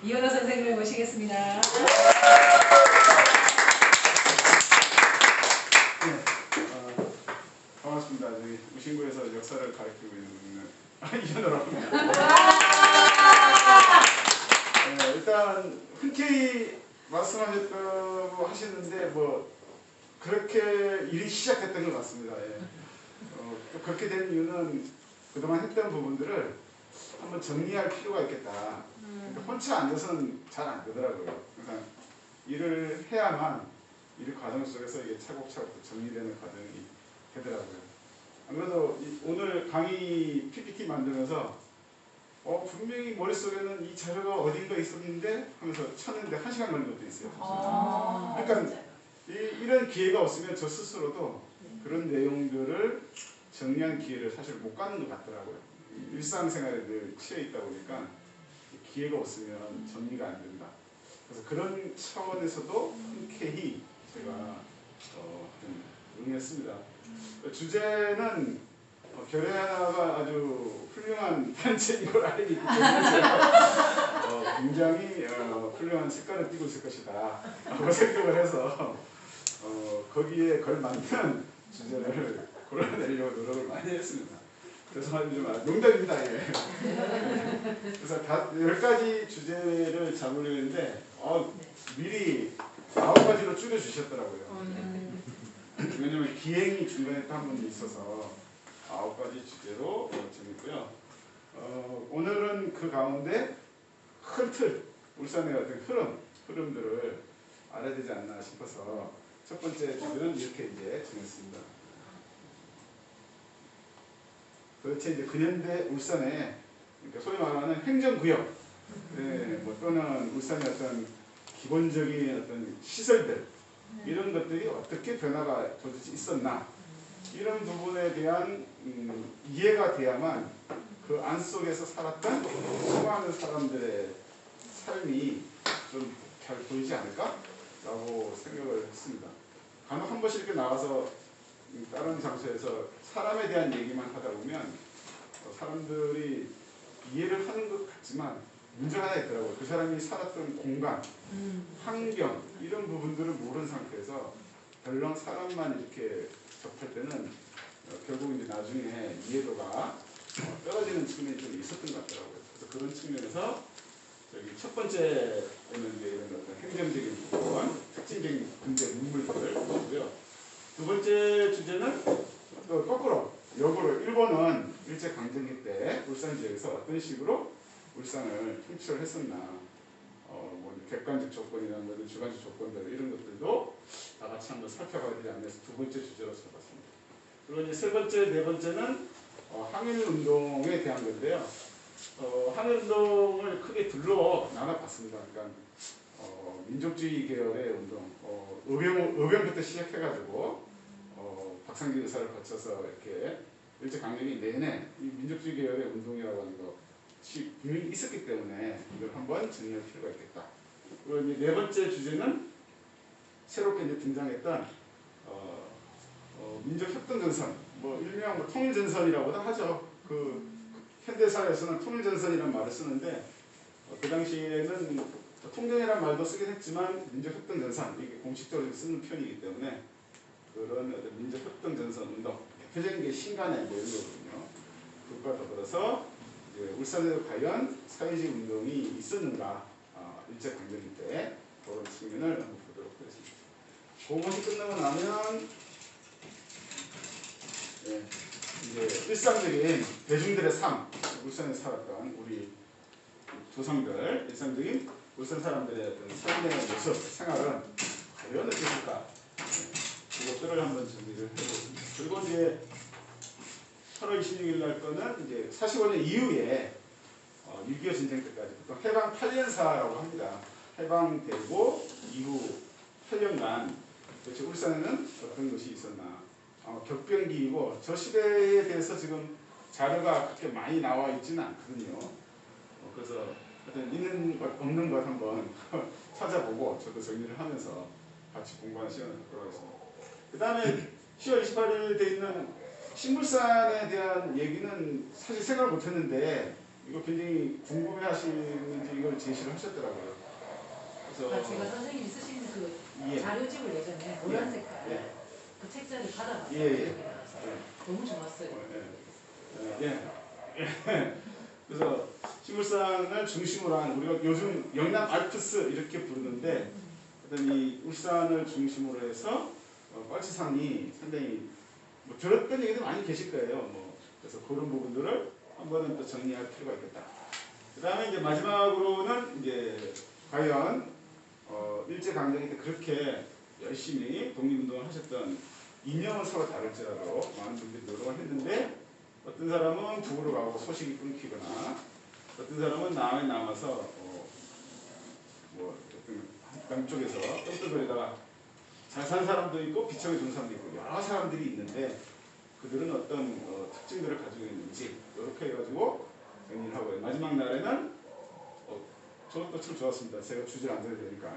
이현호 선생님을 모시겠습니다. 네, 반갑습니다. 저희 우신구에서 역사를 가르치고 있는 이현호라고 합니다. 네, 일단 흔쾌히 말씀하셨다고 하시는데 뭐 그렇게 일이 시작했던 것 같습니다. 예. 또 그렇게 된 이유는 그동안 했던 부분들을 한번 정리할 필요가 있겠다. 그러니까 혼자 앉아서는 잘 안 되더라고요. 그래서 일을 해야만 일 과정 속에서 이게 차곡차곡 정리되는 과정이 되더라고요. 아무래도 오늘 강의 PPT 만들면서 분명히 머릿속에는 이 자료가 어딘가 있었는데 하면서 찾는데 1시간 걸린 것도 있어요. 그러니까 이런 기회가 없으면 저 스스로도 그런 내용들을 정리한 기회를 사실 못 갖는 것 같더라고요. 일상생활에 늘 치여 있다 보니까 기회가 없으면 정리가 안 된다. 그래서 그런 차원에서도 흔쾌히 제가 응했습니다. 주제는 결의하나가 아주 훌륭한 단체인 걸 알기 때문에 제가 굉장히 훌륭한 색깔을 띠고 있을 것이다 라고 생각을 해서 거기에 걸맞는 주제를 골라내려고 노력을 많이 했습니다. 그래서 좀 농담입니다. 예. 그래서 10가지 주제를 잡으려고 했는데 미리 9가지로 줄여주셨더라고요. 왜냐면 기행이 중간에 또 한 번 있어서 9가지 주제로 정했고요. 오늘은 그 가운데 큰 틀, 울산의 어떤 흐름들을 알아야 되지 않나 싶어서 첫 번째 주제는 이렇게 이제 정했습니다. 도대체 이제 근현대 울산의 그러니까 소위 말하는 행정구역, 뭐 또는 울산의 어떤 기본적인 어떤 시설들 이런 것들이 어떻게 변화가 도대체 있었나 이런 부분에 대한 이해가 돼야만 그 안 속에서 살았던 수많은 사람들의 삶이 좀 잘 보이지 않을까라고 생각을 했습니다. 간혹 한 번씩 이렇게 나와서 다른 장소에서 사람에 대한 얘기만 하다 보면 사람들이 이해를 하는 것 같지만 문제가 하나 있더라고요. 그 사람이 살았던 공간, 환경 이런 부분들을 모르는 상태에서 덜렁 사람만 이렇게 접할 때는 결국 이제 나중에 이해도가 떨어지는 측면이 좀 있었던 것 같더라고요. 그래서 그런 측면에서 여기 첫 번째는 이제 이런 어떤 행정적인 부분, 특징적인 근대 문물들을 보고요. 두 번째 주제는 또 거꾸로 역으로 일본은 일제강점기 때 울산 지역에서 어떤 식으로 울산을 통치를 했었나 뭐 객관적 조건이나 뭐 주관적 조건들 이런 것들도 다 같이 한번 살펴봐야 되지 않나 해서 두 번째 주제로 잡았습니다. 그리고 이제 세 번째, 네 번째는 항일운동에 대한 건데요. 항일운동을 크게 둘로 나눠봤습니다. 그러니까 민족주의 계열의 운동, 의병부터 시작해가지고 박상기 의사를 거쳐서 이렇게 일제강점기 내내 이 민족주의 계열의 운동이라고 하는 것이 분명히 있었기 때문에 이걸 한번 정리할 필요가 있겠다. 그리고 이제 네 번째 주제는 새롭게 이제 등장했던 민족협동전선, 뭐 일명 뭐 통일전선이라고도 하죠. 그 현대사에서는 통일전선이라는 말을 쓰는데 그 당시에는 통전이라는 말도 쓰긴 했지만 민족협동전선 이게 공식적으로 쓰는 표현이기 때문에 그런 민족협동전선 운동 대표적인 게 신간의 뭐 이런 거거든요. 그것과 더불어서 이제 울산에도 과연 사회주의 운동이 있었는가 일제강점기 때 그런 측면을 한번 보도록 하겠습니다. 그것이 끝나고 나면 이제 일상적인 대중들의 삶, 울산에 살았던 우리 조상들, 일상적인 울산 사람들의 어떤 삶의 모습, 생활은 과연 어땠을까? 그것들을 한번 정리를 해보겠습니다. 그리고 이제 8월 26일 날 거는 이제 45년 이후에 6.25 전쟁 때까지 보통 해방 8년사라고 합니다. 해방되고 이후 8년간 도대체 울산에는 어떤 것이 있었나? 격변기이고 저 시대에 대해서 지금 자료가 그렇게 많이 나와 있지는 않거든요. 그래서 하여튼 있는 것 없는 것 한번 찾아보고 저도 정리를 하면서 같이 공부하는 시간을 갖도록 하겠습니다. 그 다음에 10월 28일 돼 있는 신불산에 대한 얘기는 사실 생각을 못했는데 이거 굉장히 궁금해하시는지 이걸 제시를 하셨더라고요. 그래서 제가 선생님이 쓰신 그 예. 자료집을 예전에 노란 색깔 예. 그 책자를 받아봤어요. 예, 예. 기억이 나서. 너무 좋았어요. 예. 그래서 식물산을 중심으로 한 우리가 요즘 영남 알프스 이렇게 부르는데 어떤 이 울산을 중심으로 해서 뻘치산이 상당히 뭐 들었던 얘기도 많이 계실 거예요. 뭐 그래서 그런 부분들을 한 번은 또 정리할 필요가 있겠다. 그 다음에 이제 마지막으로는 이제 과연 일제강점기 때 그렇게 열심히 독립운동을 하셨던 이념은 서로 다를지라도 많은 분들이 노력을 했는데 어떤 사람은 북으로 가고 소식이 끊기거나 어떤 사람은 남에 남아서 뭐 어떤 남쪽에서 똥떨거리다가 잘 사는 사람도 있고 비참하게 둔 사람도 있고 여러 사람들이 있는데 그들은 어떤 특징들을 가지고 있는지 이렇게 해가지고 정리를 하고요. 마지막 날에는 저것도 참 좋았습니다. 제가 주제를 안 드려야 되니까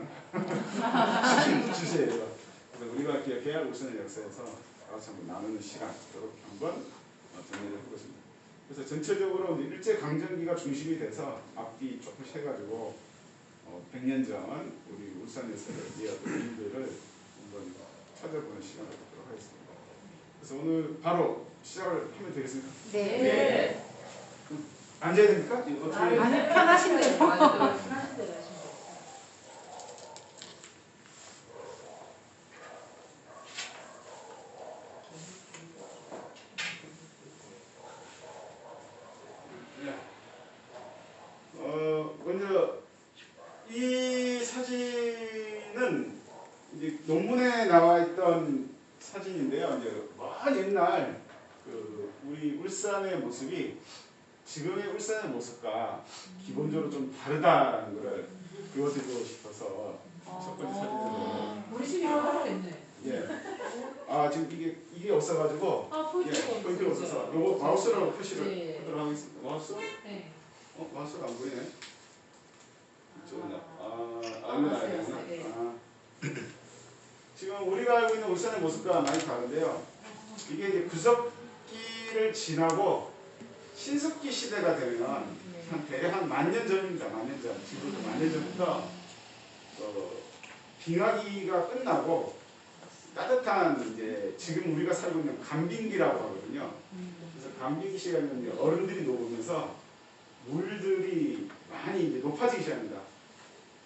주제예요. 그래서 우리가 기억해야 할 울산의 역사에서 다같이 한번 나누는 시간 이렇게 한번 정리를 해보겠습니다. 그래서 전체적으로 일제강점기가 중심이 돼서 앞뒤 조금씩 해가지고 100년 전 우리 울산에서 이어졌던 일들을 한번 찾아보는 시간을 갖도록 하겠습니다. 그래서 오늘 바로 시작을 하면 되겠습니까? 네. 앉아야 됩니까? 어떻게? 아니, 편하신 대로. 편하신 대로 하시면 돼요. 먼저 이 사진은 이제 논문에 나와 있던 사진인데요. 이제 먼 옛날 그 우리 울산의 모습이 지금의 울산의 모습과 기본적으로 좀 다르다는 것을 보여드리고 싶어서 첫 번째 사진으로. 우리 집이 하나도 있네. 예. 아 지금 이게 없어가지고. 포인트가 예, 포인트가 없어서 요거 마우스로 표시를 네. 하도록 하겠습니다. 마우스? 네. 마우스가 안 보이네. 이쪽이나. 이거 맞아요. 나야 되구나. 네. 지금 우리가 알고 있는 울산의 모습과 많이 다른데요. 이게 이제 구석기를 지나고 신석기 시대가 되면 대략 한 10,000년 전입니다. 10,000년 전. 지금부터 10,000년 전부터 빙하기가 끝나고 따뜻한 이제 지금 우리가 살고 있는 간빙기라고 하거든요. 그래서 간빙기 시간에 이제 얼음들이 녹으면서 물들이 많이 이제 높아지기 시작합니다.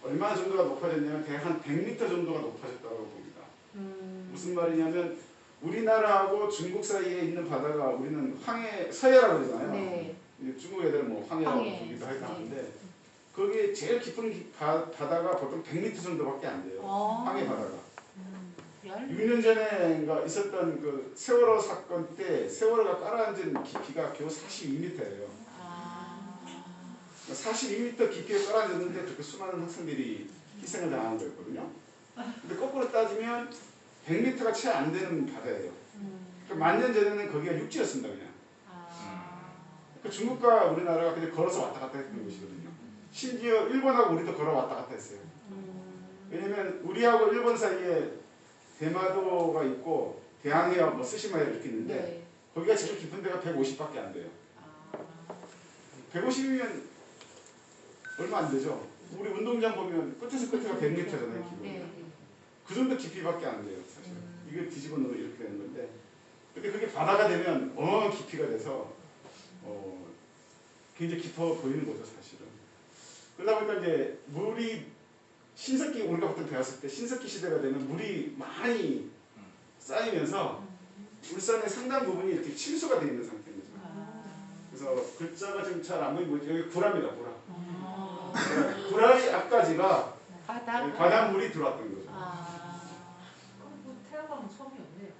얼마나 정도가 높아졌냐면 대략 한 100m 정도가 높아졌다고 봅니다. 무슨 말이냐면 우리나라하고 중국 사이에 있는 바다가 우리는 서해라고 그러잖아요. 네. 중국 애들은 뭐 황해라고 부르기도 하는데 거기에 제일 깊은 바다가 보통 100m 정도밖에 안 돼요. 황해 바다가. 6년 전에 있었던 그 세월호 사건 때 세월호가 깔아앉은 깊이가 겨우 42m예요. 42m 깊이에 깔아앉았는데 그렇게 수많은 학생들이 희생을 당하는 거였거든요. 근데 거꾸로 따지면 100m가 채 안 되는 바다예요. 그러니까 10,000년 전에는 거기가 육지였습니다, 그냥. 그 중국과 우리나라가 그냥 걸어서 왔다 갔다 했던 곳이거든요. 심지어 일본하고 우리도 걸어 왔다 갔다 했어요. 왜냐면 우리하고 일본 사이에 대마도가 있고 대항해와 뭐 스시마에 이렇게 있는데 네. 거기가 제일 깊은 데가 150밖에 안 돼요. 150이면 얼마 안 되죠. 우리 운동장 보면 끝에서 끝에가 100m잖아요, 기본. 네. 그 정도 깊이밖에 안 돼요, 사실. 이거 뒤집어 놓으면 이렇게 되는 건데. 근데 그게 바다가 되면 어마어마한 깊이가 돼서 굉장히 깊어 보이는 거죠, 사실은. 그러다 보니까 이제 물이 신석기, 우리가 보통 배웠을 때 신석기 시대가 되면 물이 많이 쌓이면서 울산의 상당 부분이 이렇게 침수가 되어 있는 상태인 거죠. 그래서 글자가 지금 잘 안 보이고 여기 구라입니다, 구라. 구라의 앞까지가 바닷물이 들어왔던 거죠. 그럼 뭐 태어가면 섬이 없네요.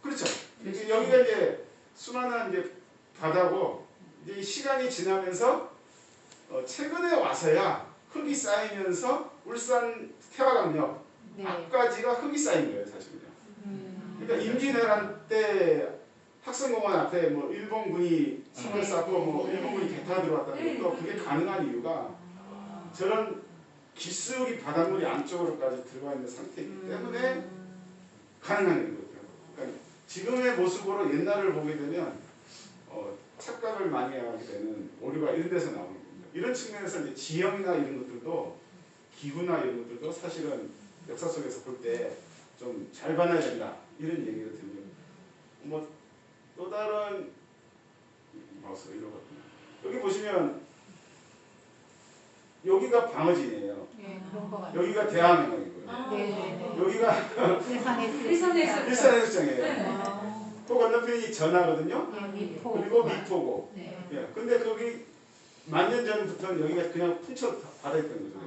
그렇죠. 여기가 이제 수많은 이제 바다고 이제 시간이 지나면서 최근에 와서야 흙이 쌓이면서 울산 태화강역 앞까지가 흙이 쌓인 거예요, 사실은요. 그러니까 임진왜란 때 학성공원 앞에 뭐 일본군이 성을 쌓고 뭐 일본군이 개타 들어왔다는 것도 그게 가능한 이유가 저런 깊숙이 바닷물이 안쪽으로까지 들어가 있는 상태이기 때문에 가능한 거거든요. 그러니까 지금의 모습으로 옛날을 보게 되면 착각을 많이 하게 되는 오류가 이런 데서 나오는 겁니다. 이런 측면에서 이제 지형이나 이런 것들도 기후나 이런 것들도 사실은 역사 속에서 볼 때 좀 잘 봐놔야 된다 이런 얘기가 들려요. 뭐 또 다른 마우스가 이러거든요. 여기 보시면 여기가 방어진이에요. 예, 그런 거 같아요. 여기가 대한해상이고요. 네네네. 여기가 일산해수욕장. 일산해수욕장이에요. 네. 또 건너편이 전하거든요. 예, 미포. 그리고 미포고. 네. 예. 근데 거기 만년 전부터는 여기가 그냥 풍쳐 바다였던 거죠.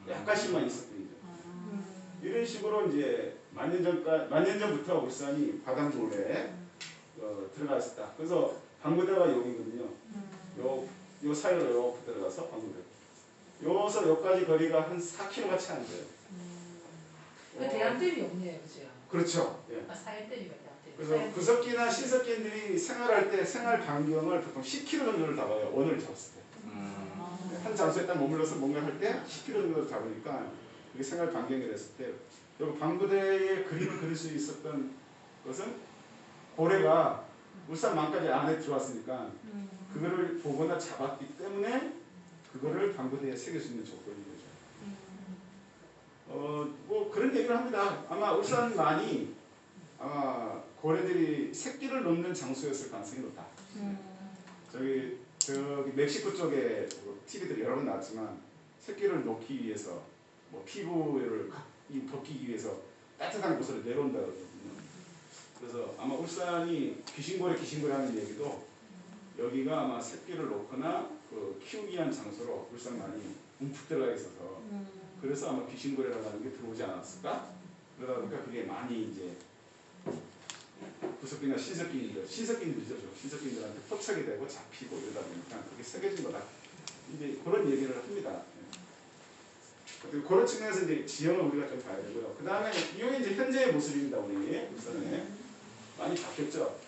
이게. 약간씩만 있었던 거죠. 이런 식으로 이제 만년 전부터 울산이 바닷물에 들어가 있었다. 그래서 방구대가 여기거든요. 요 사이로 이렇게 들어가서 방구대. 여기서 여기까지 거리가 한 4km가 채 안 돼요. 그 대암댐이 없네요, 그죠? 그렇죠. 예. 아, 사일댐이가 대암댐. 그래서 구석기나 신석기인들이 생활할 때 생활 반경을 보통 10km 정도를 잡아요. 원을 잡았을 때. 한 장소에 딱 머물러서 뭔가 할 때 10km 정도를 잡으니까 그게 생활 반경이 됐을 때 여기 방구대에 그림을 그릴 수 있었던 것은 고래가 울산만까지 안에 들어왔으니까 그거를 보거나 잡았기 때문에 그거를 방구대에 새길 수 있는 조건인 거죠. 뭐 그런 얘기를 합니다. 아마 울산만이 아마 고래들이 새끼를 놓는 장소였을 가능성이 높다. 저기 멕시코 쪽에 TV들이 여러 번 나왔지만 새끼를 놓기 위해서 뭐 피부를 벗기기 위해서 따뜻한 곳으로 내려온다 그러거든요. 그래서 아마 울산이 귀신고래 하는 얘기도 여기가 아마 새끼를 놓거나 그 키우기 위한 장소로 울산만이 움푹 들어가 있어서 그래서 아마 귀신고래라고 하는 게 들어오지 않았을까? 그러다 보니까 그게 많이 이제 구석기나 신석기인들한테 포착이 되고 잡히고 이러다 보니까 그게 새겨진 거다. 이제 그런 얘기를 합니다. 그런 측면에서 이제 지형을 우리가 좀 봐야 되고요. 그 다음에 이게 이제 현재의 모습입니다. 우리 울산에 많이 바뀌었죠.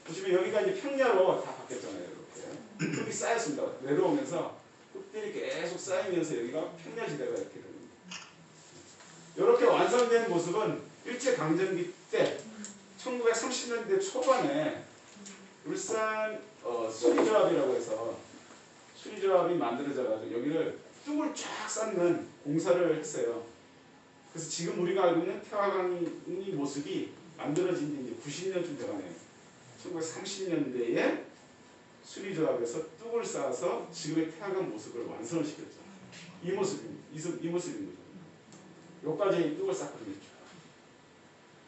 보시면 여기가 이제 평야로 다 바뀌었잖아요. 이렇게 흙이 쌓였습니다. 내려오면서 흙들이 계속 쌓이면서 여기가 평야지대가 이렇게 됩니다. 이렇게 완성된 모습은 일제강점기 때 1930년대 초반에 울산 수리조합이라고 해서 수리조합이 만들어져가지고 여기를 뚝을 쫙 쌓는 공사를 했어요. 그래서 지금 우리가 알고 있는 태화강의 모습이 만들어진 지 이제 90년쯤 돼가네요. 1930년대에 수리조합에서 뚝을 쌓아서 지금의 태화강 모습을 완성을 시켰죠. 이 모습입니다. 이 모습인 거죠. 여기까지 뚝을 쌓거든요.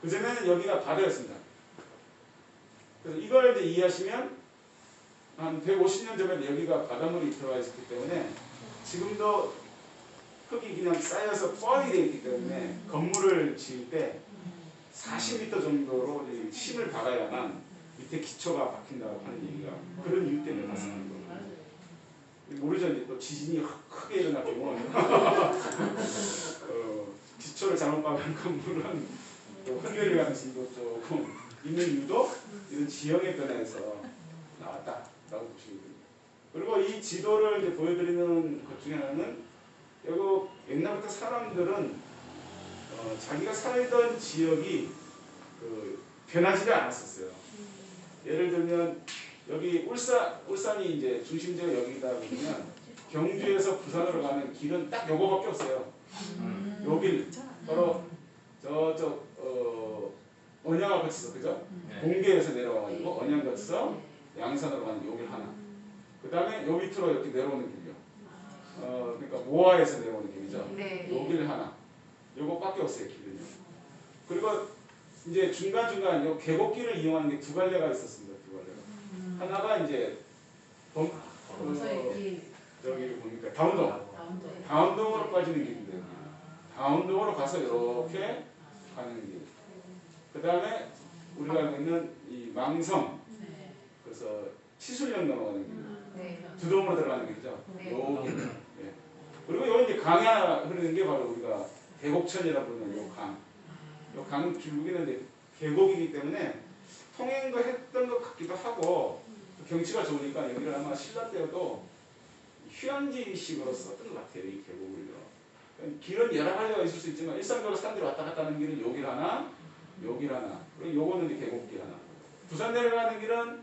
그전에는 여기가 바다였습니다. 그래서 이걸 이제 이해하시면 한 150년 전에 여기가 바닷물이 들어가 있었기 때문에 지금도 흙이 그냥 쌓여서 뻘이 되어 있기 때문에 건물을 지을 때 40m 정도로 심을 박아야만 밑에 기초가 박힌다고 하는 얘기가 그런 이유 때문에 발생하는 거예요. 모르죠. 이제 또 지진이 크게 일어날 경우는 기초를 잘못 박은 건물은 또 흔들릴 가능성도 조금 있는 이유도 이런 지형의 변화에서 나왔다라고 보시면 됩니다. 그리고 이 지도를 이제 보여드리는 것 중에 하나는 여기 옛날부터 사람들은 자기가 살던 지역이 변하지가 않았었어요. 예를 들면 여기 울산이 이제 중심지가 여기다 보면 경주에서 부산으로 가는 길은 딱 요거밖에 없어요. 요 길 바로 저쪽 언양을 거쳐서 그죠? 공계에서 내려와가지고 언양 거쳐서 양산으로 가는 요 길 하나. 그 다음에 요 밑으로 이렇게 내려오는 길이요. 그러니까 모아에서 내려오는 길이죠. 요 길 하나. 요거밖에 없어요 길은요. 그리고 이제 중간중간 요 계곡길을 이용하는 게 두 갈래가 있었습니다. 두 갈래가. 하나가 이제 저기 보니까 다운동으로 빠지는 길인데요. 다운동으로 가서 이렇게 가는 길. 그 다음에 우리가 알고 있는 이 망성, 그래서 치술령 넘어가는 길. 두동으로 들어가는 길이죠. 요 길. 예. 그리고 여기 이제 강이 흐르는 게 바로 우리가 계곡천이라고 부르는 요 강. 요 강 줄기는 이제 계곡이기 때문에 통행도 했던 것 같기도 하고 경치가 좋으니까 여기를 아마 신라 때도 휴양지식으로 썼던 것 같아요. 이 계곡을요. 길은 여러 가지가 있을 수 있지만 일상적으로 사람들이 왔다 갔다 하는 길은 요 길 하나, 요 길 하나, 그리고 요거는 이제 계곡길 하나. 부산 내려가는 길은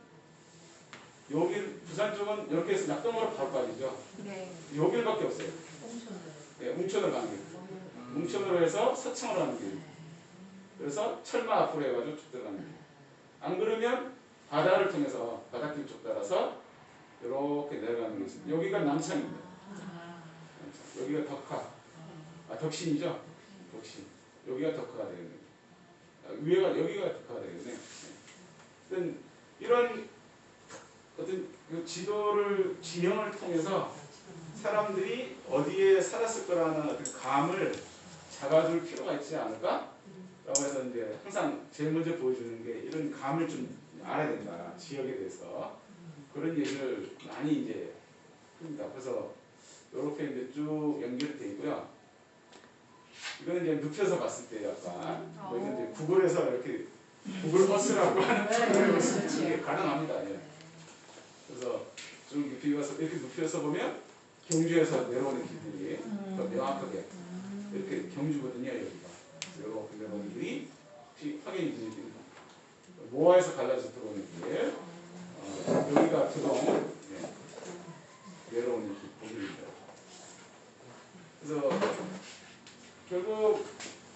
여기 부산 쪽은 이렇게 해서 낙동으로 바로 빠지죠. 네. 요 길밖에 없어요. 꽁천으로. 예, 웅천으로 가는 길. 웅천으로 해서 서창으로 가는 길. 그래서 철마 앞으로 해가지고 쭉 들어가는 길. 안 그러면 바다를 통해서 바닷길 쪽 따라서 이렇게 내려가는 게 있습니다. 여기가 남창입니다. 여기가 덕화. 덕신이죠. 덕신. 여기가 덕화가 되겠네요. 위에가 여기가 덕화가 되겠네요. 어떤 이런 어떤 그 지도를 지형을 통해서 사람들이 어디에 살았을 거라는 어떤 감을 잡아줄 필요가 있지 않을까? 라고 해서 이제 항상 제일 먼저 보여주는 게 이런 감을 좀 알아야 된다. 지역에 대해서. 그런 얘기를 많이 이제 합니다. 그래서 이렇게 이제 쭉 연결되어 있고요. 이거는 이제 눕혀서 봤을 때 약간 뭐 이건 이제 구글에서 이렇게 구글 버스라고 하는 프로그램이 이게 가능합니다. 예. 그래서 쭉 눕혀서 이렇게 눕혀서 보면 경주에서 내려오는 길들이 더 명확하게 이렇게 경주거든요. 여기가 이렇게 내려오는 길이 확연히 들립니다. 모아에서 갈라져 들어오는 길, 여기가 드동 내려오는 길입니다. 그래서 결국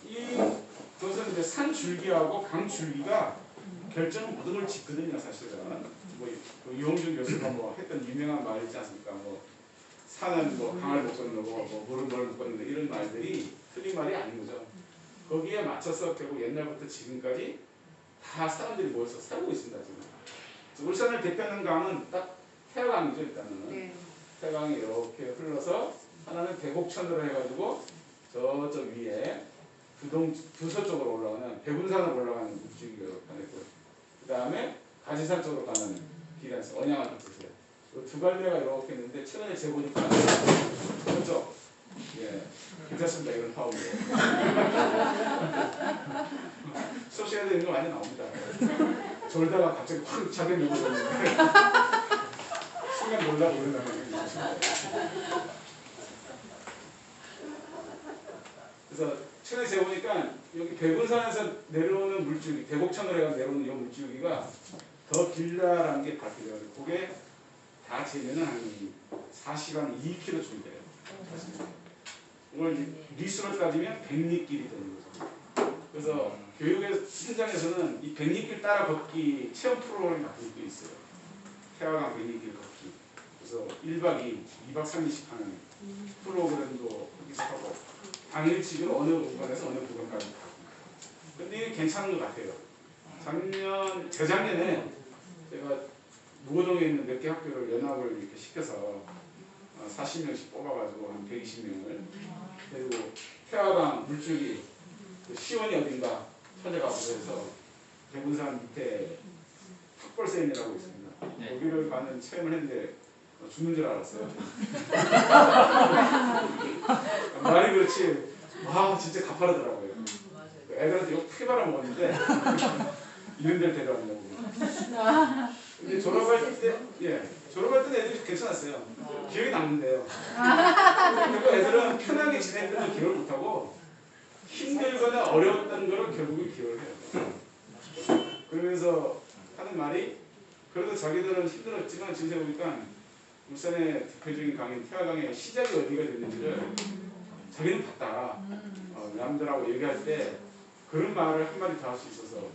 이것은 이제 산 줄기하고 강 줄기가 결정 모든 걸 짓거든요. 사실은 뭐 이용준 교수가 뭐 했던 유명한 말 있지 않습니까? 뭐 산은 뭐 강을 묶었는고 뭐 물은 뭘 묶었는데 이런 말들이 틀린 말이 아닌 거죠. 거기에 맞춰서 결국 옛날부터 지금까지 다 사람들이 모여서 살고 있습니다. 지금 울산을 대표하는 강은 딱 태화강이죠. 일단은 네. 태화강이 이렇게 흘러서 하나는 대곡천으로 해가지고 저쪽 위에 부서 쪽으로 올라가는 백운산으로 올라가는 물줄기가 이렇게 있고, 그 다음에 가지산 쪽으로 가는 길이 있어요. 언양을 붙으세요. 두 갈래가 이렇게 있는데 최근에 재보니까 그렇죠. 예, 괜찮습니다. 이런 파울로 수업 시간에 있는 거 많이 나옵니다. 졸다가 갑자기 확 자기를 누워졌는데 순간 놀라고 그런다는 거예요. 그래서 최근에 재보니까 여기 백운산에서 내려오는 물줄기, 대곡천으로 해서 내려오는 이 물줄기가 더 길다라는 게 밝혀져요. 그게 다 재면은 한 4시간 2km 정도 돼요. 이걸 리수로 따지면 백리길이 되는 거죠. 그래서 교육의 현장에서는 이 백리길 따라 걷기 체험 프로그램을 맡은 게 있어요. 태화강 백리길 걷기. 그래서 1박 2일, 2박 3일씩 하는 프로그램도 거기서 하고 당일치기로 어느 공간에서 어느 구간까지 가고. 근데 이게 괜찮은 것 같아요. 재작년에 제가 무거동에 있는 몇 개 학교를 연합을 이렇게 시켜서 40명씩 뽑아가지고 한 120명을 그리고 태화강 물줄기 그 시원이 어딘가 찾아가고 해서 백운산 밑에 탁골센이라고 있습니다. 네. 거기를 가는 체험을 했는데 죽는 줄 알았어요. 말이 그렇지 와 진짜 가파르더라고요. 애들한테 이거 크게 말아먹었는데 이런 데를 데려간다고. 근데 졸업할 때는 애들이 괜찮았어요. 기억이 남는데요. 그리고 애들은 편하게 지냈던 걸 기억을 못하고 힘들거나 어려웠던 거를 결국에 기억을 해요. 그러면서 하는 말이 그래도 자기들은 힘들었지만 지금 생각해보니까 울산의 대표적인 강인 태화강의 시작이 어디가 됐는지를 자기는 봤다. 남들하고 얘기할 때 그런 말을 한마디 더 할 수 있어서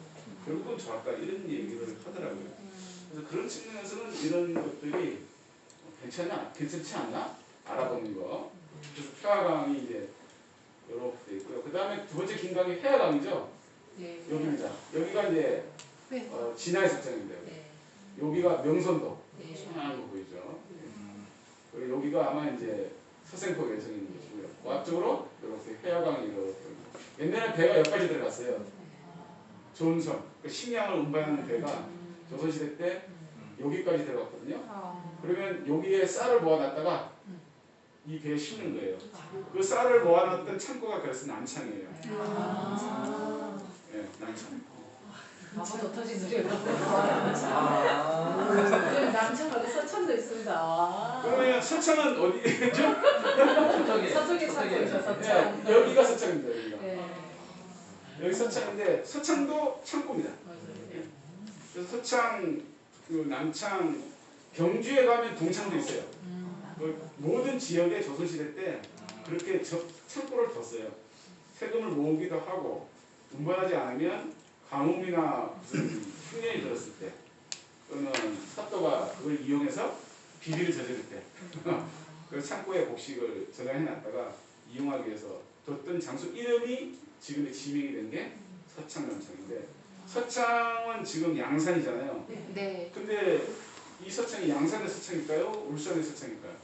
결국은 좋았다 이런 얘기를 하더라고요. 그래서 그런 측면에서는 이런 것들이 괜찮지 않나? 알아보는 거. 그래서 태화강이 이제 이렇게 돼 있고요. 그 다음에 두 번째 긴 강이 해화강이죠. 네. 여기입니다. 여기가 이제 네. 진화의 습장입니다. 네. 여기가 명선도. 네. 순한 거 보이죠. 그리고 여기가 아마 이제 서생포 예정이 있는 곳이고요. 그 앞쪽으로 이렇게 해화강이 이렇게. 옛날에 배가 여기까지 들어갔어요. 조은선. 그 식량을 운반하는 배가 조선시대 때 여기까지 들어갔거든요. 그러면 여기에 쌀을 모아놨다가 이 배에 싣는 거예요. 그 쌀을 모아놨던 창고가 그래서 남창이에요. 예, 남창. 아무도 터진 소리가 남창하고 서천도 있습니다. 그러면 서창은 어디죠? 서쪽에 창고죠. 서천. 예, 여기가 서창입니다. 여기가. 네. 여기 서창인데 서창도 창고입니다. 맞아요. 그래서 서창, 그 남창, 경주에 가면 동창도 있어요. 그 모든 지역에 조선시대 때 그렇게 창고를 뒀어요. 세금을 모으기도 하고 운반하지 않으면 가뭄이나 무슨 흉년이 들었을 때 또는 사또가 그걸 이용해서 비리를 저지를 때 그 창고에 곡식을 저장해놨다가 이용하기 위해서 뒀던 장소 이름이 지금의 지명이 된 게 서창남창인데 서창은 지금 양산이잖아요. 네. 근데 이 서창이 양산의 서창일까요? 울산의 서창일까요?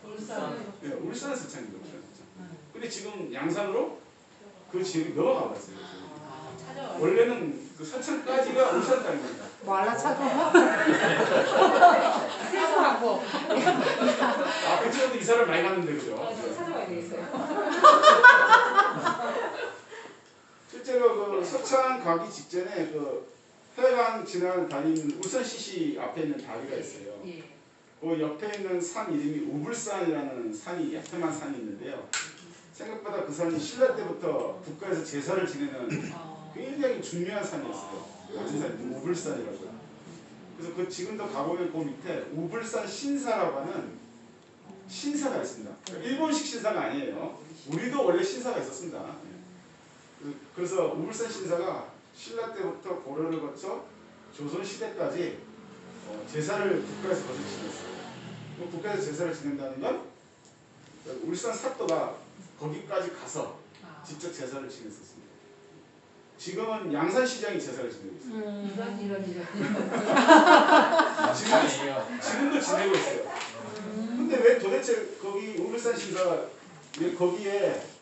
울산. 네, 울산의 서창입니다. 울산 서창. 근데 지금 양산으로 그 지역이 넘어가 버렸어요. 찾아와요. 원래는 그 서창까지가 울산 땅입니다. 뭐 하려 찾아? 세수하고. 아, 그쪽도 이사를 많이 갔는데 그죠? 좀 찾아와야 되겠어요. 실제로 그 서창 가기 직전에 그 해강 지나는 다리는 울산 CC 앞에 있는 다리가 있어요. 예. 그 옆에 있는 산 이름이 우불산이라는 산이 야트만 산이 있는데요. 생각보다 그 산이 신라 때부터 국가에서 제사를 지내는 굉장히 중요한 산이었어요. 낮은 산이 우불산이라고요. 그래서 그 지금도 가보면 그 밑에 우불산 신사라고 하는 신사가 있습니다. 그러니까 일본식 신사가 아니에요. 우리도 원래 신사가 있었습니다. 그래서 우불산 신사가 신라 때부터 고려를 거쳐 조선 시대까지 제사를 국가에서 거쳐 지냈어요. 국가에서 제사를 지낸다는 건 울산 사또가 거기까지 가서 직접 제사를 지냈었습니다. 지금은 양산시장이 제사를 지내고 있어요. 이런. 지금도 지내고 있어요. 근데 왜 도대체 거기 울산 신사가 왜 거기에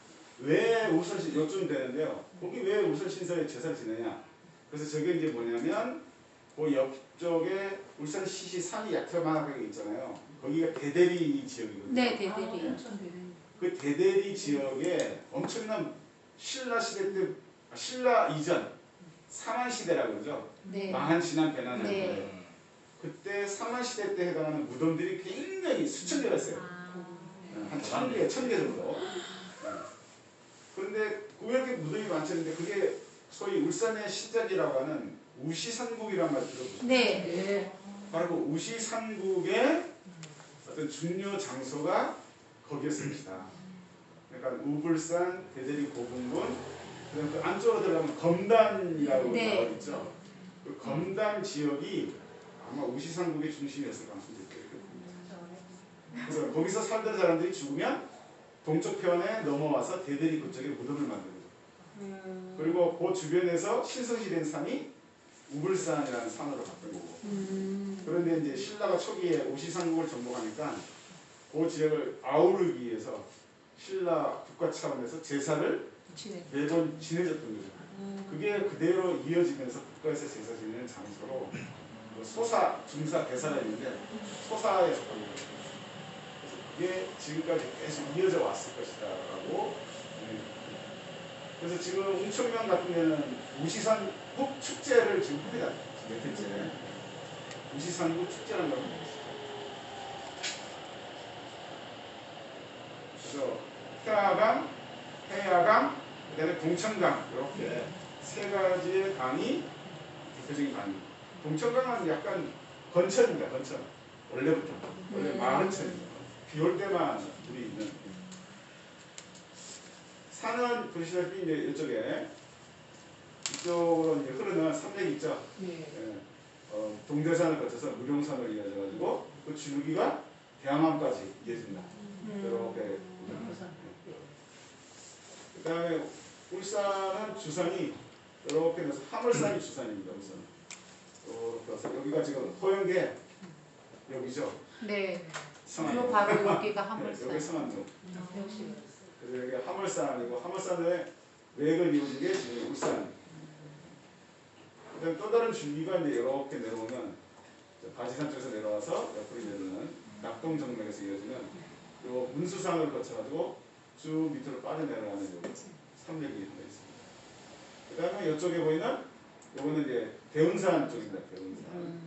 왜 울산 신 요즘 되는데요. 거기 왜 울산 신사에 제사를 지내냐? 그래서 저게 이제 뭐냐면 그 옆쪽에 울산 시시 산이 야트만하게 있잖아요. 거기가 대대리 지역이거든요. 네, 대대리. 그 대대리 지역에 엄청난 신라 시대 때 신라 이전 사만 시대라고 그러죠. 네. 망한 지난 배난할 네. 때 그때 사만 시대 때 해당하는 무덤들이 굉장히 수천 개가 있어요. 한 1,000개 정도. 그런데 왜 이렇게 무덤이 많았는데 그게 소위 울산의 신작이라고 하는 우시산국이란 말 들어보셨어요? 네. 바로 그 우시산국의 어떤 중요 장소가 거기였습니다. 그러니까 우불산, 대대리 고분군, 그다음 그 안쪽으로 들어가면 검단이라고 네. 나와 있죠. 그 검단 지역이 아마 우시산국의 중심이었을 가능성이 있어요. 그래서 거기서 살던 사람들이 죽으면 동쪽 편에 넘어와서 대대리 그쪽에 무덤을 만드는 거죠. 그리고 그 주변에서 신성시된 산이 우불산이라는 산으로 바뀐 거고. 그런데 이제 신라가 초기에 우시산국을 정복하니까 그 지역을 아우르기 위해서 신라 국가 차원에서 제사를 매번 지내줬던 거죠. 그게 그대로 이어지면서 국가에서 제사 지내는 장소로 소사, 중사, 대사가 있는데 소사에 속한 거죠. 그래서 그게 지금까지 계속 이어져 왔을 것이다라고. 그래서 지금 웅천면 같은 데는 우시산국 축제를 지금 합니다. 몇 회째. 우시산국 축제라는 걸 하고 있어요. 그래서 태화강, 해야강, 그다음에 동천강 이렇게 세 가지의 강이 대표적인 강입니다. 동천강은 약간 건천입니다. 건천. 원래부터. 원래 마을천입니다. 비 올 때만 물이 있는. 산은 보시다시피 이제 이쪽에 이쪽으로 이제 흐르는 산맥이 있죠. 네. 동대산을 거쳐서 무룡산으로 이어져가지고 그 줄기가 대양암까지 이어집니다. 이렇게. 그다음에 울산은 주산이 이렇게 해서 함을산이 주산입니다. 울산. 이렇게 해서 여기가 지금 호영계 여기죠. 네. 성안로. 바로 여기가 네, 화물산. 여기 성안로. 역시. 그래서 여기 화물산이고 화물산의 외곽을 이루어진 게 지금 울산. 그다음 또 다른 줄기가 이제 이렇게 내려오면 바지산 쪽에서 내려와서 옆으로 내려오는 낙동정맥에서 이어지는 요 문수산을 거쳐가지고 쭉 밑으로 빠져내려가는 요 산맥이 하나 있습니다. 그다음에 이쪽에 보이는 요거는 이제 대운산 쪽입니다. 대운산.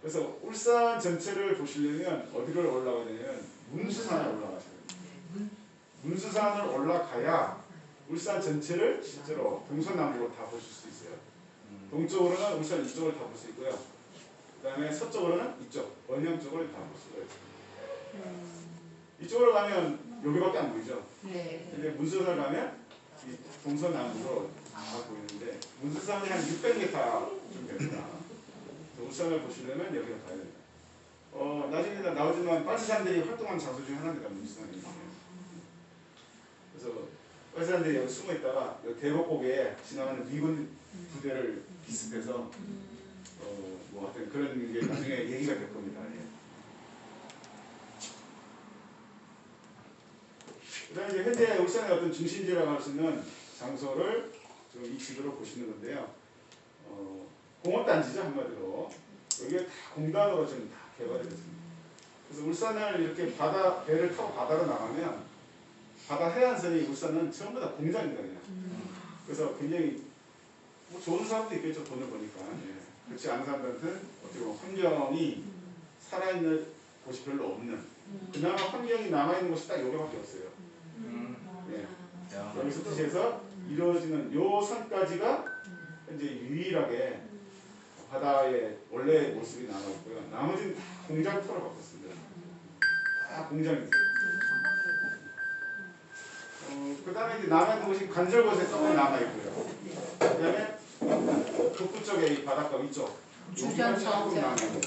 그래서 울산 전체를 보시려면 어디를 올라가야 되냐면 문수산을 올라가셔야 됩니다. 문수산을 올라가야 울산 전체를 실제로 동서남북으로 다 보실 수 있어요. 동쪽으로는 울산 이쪽을 다 볼 수 있고요. 그 다음에 서쪽으로는 이쪽, 원형 쪽을 다 볼 수가 있어요. 이쪽으로 가면 여기밖에 안 보이죠. 네. 근데 문수산을 가면 이 동서남으로 다 보이는데 문수산이 한 600m 좀 됩니다. 울산을 보시려면 여기로 가야 됩니다. 나중에 나오지만 빨치산들이 활동한 장소 중에 하나입니다. 문수산이. 그래서 빨치산들이 여기 숨어 있다가 대곡곡에 지나가는 미군 부대를 기습해서 뭐 하여튼 그런 게 나중에 얘기가 될 겁니다. 예. 그다음에 이제 현재 울산의 어떤 중심지라고 할 수 있는 장소를 지금 이 지도로 보시는 건데요. 공업단지죠 한마디로. 여기가 다 공단으로 지금 다 개발이 됐습니다. 그래서 울산을 이렇게 배를 타고 바다로 나가면 바다 해안선이 울산은 전부 다 공장입니다 그냥. 그래서 굉장히 뭐 좋은 사람도 있겠죠 돈을 버니까. 예. 그렇지 않은 사람들한테는 어떻게 보면 환경이 살아있는 곳이 별로 없는. 그나마 환경이 남아있는 곳이 딱 여기밖에 없어요. 예. 여기서부터 해서 이루어지는 요 산까지가 현재 유일하게 바다의 원래의 모습이 남아있고요. 나머지는 다 공장터로 바꿨습니다. 다 공장입니다. 그 다음에 이제 남아있는 곳이 관절곳에 조금 남아있고요. 그 다음에 북부 쪽에 이 바닷가 위쪽 여기가 조금 남아있고요.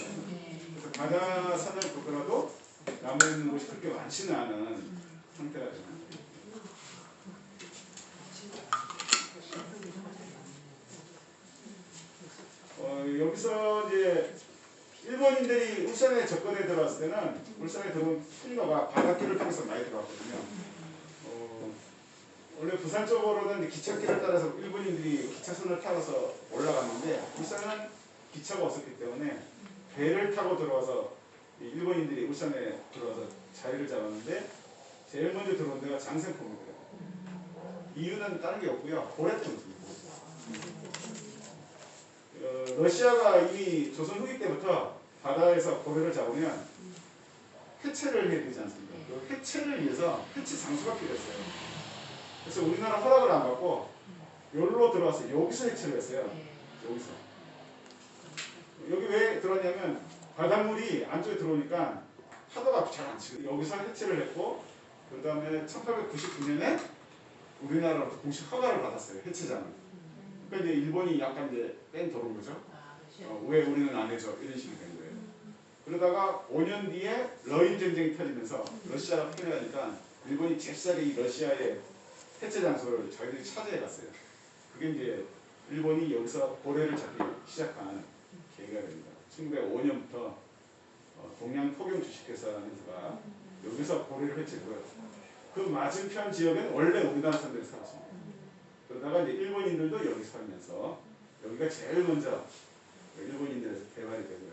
그래서 바다산을 보더라도 남아있는 곳이 그렇게 많지는 않은 상태가 됩니다. 여기서 이제 일본인들이 울산에 접근해 들어왔을 때는 울산에 들어온 통로가 바닷길을 통해서 많이 들어왔거든요. 원래 부산 쪽으로는 기찻길을 따라서 일본인들이 기차선을 타고서 올라갔는데 울산은 기차가 없었기 때문에 배를 타고 들어와서 일본인들이 울산에 들어와서 자리를 잡았는데 제일 먼저 들어온 데가 장생포입니다. 이유는 다른 게 없고요. 고래 때문입니다. 러시아가 이미 조선 후기 때부터 바다에서 고래를 잡으면 해체를 해야 되지 않습니까? 그 해체를 위해서 해체 장소가 필요했어요. 그래서 우리나라 허락을 안 받고 여기로 들어와서 여기서 해체를 했어요. 여기서. 여기 왜 들어왔냐면 바닷물이 안쪽에 들어오니까 파도가 잘 안 치고 여기서 해체를 했고 그 다음에 1899년에 우리나라로부터 공식 허가를 받았어요. 해체장을. 그러니까 이제 일본이 약간 이제 뺀 도는 거죠. 왜 우리는 안 해줘? 이런 식이 된 거예요. 그러다가 5년 뒤에 러인 전쟁이 터지면서 러시아가 패배하니까 일본이 잽싸게 이 러시아의 해체 장소를 자기들이 차지해 갔어요. 그게 이제 일본이 여기서 고래를 잡기 시작한 계기가 됩니다. 1905년부터 동양 포경 주식회사라는 회사가 여기서 고래를 해체고요. 그 맞은편 지역은 원래 우리나라 사람들이 살았습니다. 그러다가 이제 일본인들도 여기 살면서 여기가 제일 먼저 일본인들에서 개발이 되고요.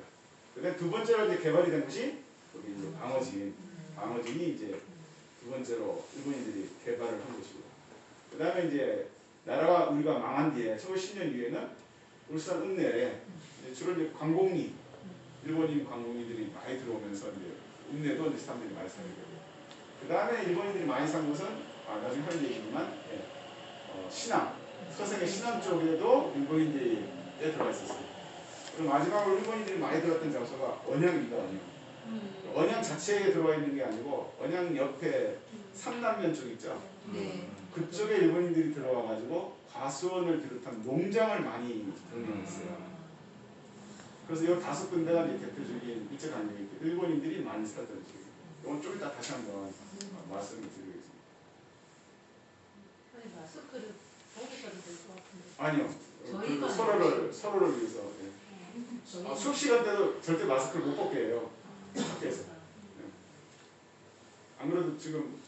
그다음 두 번째로 이제 개발이 된 곳이 여기 이제 방어진이 이제 두 번째로 일본인들이 개발을 한 곳이고. 그다음에 이제 나라가 우리가 망한 뒤에 1910년 뒤에는 울산 읍내에 주로 이제 관공리 일본인 관공리들이 많이 들어오면서 이제 읍내도 이제 사람들이 많이 살게 되고. 그다음에 일본인들이 많이 산 곳은 나중에 할 얘기지만 신안 서생의 신안 쪽에도 일본인들이 들어가 있었어요. 그리고 마지막으로 일본인들이 많이 들어갔던 장소가 언양입니다. 언양 자체에 들어와 있는 게 아니고 언양 옆에 삼남면 쪽 있죠. 그쪽에 일본인들이 들어와가지고 과수원을 비롯한 농장을 많이 운영했어요. 그래서 이 5군데가 이제 대표적인 일제강점기 때 일본인들이 많이 살던 지역. 이건 좀 이따 다시 한번 말씀을 드리겠습니다. 마스크를 거기서도 될것 같은데. 아니요. 서로를 위해서. 네. 수업 시간 때도 절대 마스크를 못 벗게 해요. 학교에서. 네. 안 그래도 지금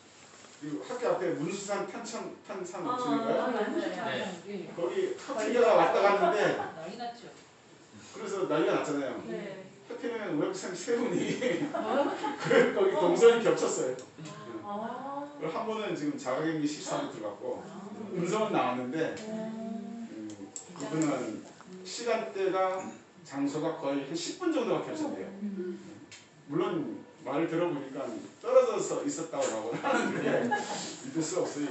학교 앞에 문수산 탄산 오시는가요? 네. 거기 학생회가 왔다 갔는데 난리 났죠. 그래서 난리가 났잖아요. 네. 하필이면 우리 세 분이 거기 동선이 겹쳤어요. 한 분은 지금 자가격리 14일 들어갔고 음성은 나왔는데 그분은 시간대가 장소가 거의 한 10분 정도가 겹쳤대요. 물론 말을 들어보니까 떨어져서 있었다고 하는데 믿을 수 없어요.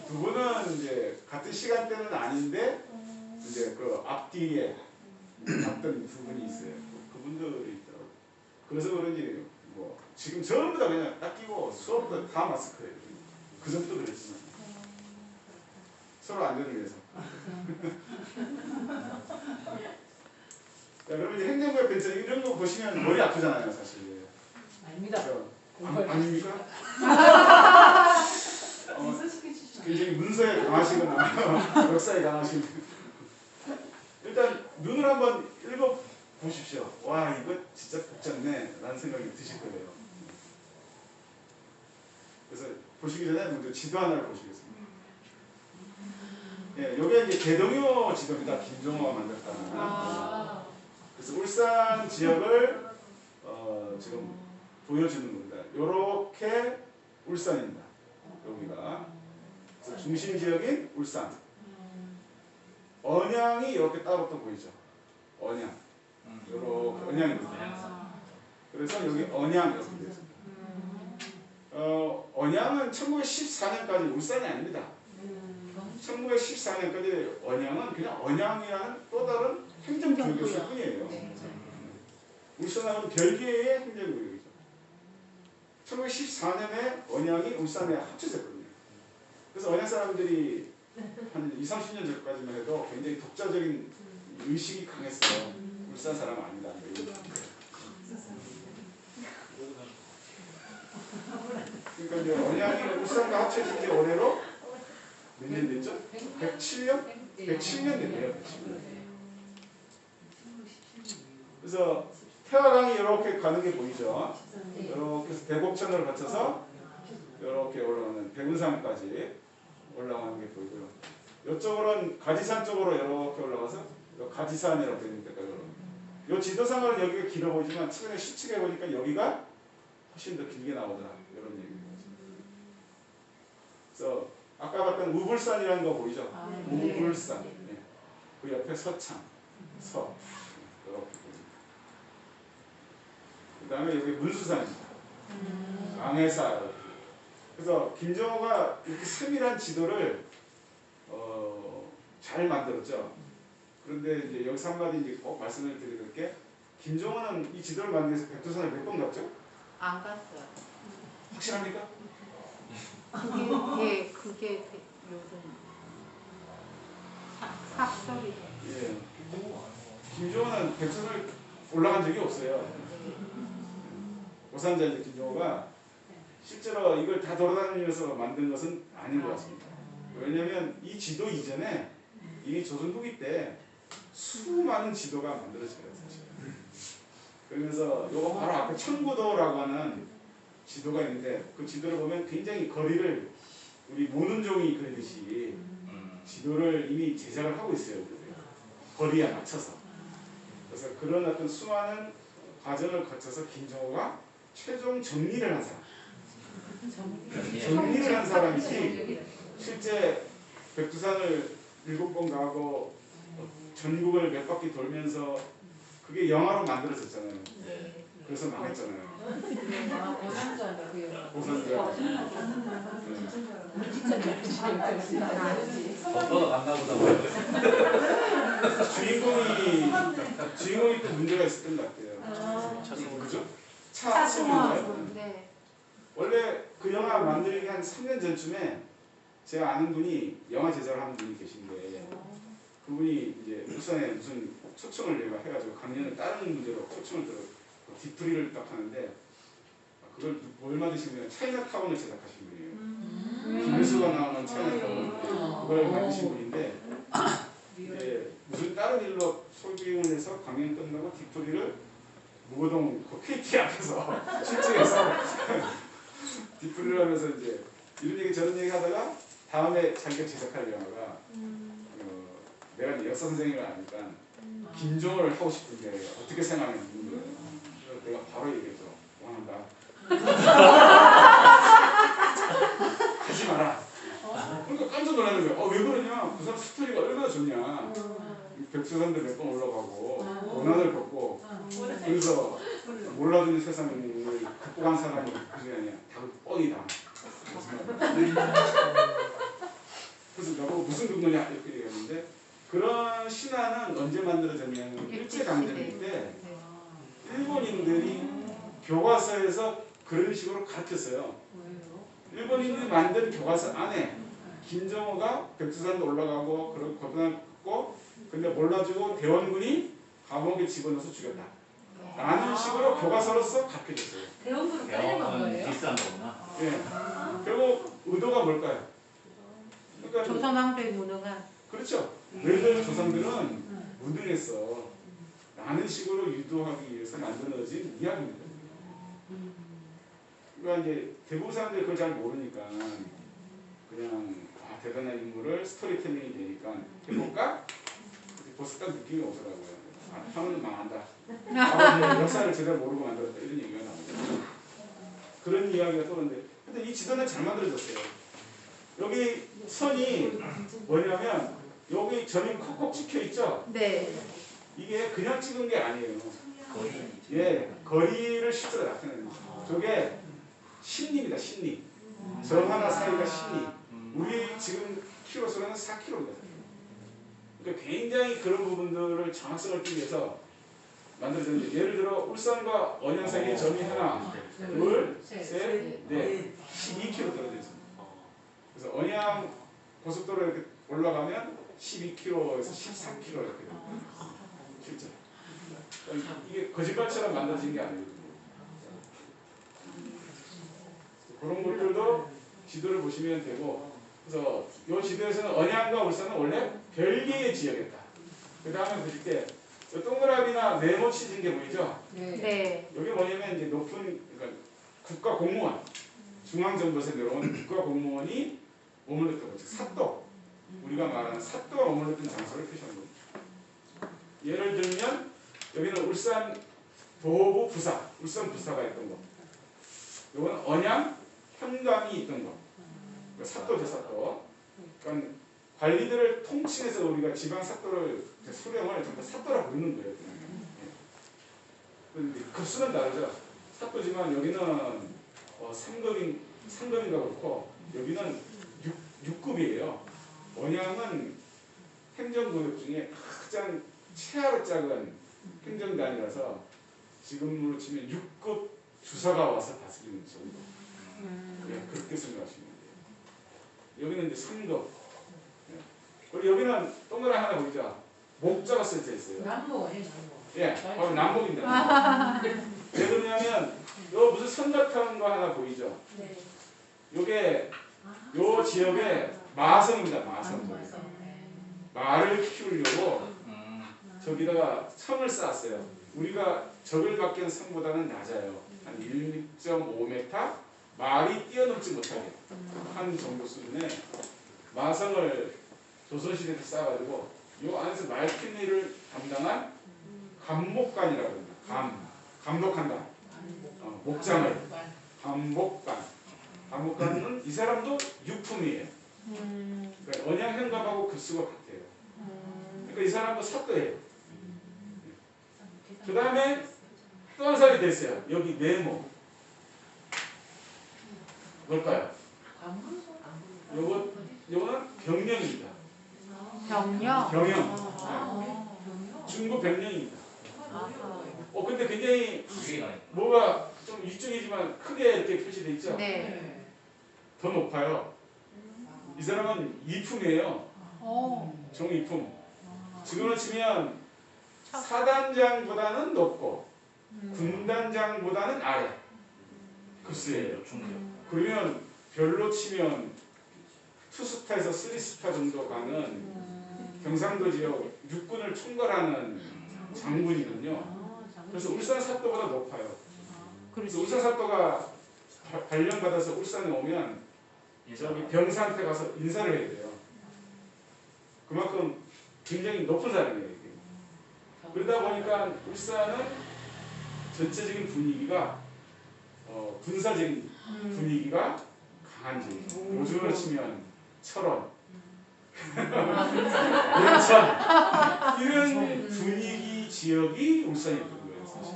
두 분은 이제 같은 시간대는 아닌데 이제 그 앞뒤에 갔던 두 분이 있어요. 그분들이 있더라고요. 그래서 그런지 뭐 지금 전부 다 그냥 딱 끼고 수업도 다 마스크예요. 그 전부터 그랬지만 서로 안전을 위해서. 자, 그러면 이제 행정구역 벤처 이런 거 보시면 머리 아프잖아요, 사실. 아닙니다. 그렇죠? 아닙니까? 인사시켜주시면 굉장히 문서에 강하시거나 역사에 강하신. 일단 눈을 한번 읽어 보십시오. 와, 이거 진짜 복잡네 라는 생각이 드실 거예요. 그래서 보시기 전에 먼저 지도 하나를 보시겠습니다. 예, 요게 이제 대동요 지도입니다. 김종호가 만들었다는. 그래서 울산 지역을 지금 보여주는 겁니다. 요렇게 울산입니다. 여기가. 그래서 중심 지역인 울산. 언양이 이렇게 따로 또 보이죠. 언양. 요렇게 언양입니다. 그래서 여기 언양 이렇게 되어 있습니다. 언양은 1914년까지 울산이 아닙니다. 1914년까지 언양은 그냥 언양이라는 또 다른 행정구역이었을 뿐이에요. 울산하고는 별개의 행정구역이죠. 1914년에 언양이 울산에 합쳐졌거든요. 그래서 언양 사람들이 한 20, 30년 전까지만 해도 굉장히 독자적인 의식이 강했어요. 울산 사람 아니다. 그러니까 이제 언양이 울산과 합쳐진 지 올해로 몇 년 됐죠? 107년? 107년 됐네요. 107년. 그래서 태화강이 이렇게 가는 게 보이죠? 이렇게 해서 대곡천을 거쳐서 이렇게 올라오는 백운산까지 올라가는 게 보이고요. 이쪽으로는 가지산 쪽으로 이렇게 올라가서 가지산이라고 되는 데까지 올라옵니다. 이 지도상으로는 여기가 길어 보이지만 최근에 시측해 보니까 여기가 훨씬 더 길게 나오더라. 이런 얘기입니다. 그래서 아까 봤던 우불산이라는 거 보이죠? 우불산. 예. 그 옆에 서창, 서 이렇게 보입니다. 그 다음에 여기 문수산입니다. 앙해사. 그래서 김정호가 이렇게 세밀한 지도를 잘 만들었죠. 그런데 이제 여기서 한마디 이제 꼭 말씀을 드릴 게, 김정호는 이 지도를 만들기 위해서 백두산을 몇 번 갔죠? 안 갔어요. 확실합니까? 그게 요즘 삽소리. 예. 김정호는 백두산을 올라간 적이 없어요. 고산자인 김정호가 실제로 이걸 다 돌아다니면서 만든 것은 아닌 것 같습니다. 왜냐하면 이 지도 이전에 이미 조선 후기 때 수많은 지도가 만들어져요, 사실. 그러면서 요거 바로 앞에 청구도라고 하는 지도가 있는데, 그 지도를 보면 굉장히 거리를 우리 모눈종이 그리듯이 지도를 이미 제작을 하고 있어요. 거리에 맞춰서. 그래서 그런 어떤 수많은 과정을 거쳐서 김정호가 최종 정리를 한 사람. 정리를 한 사람이지, 실제 백두산을 7번 가고 전국을 몇 바퀴 돌면서 그게 영화로 만들어졌잖아요. 그래서 망했잖아요. 고산자네 그 영화. 고산자. 더 갔나 보다 봐요. 주인공이 또 문제가 있었던 것 같아요. 그죠? 차승원. 네. 원래 그 영화 만들기 한 3년 전쯤에 제가 아는 분이 영화 제작을 하는 분이 계신데, 그분이 이제 울산에 무슨 초청을 내가 해가지고 강연을 다른 문제로 초청을 들어 디프리를 딱 하는데, 그걸 뭘 만드신 분이에요? 차이나타운을 제작하신 분이에요. 김일수가 나오는 차이나타운 그걸 만드신 분인데, 이제 무슨 다른 일로 소개을 해서 강연 끝나고 디프리를 무거동 그 KT 앞에서 실증해서 디프리를 하면서 이제 이런 얘기 저런 얘기 하다가 다음에 자기가 제작할 영화가 내가 이제 역사 선생님을 아니까 김정호를 하고 싶은데 어떻게 생각하는지 묻는 거예요. 그래서 내가 바로 얘기했죠. 원한다. 하지 마라. 그러니까 깜짝 놀라는 거예요. 왜 그러냐? 그 사람 스토리가 얼마나 좋냐. 백두산도 몇 번 올라가고 고난을 겪고 그래서 몰라주는 세상을 극복한 사람이 그게 아니야. 다 뻥이다. 그래서 나보고 무슨 근거냐 이렇게 얘기했는데, 그런 만들어졌냐면 일제강점기 때 네. 일본인들이 교과서에서 그런 식으로 가르쳤어요. 왜요? 일본인들이 만든 교과서 안에 김정호가 백두산도 올라가고 그런 고등학교 근데 몰라주고 대원군이 감옥에 집어넣어서 죽였다. 라는 식으로 교과서로서 가르쳐졌어요. 대원군을 빨리 간 대원은 거예요? 비싼 거구나. 예. 결국 의도가 뭘까요? 그러니까 조선왕조의 무능한. 그렇죠. 왜냐면 조상들은 무능했어. 라는 식으로 유도하기 위해서 만들어진 이야기입니다. 그러니까 이제 대부분 사람들이 그걸 잘 모르니까 그냥 대단한 인물을 스토리텔링이 되니까 해볼까? 벌써 딱 느낌이 오더라고요. 하면 망한다. 역사를 제대로 모르고 만들었다. 이런 얘기가 나오죠. 그런 이야기가 떠오르는데 근데 이 지도는 잘 만들어졌어요. 여기 선이 뭐냐면 여기 점이 콕콕 찍혀 있죠? 네. 이게 그냥 찍은 게 아니에요. 거의 예, 거리를 실제로 나타내는 거죠. 저게 신립이다, 신립. 점 하나 사이가 신립. 우리 지금 키로수로는 4km거든요. 그러니까 굉장히 그런 부분들을 정확성을 띠기 위해서 만들어졌는데 예를 들어 울산과 언양 사이에 점이 하나, 둘, 셋, 넷, 12km 떨어져 있습니다. 그래서 언양 고속도로 이렇게 올라가면 12km에서 14km 이렇게 됩니다. 실제. 이게 거짓말처럼 만들어진 게 아니거든요. 그런 것들도 지도를 보시면 되고, 그래서 이 지도에서는 언양과 울산은 원래 별개의 지역이었다. 그 다음에 보실 때 동그라미나 네모 치진 게 보이죠? 네. 여기 뭐냐면 이제 높은 그러니까 국가 공무원, 중앙정부에서 내려온 국가 공무원이 머물렀던 거죠. 사또. 우리가 말하는 사또가 머물렀던 장소를 표시하는 겁니다. 예를 들면 여기는 울산 도부 부사, 울산 부사가 있던 거. 이거는 언양 현감이 있던 거. 그러니까 사또죠, 사또. 그러니까 관리들을 통칭해서 우리가 지방 사또를 수령을 전부 사또라고 부르는 거예요. 그런데 급수는 다르죠. 사또지만 여기는 3급인가 그렇고 여기는 6급이에요. 언양은 행정구역 중에 가장 최하로 작은 행정단이라서 지금으로 치면 6급 주사가 와서 다스리는 정도. 그냥 그렇게 생각하시면 돼요. 여기는 이제 3급. 그리고 여기는 동그라미 하나 보이죠? 목자가 써져 있어요. 남모예요, 예, 바로 남목입니다. 왜 그러냐면 요 무슨 선 같은 거 하나 보이죠? 네. 요게 요 지역에 마성입니다. 마성. 말을 키우려고 저기다가 성을 쌓았어요. 우리가 적을 맡기는 성보다는 낮아요. 한 1.5m 말이 뛰어넘지 못하게 한 정도 수준의 마성을 조선시대 때 쌓아가지고 요 안에서 말 키우는 일을 담당한 감목관이라고 합니다. 감독한다. 목장을 감목관. 감목관은 이 사람도 유품이에요. 그러니까 언양 현갑하고 급수가 같아요. 그러니까 이 사람도 사또예요. 그 다음에 또 한 사람이 됐어요. 여기 네모. 뭘까요? 요거는 병령입니다. 병력. 병영. 중국 병령입니다. 근데 굉장히 그게 나 뭐가 좀 이쪽이지만 크게 이렇게 표시되어 있죠? 네. 더 높아요. 이 사람은 이품이에요. 정이품. 지금으로 치면 사단장보다는 높고 군단장보다는 아래 급수예요. 그러면 별로 치면 2스타에서 3스타 정도 가는 경상도 지역 육군을 총괄하는 장군이거든요. 그래서 울산 사또보다 높아요. 그래서 울산 사또가 발령받아서 울산에 오면 저기 병사한테 가서 인사를 해야 돼요. 그만큼 굉장히 높은 사람이에요. 이게. 그러다 보니까 울산은 전체적인 분위기가 군사적인 분위기가 강한 지역. 요즘으로 치면 철원, 연천 이런 분위기 지역이 울산이었던 거예요. 사실.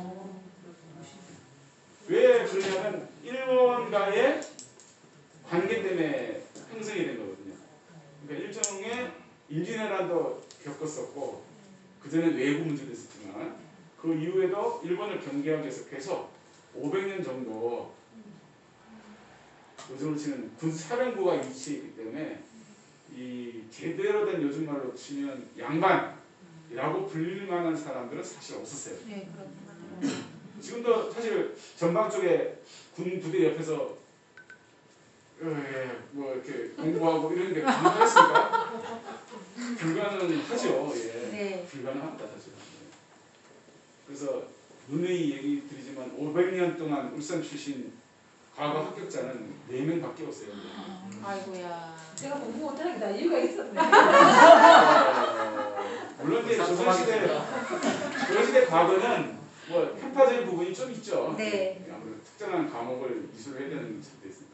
왜 그러냐면 일본과의 관계 때문에 형성이 된 거거든요. 그러니까 일종의 일진회란도 겪었었고 그전에 외국 문제도 있었지만 그 이후에도 일본을 경계하기 위해서 계속 500년 정도 요즘으로 치는 군사령부가 위치해 있기 때문에 이 제대로 된 요즘 말로 치면 양반이라고 불릴 만한 사람들은 사실 없었어요. 네, 그렇구나. 지금도 사실 전방 쪽에 군 부대 옆에서 뭐 이렇게 공부하고 이런 게 가능하겠습니까? 불가능하죠. 예. 네. 불가능합니다 사실은. 그래서 누누이 얘기 드리지만 500년 동안 울산 출신 과거 합격자는 4명밖에 없어요. 아이고야. 제가 공부 못하는 게 다 이유가 있었네. 물론 이제 조선시대 과거는 뭐 편파적인 부분이 좀 있죠. 네. 아무래도 특정한 과목을 이수를 해야 되는 것도 있으니까.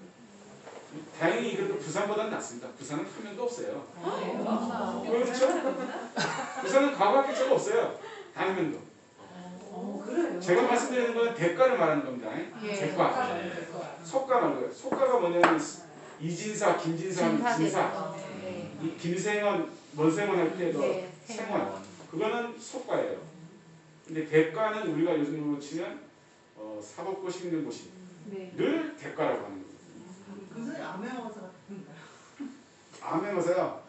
다행히 그래도 부산보다는 낫습니다. 부산은 한 명도 없어요. 그렇죠? 부산은 과거 합격자가 없어요. 단 한 명도. 그래요? 제가 말씀드리는 건 대가를 말하는 겁니다. 예. 대가. 속가 말고요. 속가가 뭐냐면 이진사, 김진사, 진사. 네. 이 김생원, 원생원 할 때도 네. 생원. 그거는 속가예요. 근데 대가는 우리가 요즘으로 치면 사법고시, 행정고시 네. 를 대가라고 하는 거예요. 그것은 암행어사 같은가요? 암행어사요?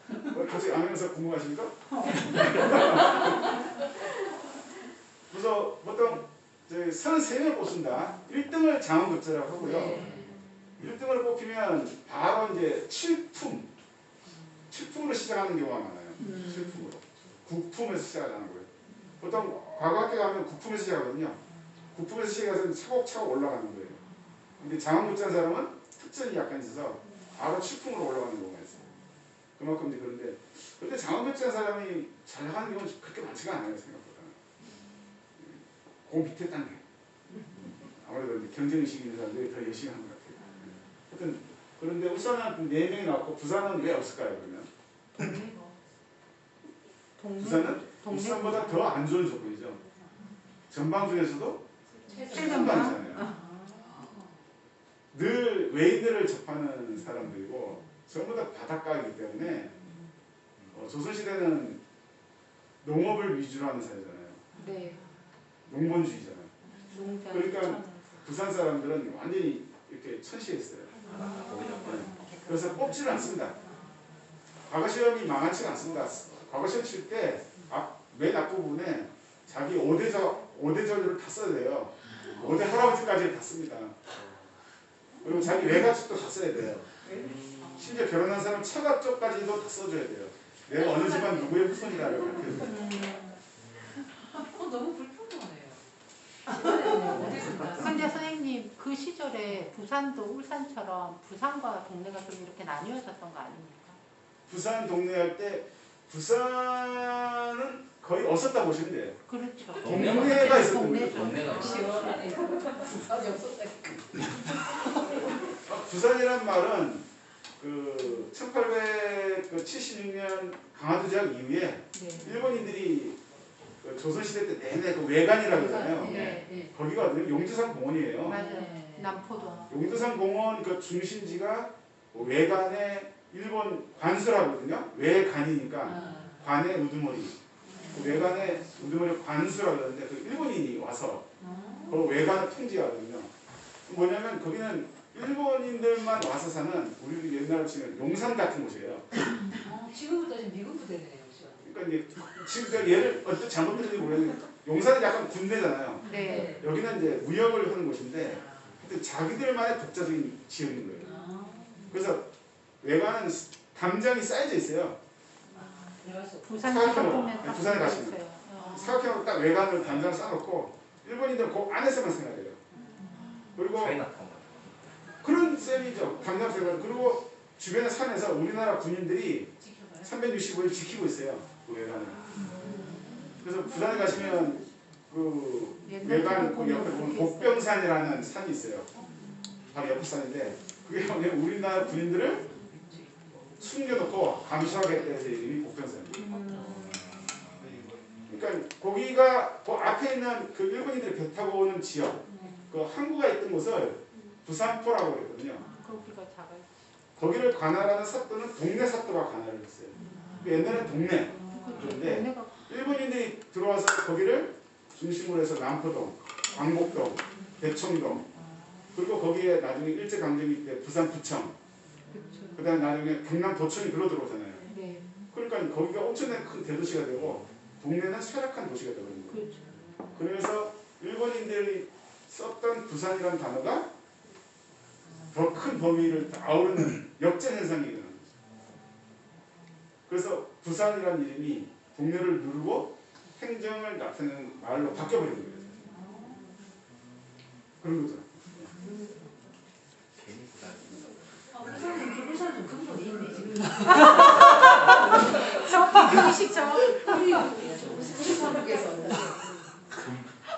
갑자기 암행어사 궁금하십니까? 그래서 보통 33명을 뽑습니다. 1등을 장원급제라고 하고요. 1등을 뽑히면 바로 이제 7품으로 시작하는 경우가 많아요. 7품으로. 9품에서 시작하는 거예요. 보통 과거 학교 가면 9품에서 시작하거든요. 9품에서 시작해서 차곡차곡 올라가는 거예요. 근데 장원급제한 사람은 특전이 약간 있어서 바로 7품으로 올라가는 경우가 있어요. 그만큼 이제 그런데 근데 장원급제한 사람이 잘 나가는 경우는 그렇게 많지가 않아요. 생각보다. 그 밑에 단계. 아무래도 이제 경쟁의식이 있는 사람들이 더 열심히 하는 것 같아요. 하여튼 그런데 울산은 4명이 나왔고 부산은 왜 없을까요? 그러면 부산은 울산보다 더 안 좋은 조건이죠. 전방 중에서도 최전방이잖아요. 늘 외인들을 접하는 사람들이고 전부 다 바닷가이기 때문에 조선시대는 농업을 위주로 하는 사회잖아요. 네. 농본주의잖아요. 농장. 그러니까 부산 사람들은 완전히 이렇게 천시했어요. 그래서 뽑지를 않습니다. 과거 시험이 망하지가 않습니다. 과거 시험 칠 때 맨 앞부분에 자기 5대 전류를 다 써야 돼요. 5대 할아버지까지 다 씁니다. 그리고 자기 외가축도 다 써야 돼요. 심지어 결혼한 사람 처가 쪽까지도 다 써줘야 돼요. 내가 어느 집안 누구의 후손이다 이렇게. 너무 불평하네요. 근데 선생님 그 시절에 부산도 울산처럼 부산과 동네가 좀 이렇게 나뉘어졌던 거 아닙니까? 부산 동네 할 때 부산은 거의 없었다 보시면 돼요. 그렇죠. 동네가 있었던 동네죠. 거죠. 동네가 있어. 시원하네. 부산이 없었다니까. 부산이란 말은 그 1876년 강화도 제약 이후에 네. 일본인들이 그 조선시대 때 내내 그 외관이라고 하잖아요. 네. 거기가 용두산 공원이에요. 맞아요. 남포도. 용두산 공원 그 중심지가 외관의 일본 관수라거든요. 외관이니까 관의 우두머리. 그 외관의 우두머리 관수라고 하는데 그 일본인이 와서 그 외관을 통제하거든요. 뭐냐면 거기는 일본인들만 와서 사는 우리 옛날로 치면 용산 같은 곳이에요. 지금부터 지금 미국 부대네요. 그러니까 이제 지금 제가 예를 어떻게 잘못 들은지 모르겠는데 용산은 약간 군대잖아요. 네. 여기는 이제 무역을 하는 곳인데 하여튼 자기들만의 독자적인 지역인 거예요. 그래서 외관은 담장이 쌓여져 있어요. 부산에서 사각형으로. 보면 딱 부산에 가시면. 있어요. 사각형으로 딱 외관을 담장을 쌓아놓고 일본인들은 그 안에서만 생활해요. 그리고 차이나타운. 그런 셈이죠. 담장 생활. 그리고 주변의 산에서 우리나라 군인들이 365일 지키고 있어요. 그 외관을. 그래서 부산에 가시면 그 외관 그 옆에 보면 복병산이라는 산이 있어요. 바로 옆에 산인데 그게 뭐냐면 우리나라 군인들을 숨겨놓고 감시하게 돼서 이름이 복병산이에요. 그러니까 거기가 그 앞에 있는 그 일본인들이 배 타고 오는 지역, 그 항구가 있던 곳을 부산포라고 그랬거든요. 거기가 작아요. 거기를 관할하는 사또는 동네 사또가 관할을 했어요. 옛날엔 동네. 그렇죠. 그런데 동네가 일본인들이 들어와서 거기를 중심으로 해서 남포동, 광복동, 대청동, 그리고 거기에 나중에 일제강점기 때 부산 부청, 그렇죠. 그 다음에 나중에 경남 도청이 글로 들어오잖아요. 네. 그러니까 거기가 엄청나게 큰 대도시가 되고 동네는 쇠락한 도시가 되거든요. 그렇죠. 그래서 일본인들이 썼던 부산이라는 단어가 더 큰 범위를 아우르는 역전 현상이 일어나는 거죠. 그래서 부산이라는 이름이 동네를 누르고 행정을 나타내는 말로 바뀌어버린 거예요. 그런 거죠. 괜히 부산. 부산은 부산 좀 근본이 있네 지금. 저 의식적. 우리 부산국에서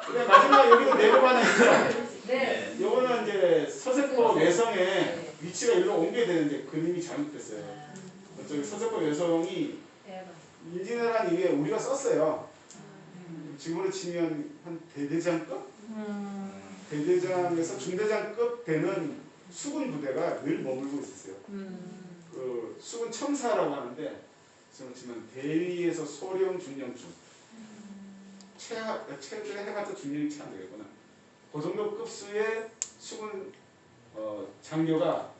그다음 마지막 여기도 내부 하나 있죠. 네. 요거는 이제 서세포 외성의 위치가 일로 옮겨야 되는데 그림이 잘못됐어요. 저기 서세포 외성이 임진왜란 이후에 우리가 썼어요. 지금으로 치면 한 대대장급? 대대장에서 중대장급 되는 수군 부대가 늘 머물고 있었어요. 그 수군 첨사라고 하는데 지금 치면 대위에서 소령, 중령쯤 최대 해봤자 중령이 채 안 되겠구나. 그 정도 급수의 수군 장교가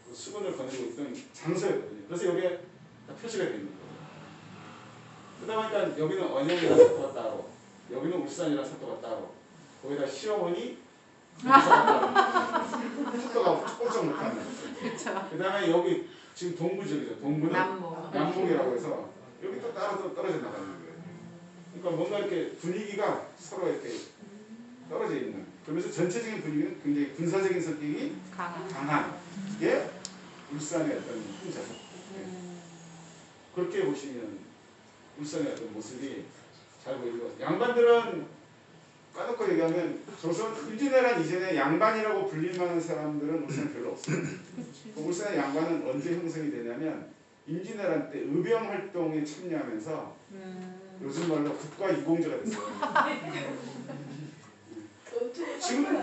그 수군을 거느리고 있던 장소였거든요. 그래서 여기에 다 표시가 되어 있는 거예요. 그러다 보니까 여기는 언양이라는 사토가 따로, 여기는 울산이라는 사토가 따로, 거기다 시어머니 사토가 꼼짝 못하는. 그렇죠. 그 다음에 여기 지금 동부지역이죠. 동부는 남모. 남북이라고 해서 여기 또 따로 떨어져 나가는 거예요. 그러니까 뭔가 이렇게 분위기가 서로 이렇게 떨어져 있는. 그러면서 전체적인 분위기는 굉장히 군사적인 성격이 강한 게 울산의 어떤 풍자죠. 그렇게 보시면 울산의 어떤 모습이 잘 보이고, 양반들은 까놓고 얘기하면 조선 임진왜란 이전에 양반이라고 불릴만한 사람들은 울산에 별로 없어요. 그 울산의 양반은 언제 형성이 되냐면 임진왜란 때 의병 활동에 참여하면서 요즘 말로 국가 유공자가 됐어요.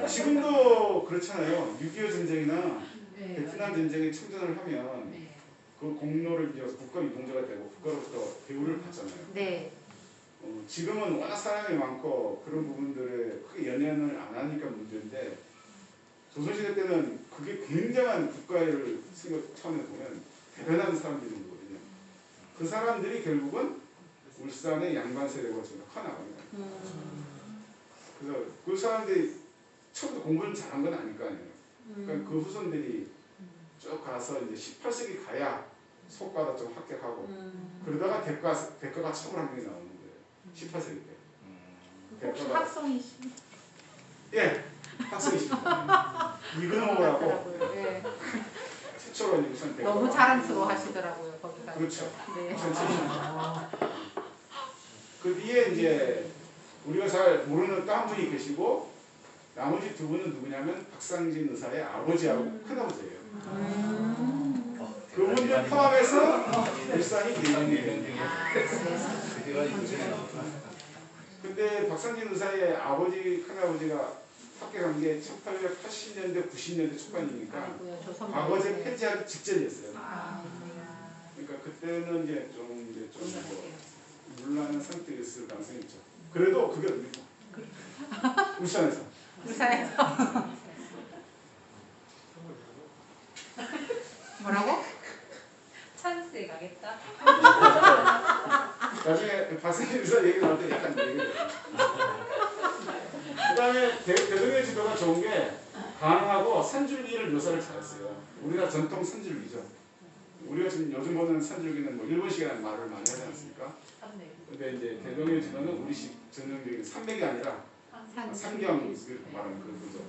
지금도 그렇잖아요. 6.25 전쟁이나 베트남 전쟁에 참전을 하면 그 공로를 이어서 국가 유공자가 되고 국가로부터 대우를 받잖아요. 네. 지금은 워낙 사람이 많고 그런 부분들에 크게 연연을 안 하니까 문제인데 조선시대 때는 그게 굉장한 국가를 생각 차원에서 보면 대단한 사람들이거든요. 그 사람들이 결국은 울산의 양반 세력으로 지금 커나갑니다. 그래서 그 사람들이 처음부터 공부를 잘한 건 아닐 거 아니에요. 그러니까 그 후손들이 쭉 가서 이제 18세기 가야 속과도 좀 합격하고 그러다가 대가가 처벌 한 명이 나오는 거예요. 18세기 때. 혹시 학성이시? 예, 학생이십니다. 이근호라고 네. 최초로 이제 우선 대가. 너무 자랑스러워 하시더라고요, 거기가. 그렇죠. 네. 그 뒤에 이제 우리가 잘 모르는 또 한 분이 계시고 나머지 두 분은 누구냐면 박상진 의사의 아버지하고 큰아버지예요. 그분들 포함해서 울산이 대명이 되는 거예요. 근데 박상진 의사의 아버지, 큰아버지가 합격한 게 1880년대, 90년대 초반이니까 과거제 폐지하기 직전이었어요. 그러니까 그때는 이제 좀 물란한 상태였을 가능성이 있죠. 그래도 그게 어딥니까? 울산에서. 뭐라고? 찬스에 가겠다. 나중에 박상진 의사 얘기 나올 때 약간 얘기해요. 그 다음에 대동의 지도가 좋은 게 강하고 산줄기를 묘사를 잘했어요. 우리나라 전통 산줄기죠. 우리가 지금 요즘 보는 산줄기는 뭐 일본식이라는 말을 많이 하지 않습니까? 근데 이제 대동의 지도는 우리식 전형적인 산맥이 아니라 산경을 말하는 그런 거죠.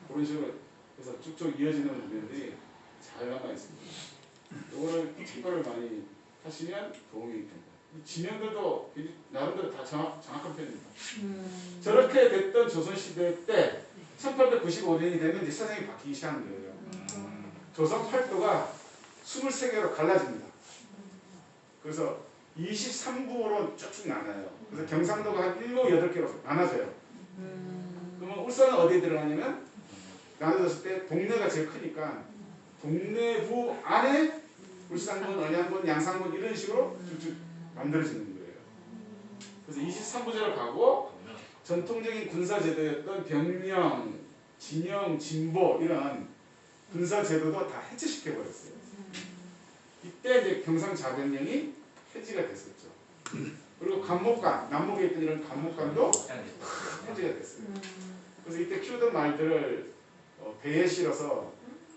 그런 식으로 해서 쭉쭉 이어지는 부분들이 잘 남아 있습니다. 이거를 참고를 많이 하시면 도움이 됩니다. 지명들도 나름대로 다 정확한 편입니다. 저렇게 됐던 조선시대 때 1895년이 되면 이제 세상이 바뀌기 시작하는 거예요. 조선 팔도가 23개로 갈라집니다. 그래서 23부로 쭉쭉 나눠요. 그래서 경상도가 한 1로 8개로 나눠져요. 그러면 울산은 어디에 들어가냐면 나눠졌을 때 동네가 제일 크니까 동네부 안에 울산군, 언양군, 양산군 이런 식으로 쭉쭉 만들어지는 거예요. 그래서 23부제로 가고 전통적인 군사제도였던 병명, 진영, 진보 이런 군사제도도 다 해체시켜버렸어요. 이때 이제 경상자변령이 폐지가 됐었죠. 그리고 간목간, 남목에 있던 이런 간목간도 폐지가 됐어요. 그래서 이때 키우던 말들을 배에 실어서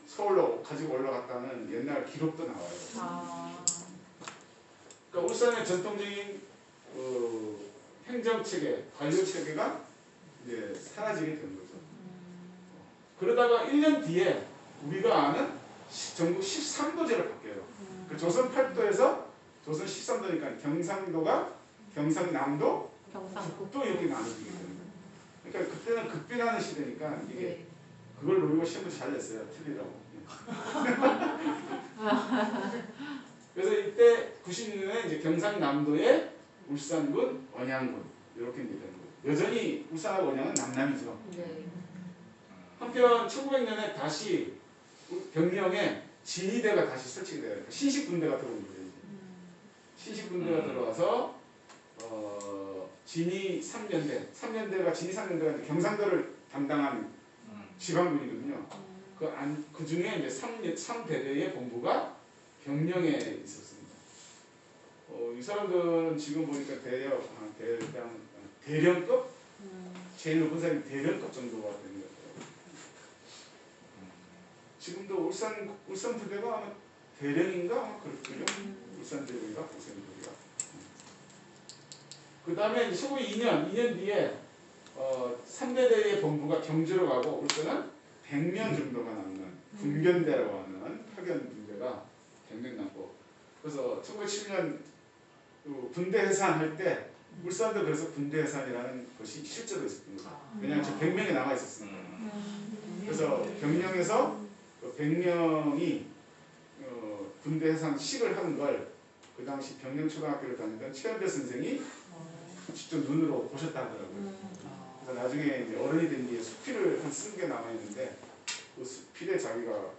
서울로 가지고 올라갔다는 옛날 기록도 나와요. 아. 그러니까 울산의 전통적인 행정체계, 관료체계가 이제 사라지게 된 거죠. 그러다가 1년 뒤에 우리가 아는 전국 13도제로 바뀌어요. 그 조선 8도에서 조선 13도니까 경상도가 경상남도, 경상북도. 또 이렇게 나눠지게 되는 거예요. 그러니까 그때는 급변하는 시대니까 이게 네. 그걸 노리고 시험을 잘 냈어요. 틀리라고. 그래서 이때 96년에 이제 경상남도의 울산군, 언양군 이렇게 이제 되는 거예요. 여전히 울산하고 언양은 남남이죠. 네. 한편 1900년에 다시 병령에 진위대가 다시 설치가 돼요. 신식군대가 들어온 거예요. 이제. 신식군대가 들어와서 진위 3년대, 3년대가 경상도를 담당한 지방군이거든요. 그 중에 이제 3대대의 본부가 병령에 있었습니다. 이 사람들은 지금 보니까 대령급? 제일 높은 사람이 대령급 정도가 되는 것 같아요. 지금도 울산 부대가 아마 대령인가? 아마 그렇군요. 울산 대령인가? 울산 부대가. 그 다음에 1902년 뒤에 3대대의 본부가 경주로 가고 울산은 100명 정도가 남는 군견대라고 하는 파견 군대가 100명 남고, 그래서 1907년 군대 해산할 때 울산도 그래서 군대 해산이라는 것이 실제로 있었습니다. 왜냐하면 저 100명이 남아 있었으니까. 그래서 병령에서 100명이 군대 해산식을 하는 걸 그 당시 병령초등학교를 다니던 최현배 선생이 직접 눈으로 보셨다 하더라고요. 그래서 나중에 이제 어른이 된 뒤에 수필을 한 20개 남아 있는데 그 수필에 자기가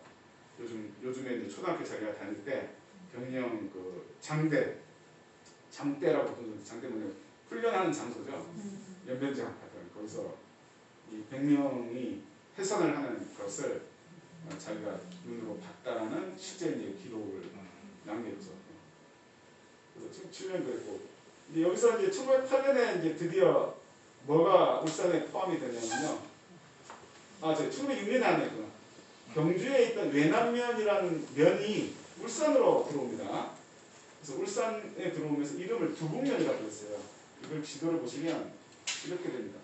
요즘에 이제 초등학교 자기가 다닐 때 병령 그 장대라고 부르는 장대 뭐냐 훈련하는 장소죠. 연변장 같은 거기서 이 100명이 해산을 하는 것을 자기가 눈으로 봤다라는 실제 이제 기록을 남겼죠. 그래서 7년 그랬고, 이제 여기서 이제 1908년에 이제 드디어 뭐가 울산에 포함이 되냐면요. 1906년에 안 했구나. 경주에 있던 외남면이라는 면이 울산으로 들어옵니다. 그래서 울산에 들어오면서 이름을 두북면이라고 했어요. 이걸 지도를 보시면 이렇게 됩니다.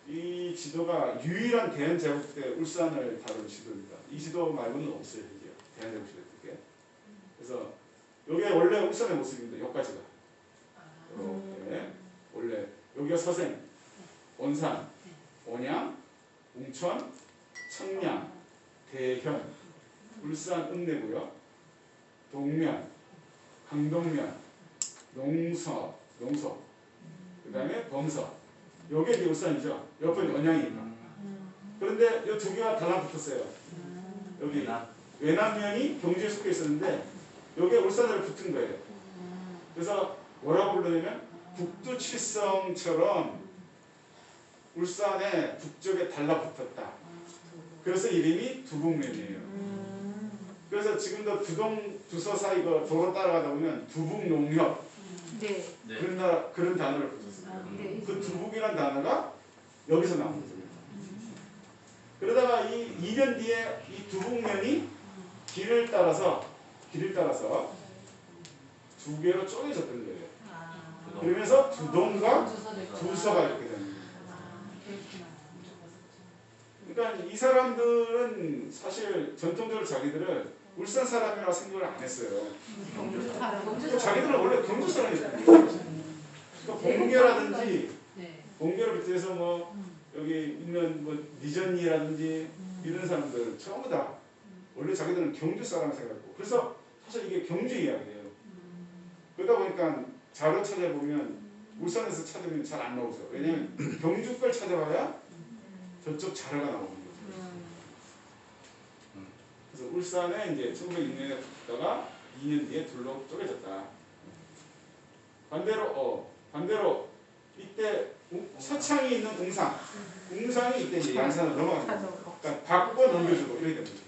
이 지도가 유일한 대한제국 때 울산을 다룬 지도입니다. 이 지도 말고는 없어요. 이게 대한제국 시대 때. 그래서 이게 원래 울산의 모습입니다. 여기까지가. 이렇게 원래 여기가 서생, 원산, 온양, 웅천, 청량, 대현, 울산 읍내고요. 동면, 강동면, 농서, 그 다음에 범서. 요게 이제 울산이죠. 옆은 언양이니까. 그런데 이 두 개가 달라붙었어요. 여기 외남면이 경주에 속해 있었는데 여기에 울산으로 붙은 거예요. 그래서 뭐라고 부르냐면 북두칠성처럼 울산의 북쪽에 달라붙었다. 그래서 이름이 두북면이에요. 그래서 지금도 두서 사이 그 도로 따라가다 보면 두북농협 네. 그런 단어를 붙였어요. 네. 그 두북이란 단어가 여기서 나온 거죠. 그러다가 이 2년 뒤에 이 두북면이 길을 따라서 두 개로 쪼개졌던 거예요. 그러면서 두동과 두서가 이렇게 되는 거예요. 그러니까 이 사람들은 사실 전통적으로 자기들은 울산 사람이라고 생각을 안 했어요. 자기들은 원래 경주 사람이었거든요. 그러니까 봉계를 비롯해서 뭐 여기 있는 뭐 니전이라든지 이런 사람들 전부 다 원래 자기들은 경주 사람 생각했고, 그래서 사실 이게 경주 이야기예요. 그러다 보니까 자료 찾아보면 울산에서 찾으면 잘 안 나오죠. 왜냐면 경주 걸 찾아봐야 저쪽 자료가 나오는 거죠. 그래서 울산에 이제 1906년에 붙다가 2년 뒤에 둘로 쪼개졌다. 반대로 이때 서창이 있는 웅상이 이때 이제 양산으로 넘어가는 거예요. 산으로. 그러니까 받고 넘겨주고 이렇게 됩니다.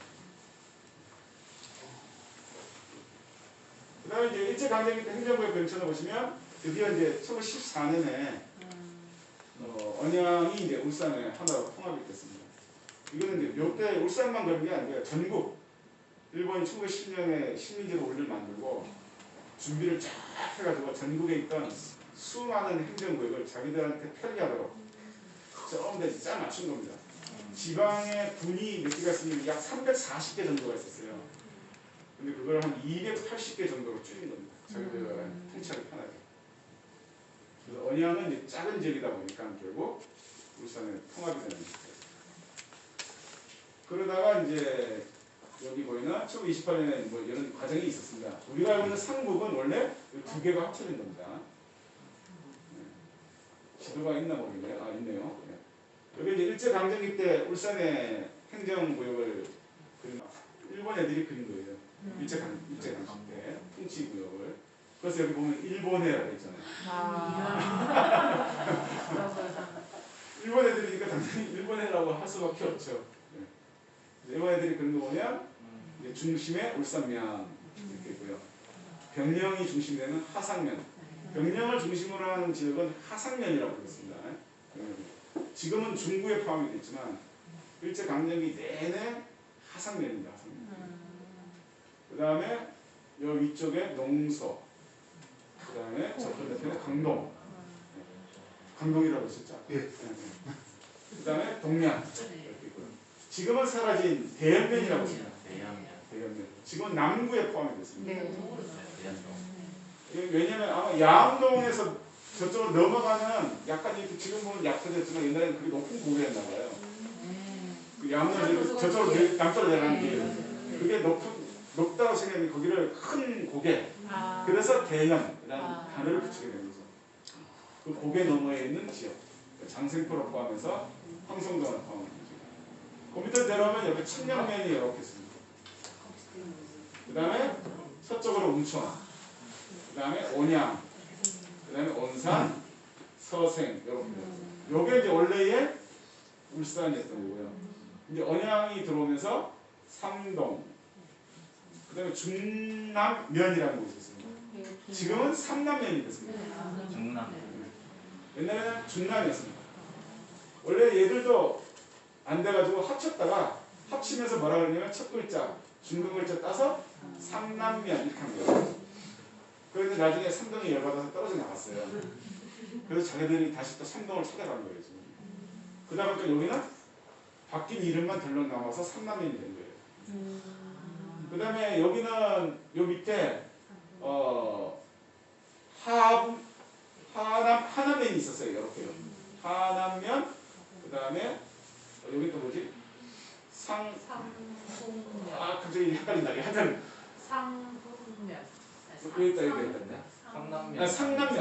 그 다음에 이제 일제강점기 때 행정구역 변천을 보시면 드디어 이제 1914년에 언양이 이제 울산의 하나로 통합이 됐습니다. 이거는 이제 요때 울산만 그런 게 아니고요. 전국 일본이 1910년에 식민지로 우리를 만들고 준비를 쫙 해가지고 전국에 있던 수많은 행정구역을 자기들한테 편리하도록 처음부터 짜 맞춘 겁니다. 지방의 군이 몇 개가 있으면 약 340개 정도가 있었어요. 근데 그걸 한 280개 정도로 줄인 겁니다. 자기들 통치하기 편하게. 그래서 언양은 이제 작은 지역이다 보니까 결국 울산에 통합이 되는 거예요. 그러다가 이제 여기 보이는 1928년에 뭐 이런 과정이 있었습니다. 우리가 알고 있는 상북은 원래 두 개가 합쳐진 겁니다. 지도가 있나 모르겠네요. 아, 있네요. 네. 여기 이제 일제강점기 때 울산의 행정구역을 그린, 일본 애들이 그린 거예요. 일제강점기 때 통치구역을. 그래서 여기 보면 일본해라고 있잖아요. 일본 애들이니까 당연히 일본해라고 할 수밖에 없죠. 네. 일본 애들이 그린 거 보면 이제 중심에 울산면 이렇게 있고요. 병령이 중심이 되는 하상면. 병령을 중심으로 하는 지역은 하상면이라고 부르습니다. 지금은 중구에 포함이 됐지만 일제강점기 내내 하상면입니다. 하상면. 그 다음에 요 위쪽에 농서, 그 다음에 저 건너편에 강동, 강동이라고 했었죠. 예. 그 다음에 동면 이렇게 있고요. 지금은 사라진 대연면이라고 했습니다. 대연면. 지금은 남구에 포함이 됐습니다. 왜냐면 아마 양동에서 저쪽으로 넘어가는 약간 이렇게 지금 보면 약해졌지만 옛날에는 그게 높은 고개였나 봐요. 그 양동에서 저쪽으로 남쪽으로 내려가는 길. 그게 높다고 생각하면 거기를 큰 고개. 그래서 대연이라는 단어를 붙이게 된 거죠. 그 고개 너머에 있는 지역. 장생포를 포함해서 황성동을 포함한 거죠. 그 밑으로 내려오면 여기 청량면이 이렇게 있습니다. 그 다음에 서쪽으로 웅천. 그 다음에 온양, 그 다음에 온산, 서생, 이렇게. 요게 이제 원래의 울산이었던 거고요. 이제 언양이 들어오면서 삼동, 그 다음에 중남면이라는 곳이 있었습니다. 지금은 삼남면이 됐습니다. 옛날에는 중남이었습니다. 원래 얘들도 안 돼가지고 합쳤다가 합치면서 뭐라 그러냐면 첫 글자, 중간 글자 따서 삼남면 이렇게 한 거예요. 그런데 나중에 삼동이 열받아서 떨어져 나갔어요. 그래서 자기들이 다시 또 삼동을 찾아간 거예요. 지금. 그러다 보니까 여기는 바뀐 이름만 덜렁 남아서 삼남면이 된 거예요. 그 다음에 여기는 요 밑에 하남면이 있었어요. 이렇게요. 하남면, 그 다음에 여기 또 뭐지? 갑자기 헷갈린다. 하여튼 상북면. 여기 있다, 여기 있다. 상남면. 상남면.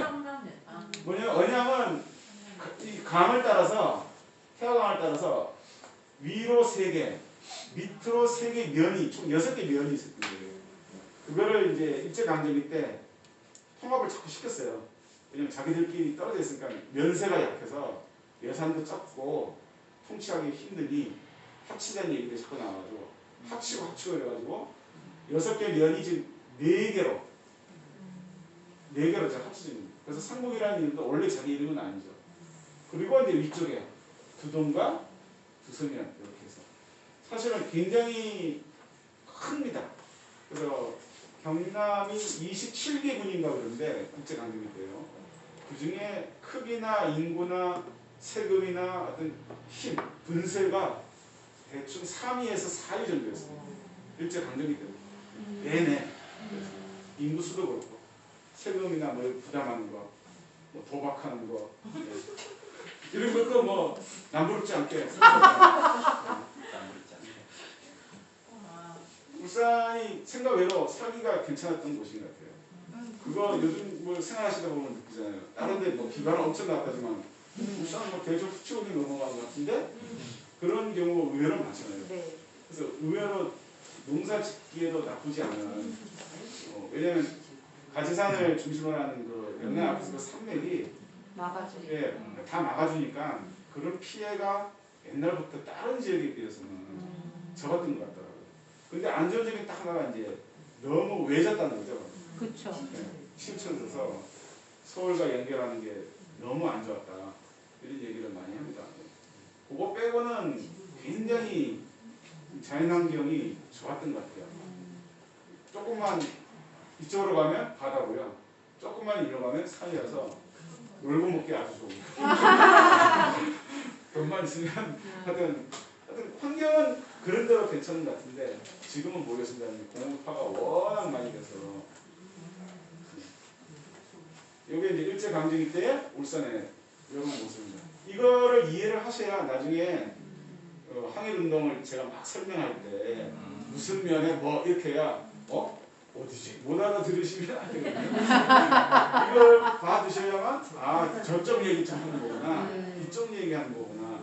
뭐냐면 언양은 이 강을 따라서 태화강을 따라서 위로 3개, 밑으로 3개 면이 총 6개 면이 있었던 거예요. 그거를 이제 일제강점기 때 통합을 자꾸 시켰어요. 왜냐면 자기들끼리 떨어져 있으니까 면세가 약해서 예산도 적고 통치하기 힘드니 합치자는 얘기들이 자꾸 나와가지고 합치고 이래가지고 6개 면이 지금 4개로 제가 합쳐집니다. 그래서 상북이라는 이름도 원래 자기 이름은 아니죠. 그리고 이제 위쪽에 두동과 두서면 이렇게 해서 사실은 굉장히 큽니다. 그래서 경남이 27개 군인가 그러는데 일제강점기 때요. 그 중에 크기나 인구나 세금이나 어떤 힘, 분쇄가 대충 3위에서 4위 정도였습니다. 일제강점기 때문에. 내내. 인구수도 그렇고, 세금이나 뭐 부담하는 거, 뭐 도박하는 거, 이런 것도 뭐 남부럽지 않게. 울산이 생각 외로 살기가 괜찮았던 곳인 것 같아요. 그거 요즘 뭐 생활하시다 보면 느끼잖아요. 다른 데 뭐 비가는 엄청 나왔다지만 울산은 뭐 대충 수치고기 넘어가는 것 같은데 그런 경우 의외로 많잖아요. 네. 그래서 의외로 농사 짓기에도 나쁘지 않은 왜냐면 가지산을 중심으로 하는 그 영남 앞에서 그 산맥이 막아주니. 예, 다 막아주니까 그런 피해가 옛날부터 다른 지역에 비해서는 적었던 것 같더라고요. 근데 안 좋은 점이 딱 하나가 이제 너무 외졌다는 거죠. 그쵸. 치우쳐져서 서울과 연결하는 게 너무 안 좋았다. 이런 얘기를 많이 합니다. 그거 빼고는 굉장히 자연환경이 좋았던 것 같아요. 조금만 이쪽으로 가면 바다고요. 조금만 이리로 가면 산이라서 놀고 먹기 아주 좋은 돈만 있으면 하여튼 환경은 그런 대로 괜찮은 것 같은데 지금은 모르겠습니다. 공업화가 워낙 많이 돼서 이게 이제 일제강점기 때 울산의 이런 모습입니다. 이거를 이해를 하셔야 나중에 항일운동을 제가 막 설명할 때 무슨 면에 뭐 이렇게 해야 어디지? 못 알아들으시면 안 되거든요. 이걸 봐두셔야만 아 저쪽 얘기 좀 하는 거구나 이쪽 얘기하는 거구나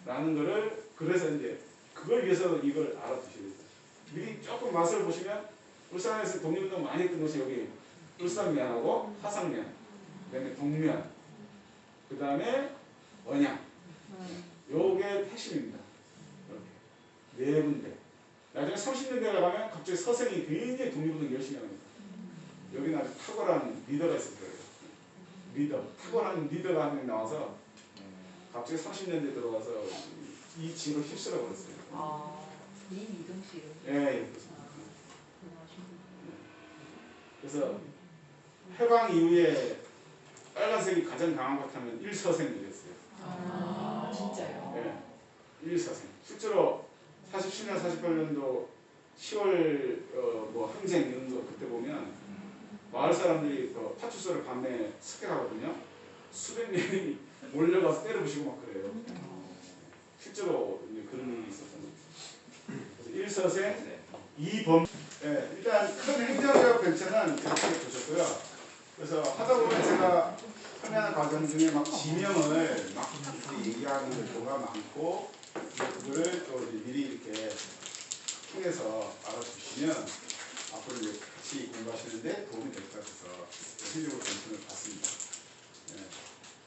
라는 거를 그래서 이제 그걸 위해서 이걸 알아두셔야 돼요. 미리 조금 맛을 보시면 울산에서 독립운동 많이 했던 곳이 여기 울산면하고 화상면 그 다음에 동면 그 다음에 언양 요게 핵심입니다. 이렇게 네 군데 나중에 30년대에 가면 갑자기 서생이 굉장히 독립운동 열심히 합니다. 여기는 아주 탁월한 리더가 있을 거예요. 리더, 탁월한 리더가 한 명 나와서 갑자기 30년대 들어가서 이 지로 휩쓸어 버렸어요. 이미동 씨. 예, 그렇습니다. 그래서 해방 이후에 빨간색이 가장 강한 것 하면 일서생이랬어요. 진짜요? 예, 일서생. 실제로 47년, 48년도 10월 뭐 항쟁 이런 거 그때 보면 마을 사람들이 그 파출소를 밤에 습격하거든요. 수백 명이 몰려가서 때려부시고 막 그래요. 실제로 이제 그런 일이 있었던 거죠. 그래서 일서생, 이범. 예, 일단 큰 행정적 변체는 이렇게 보셨고요. 그래서 하다 보면 제가 설명하는 과정 중에 막 지명을 막 얘기하는 경우가 많고 그거를 또 이제 미리 이렇게 통해서 알아주시면 앞으로 이제 같이 공부하시는데 도움이 될 것 같아서 행정적 변체를 봤습니다. 예.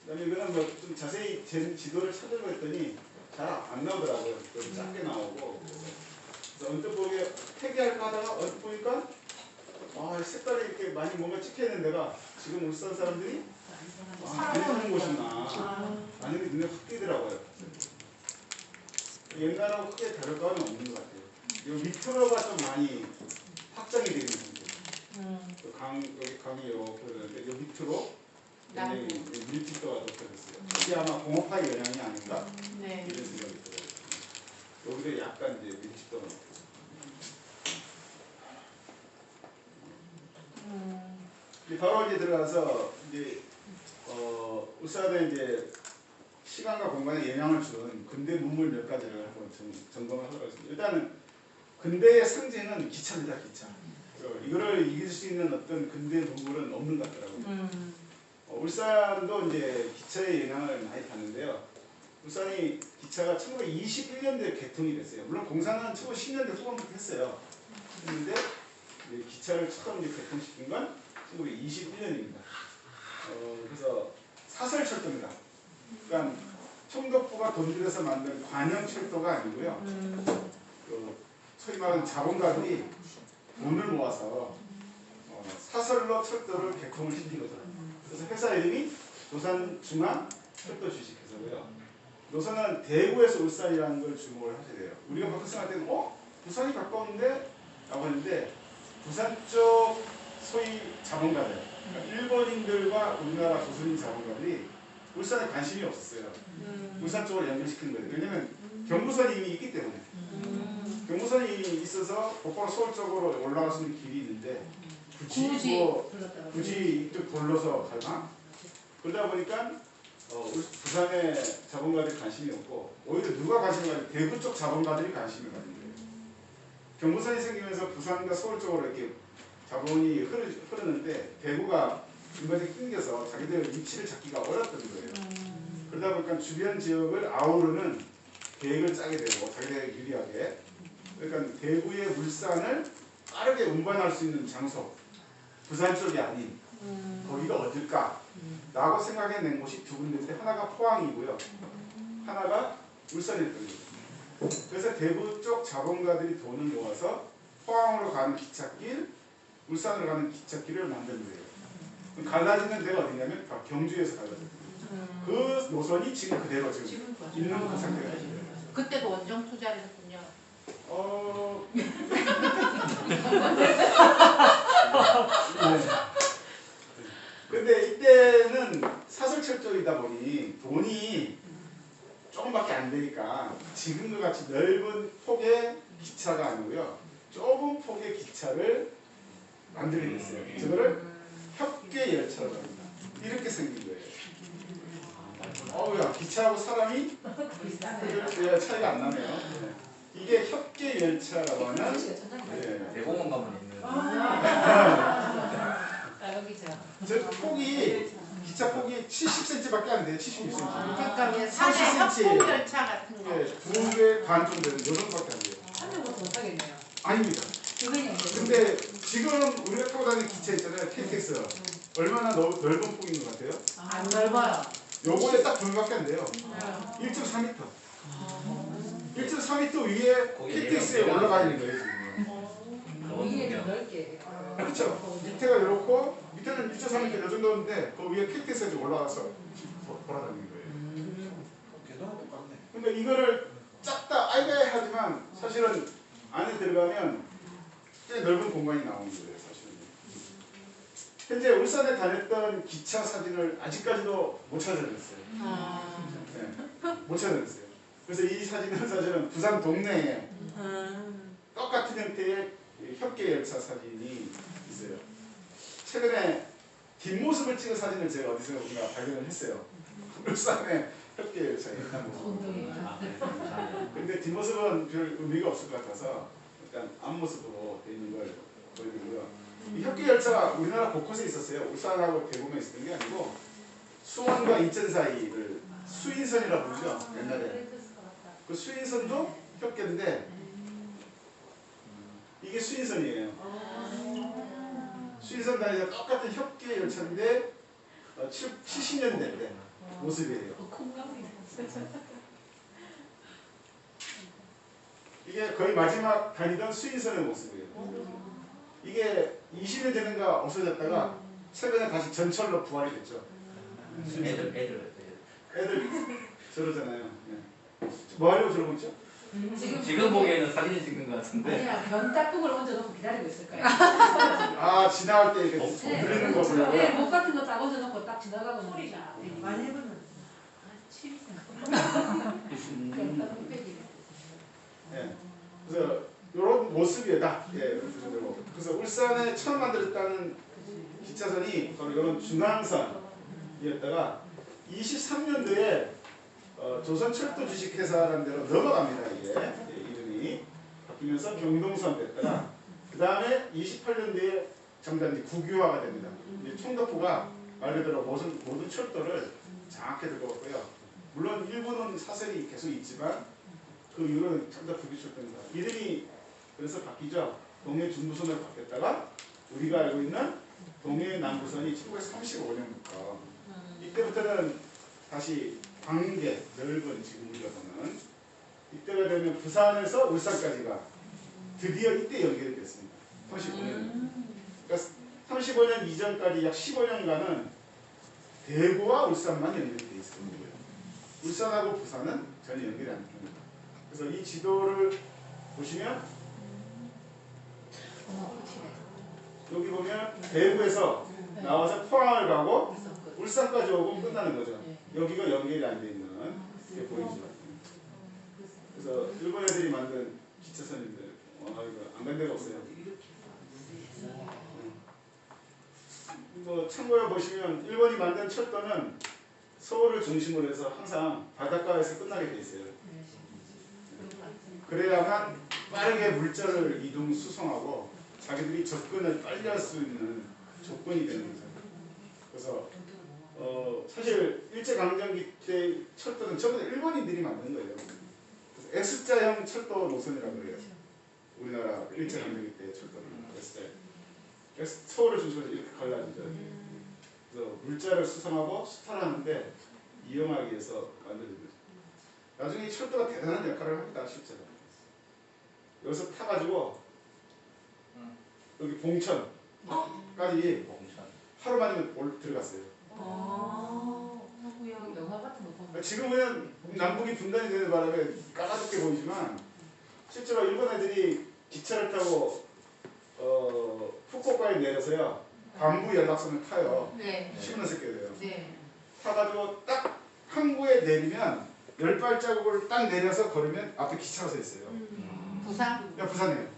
그다음에 이거는 뭐 좀 자세히 제 지도를 찾으려고 했더니 잘 안 나오더라고요. 좀 작게 나오고 그래서 언뜻 보기에 폐기할까 하다가 언뜻 보니까 색깔이 이렇게 많이 뭔가 찍혀 있는 데가 지금 울산 사람들이 많이 사는 곳이구나 라는 게 눈에 확 띄더라고요. 옛날하고 크게 다를 거는 없는 것 같아요. 이 밑으로가 좀 많이 확장이 되어 있는 상태. 여기 강이 이렇게 되는데 이 밑으로 굉장히 밀집도가 높아졌어요. 이게 아마 공업화의 영향이 아닌가 이런 생각이 들어요. 여기도 약간 이제 밀집도가 높아졌어요. 바로 이제 들어가서 이제 울산에 이제 시간과 공간에 영향을 준 근대 문물 몇 가지를 한번 점검을 하도록 하겠습니다. 일단은 근대의 상징은 기차입니다. 기차. 이거를 이길 수 있는 어떤 근대 문물은 없는 것 같더라고요. 울산도 이제 기차의 영향을 많이 받는데요. 울산이 기차가 1921년도에 개통이 됐어요. 물론 공사는 1910년대 후반부터 했어요. 했는데 기차를 처음 이제 개통시킨 건 1921년입니다. 그래서 사설철도입니다. 그러니까 총독부가 돈 들여서 만든 관영철도가 아니고요. 소위 말하는 자본가들이 돈을 모아서 사설로 철도를 개통을 시킨 거죠. 그래서 회사 이름이 조선중앙철도 주식회사고요. 노선은 대구에서 울산이라는 걸 주목을 하셔야 돼요. 우리가 보통 생각할 때는 부산이 가까운데? 라고 하는데 부산 쪽 소위 자본가들, 그러니까 일본인들과 우리나라 조선인 자본가들이 울산에 관심이 없었어요. 울산 쪽으로 연결시키는 거예요. 왜냐면 경부선이 이미 있기 때문에. 경부선이 있어서 곧바로 서울 쪽으로 올라갈 수 있는 길이 있는데 굳이 이쪽 돌려서 가나? 그러다 보니까 부산의 자본가들이 관심이 없고 오히려 누가 관심이 가지고 대구 쪽 자본가들이 관심을 가진 거예요. 경부선이 생기면서 부산과 서울 쪽으로 이렇게 자본이 흐르는데 대구가 중간에 끊겨서 자기들 위치를 잡기가 어렵던 거예요. 그러다 보니까 주변 지역을 아우르는 계획을 짜게 되고 자기들에게 유리하게. 그러니까 대구의 물산을 빠르게 운반할 수 있는 장소, 부산 쪽이 아닌 거기가 어딜까? 라고 생각해낸 곳이 두 군데인데 하나가 포항이고요. 하나가 울산이었던 거예요. 그래서 대구 쪽 자본가들이 돈을 모아서 포항으로 가는 기찻길, 울산으로 가는 기찻길을 만든 거예요. 갈라지는 데가 어디냐면 바로 경주에서 갈라져요. 그 노선이 지금 그대로 지금 있는 그 상태가 있어요. 그때도 원정 투자를 했군요. 근데 이때는 사설철도이다 보니 돈이 조금밖에 안 되니까 지금과 같이 넓은 폭의 기차가 아니고요. 좁은 폭의 기차를 만들게 됐어요. 저거를 협계열차라고 합니다. 이렇게 생긴 거예요. 어우야, 기차하고 사람이 차이가 안 나네요. 네. 이게 협계열차라고 하는 대공원 가면 있는. 여기죠. 저 폭이 기차 폭이 70cm밖에 안 돼요. 76cm. 그러니까 이게 30cm. 산의 협곡열차 같은 거. 두 개 반 정도 되는 요 정도밖에 안 돼요. 하는 것도 못하겠네요. 아닙니다. 그거는 근데 지금 우리가 타고 다니는 기차 있잖아요. KTX. 얼마나 넓은 폭인 것 같아요? 안 넓어요. 요거에 딱 둘밖에 안 돼요. 1.4m. 1.4m 위에 KTX에 올라가 있는 거예요. 지금. 위에 좀 넓게. 그렇죠. 밑에가 이렇고 밑에는 1.4m 요 정도인데 그 위에 KTX에 올라가서 돌아다니는 거예요. 걔도 똑같네. 그러니까 이거를 작다 아이가 하지만 사실은 안에 들어가면 꽤 넓은 공간이 나오는 거예요. 사실은. 현재 울산에 다녔던 기차 사진을 아직까지도 못 찾아냈어요. 네, 못 찾아냈어요. 그래서 이 사진은 부산 동네에 똑같은 형태의 협계열차 사진이 있어요. 최근에 뒷모습을 찍은 사진을 제가 어디서 발견을 했어요. 울산의 협계열차의 뒷모습. 근데 뒷모습은 별 의미가 없을 것 같아서 일단 앞모습으로 돼 있는 걸 보여드리고요. 이 협계열차가 우리나라 곳곳에 있었어요. 울산하고 대구만 있었던 게 아니고 수원과 인천 사이를 수인선이라고 부르죠. 옛날에. 그 수인선도 협계인데 이게 수인선이에요. 수인선 다니는 똑같은 협계열차인데 70년대 때 모습이에요. 이게 거의 마지막 다니던 수인선의 모습이에요. 이게 20년 되는가 없어졌다가 최근에 다시 전철로 부활이 됐죠. 애들. 애들 저러잖아요. 네. 뭐 하려고 저러고 있죠? 지금 보기에는 사진 찍는 것 같은데. 아니야, 변딱국을 얹어놓고 기다리고 있을 거예요. 아 지나갈 때 이렇게 들리는 거 보려고. 네, 목 같은 거 딱 얹어놓고 딱 지나가고 소리가. 많이 해보면 변딱국 빼기. 네. 그래서 이런 모습이다. 예, 그래서 울산에 처음 만들었다는 기차선이 바로 이런 중앙선이었다가 23년도에 조선철도 주식회사라는 데로 넘어갑니다. 이게 이름이 바뀌면서 경동선 됐다가 그 다음에 28년도에 정답 이제 국유화가 됩니다. 이제 총독부가 말 그대로 모든 철도를 장악해 들어갔고요. 물론 일부는 사설이 계속 있지만 그 이후로는 정답 국유철도입니다. 이름이 그래서 바뀌죠. 동해 중부선으로 바뀌었다가 우리가 알고 있는 동해 남부선이 1935년부터 이때부터는 다시 광개 넓은 지금 우리가 보는 이때가 되면 부산에서 울산까지가 드디어 이때 연결이 됐습니다. 35년. 그러니까 35년 이전까지 약 15년간은 대구와 울산만 연결이 돼 있었던 거예요. 울산하고 부산은 전혀 연결이 안 됩니다. 그래서 이 지도를 보시면 여기 보면 대구에서 나와서 포항을 가고 울산까지 오고 끝나는 거죠. 여기가 연결이 안 돼 있는 게 보이죠. 그래서 일본 애들이 만든 기차선인데 이거 안 간 데가 없어요. 뭐 참고해 보시면 일본이 만든 철도는 서울을 중심으로 해서 항상 바닷가에서 끝나게 돼 있어요. 그래야만 빠르게 물자를 이동 수송하고 자기들이 접근을 빨리 할 수 있는 조건이 되는 거죠. 그래서 사실 일제강점기 때 철도는 전부 다 일본인들이 만든 거예요. 그래서 X자형 철도 노선이라고 그래요. 우리나라 일제강점기 때 철도는 X자형. 그래서 서울을 중심으로 이렇게 갈라지죠. 그래서 물자를 수송하고 수탈하는데 이용하기 위해서 만들어진 거죠. 나중에 이 철도가 대단한 역할을 합니다. 실제로. 여기서 타가지고 여기 봉천까지 멍청. 하루 만에 들어갔어요. 영화 같은 거 보면 지금은 남북이 분단이 되는 바람에 까다롭게 보이지만 실제로 일본 애들이 기차를 타고 후쿠오카에 내려서요 간부 연락선을 타요. 네. 시그널 새겨야 돼요. 네. 타가지고 딱 항구에 내리면 10발자국을 딱 내려서 걸으면 앞에 기차가 서 있어요. 부산? 야, 부산이에요.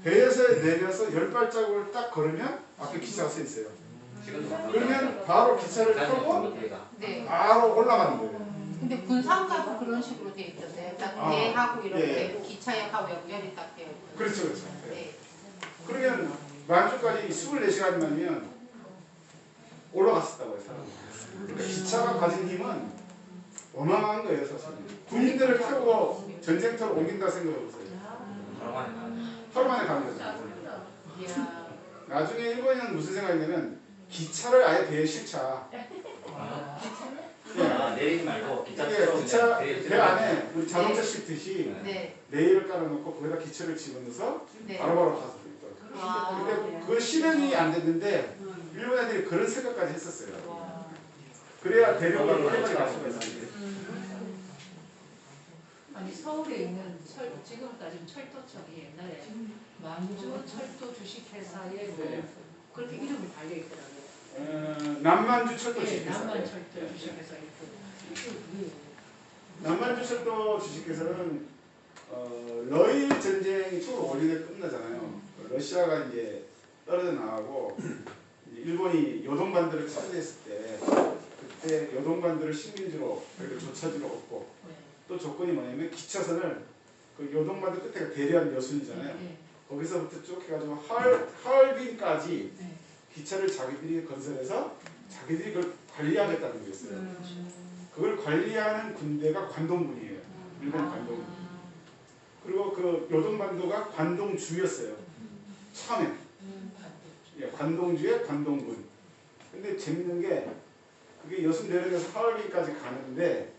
배에서 내려서 10발자국을 딱 걸으면 앞에 기차가 서 있어요. 그러면 바로 기차를 타고 네. 바로 올라가는 거예요. 근데 군산가도 그런 식으로 돼 있던데 딱 아, 배하고 이렇게 예. 기차역하고 연결이 딱 되어 있던데. 그렇죠, 그렇죠. 네. 그러면 만주까지 24시간이면 올라갔었다고요, 사람이. 그러니까 기차가 가진 힘은 어마어마한 거예요, 사실. 군인들을 태우고 전쟁터로 옮긴다 생각해보세요. 하루 만에 가는 거죠. 이야. 나중에 일본인은 무슨 생각이냐면 기차를 아예 배에 실자. 내리지 말고 기차 예, 타고 기차 그냥 배 안에 우리 자동차 싣듯이 네. 레일을 깔아놓고 거기다 기차를 집어넣어서 네. 바로바로 가서 있더라고요. 아. 근데 그 실현이 안 됐는데 일본 애들이 그런 생각까지 했었어요. 와. 그래야 대륙으로 빨리 갈 수가 있어요. 아니 서울에 있는 지금 따지면 철도청이 옛날에 만주 철도 주식회사에 그렇게 이름이 달려 있더라고요. 남만주 철도 예, 주식회사. 남만 철도 주식회사 있고. 남만주 철도 주식회사는 러일 전쟁이 1905년에 끝나잖아요. 러시아가 이제 떨어져 나가고 이제 일본이 요동반도를 차지했을 때 그때 요동반도를 식민지로 그리고 조차지로 얻고 네. 또 조건이 뭐냐면 기차선을 그 요동반도 끝에가 대련 여순이잖아요. 네. 거기서부터 쭉 해가지고 하얼빈까지 네. 기차를 자기들이 건설해서 자기들이 그걸 관리하겠다는 거였어요. 그걸 관리하는 군대가 관동군이에요. 일본 관동군. 그리고 그 요동반도가 관동주였어요. 처음에. 예, 관동주의 관동군. 근데 재밌는 게 그게 여순 대련에서 하얼빈까지 가는데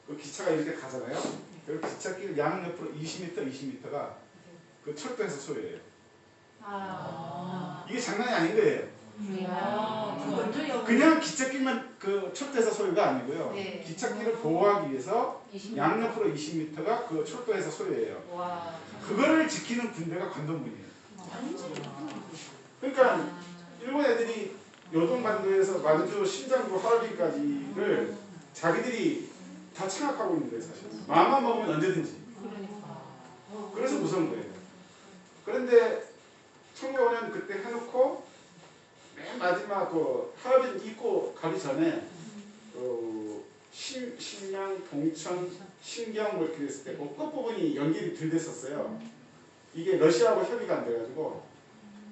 그 기차가 이렇게 가잖아요. 그 기찻길 양옆으로 20m가 그 철도에서 소요해요. 아. 이게 장난이 아닌 거예요. 그냥 기찻길만 그 철도에서 소유가 아니고요. 네. 기찻길을 보호하기 위해서 20m. 양옆으로 20m가 그 철도에서 소유해요. 와. 그거를 지키는 군대가 관동군이에요. 그러니까 일본 애들이 요동반도에서 만주, 신장부, 하얼빈까지를 자기들이 다 장악하고 있는 거예요, 사실. 마음만 먹으면 언제든지. 그러니까. 그래서 무서운 거예요. 그런데 1905년 그때 해놓고 맨 마지막 그 하얼빈 입고 가기 전에 신양, 동천, 신경 뭐 이렇게 됐을 때 그 끝부분이 연결이 덜 됐었어요. 이게 러시아하고 협의가 안 돼가지고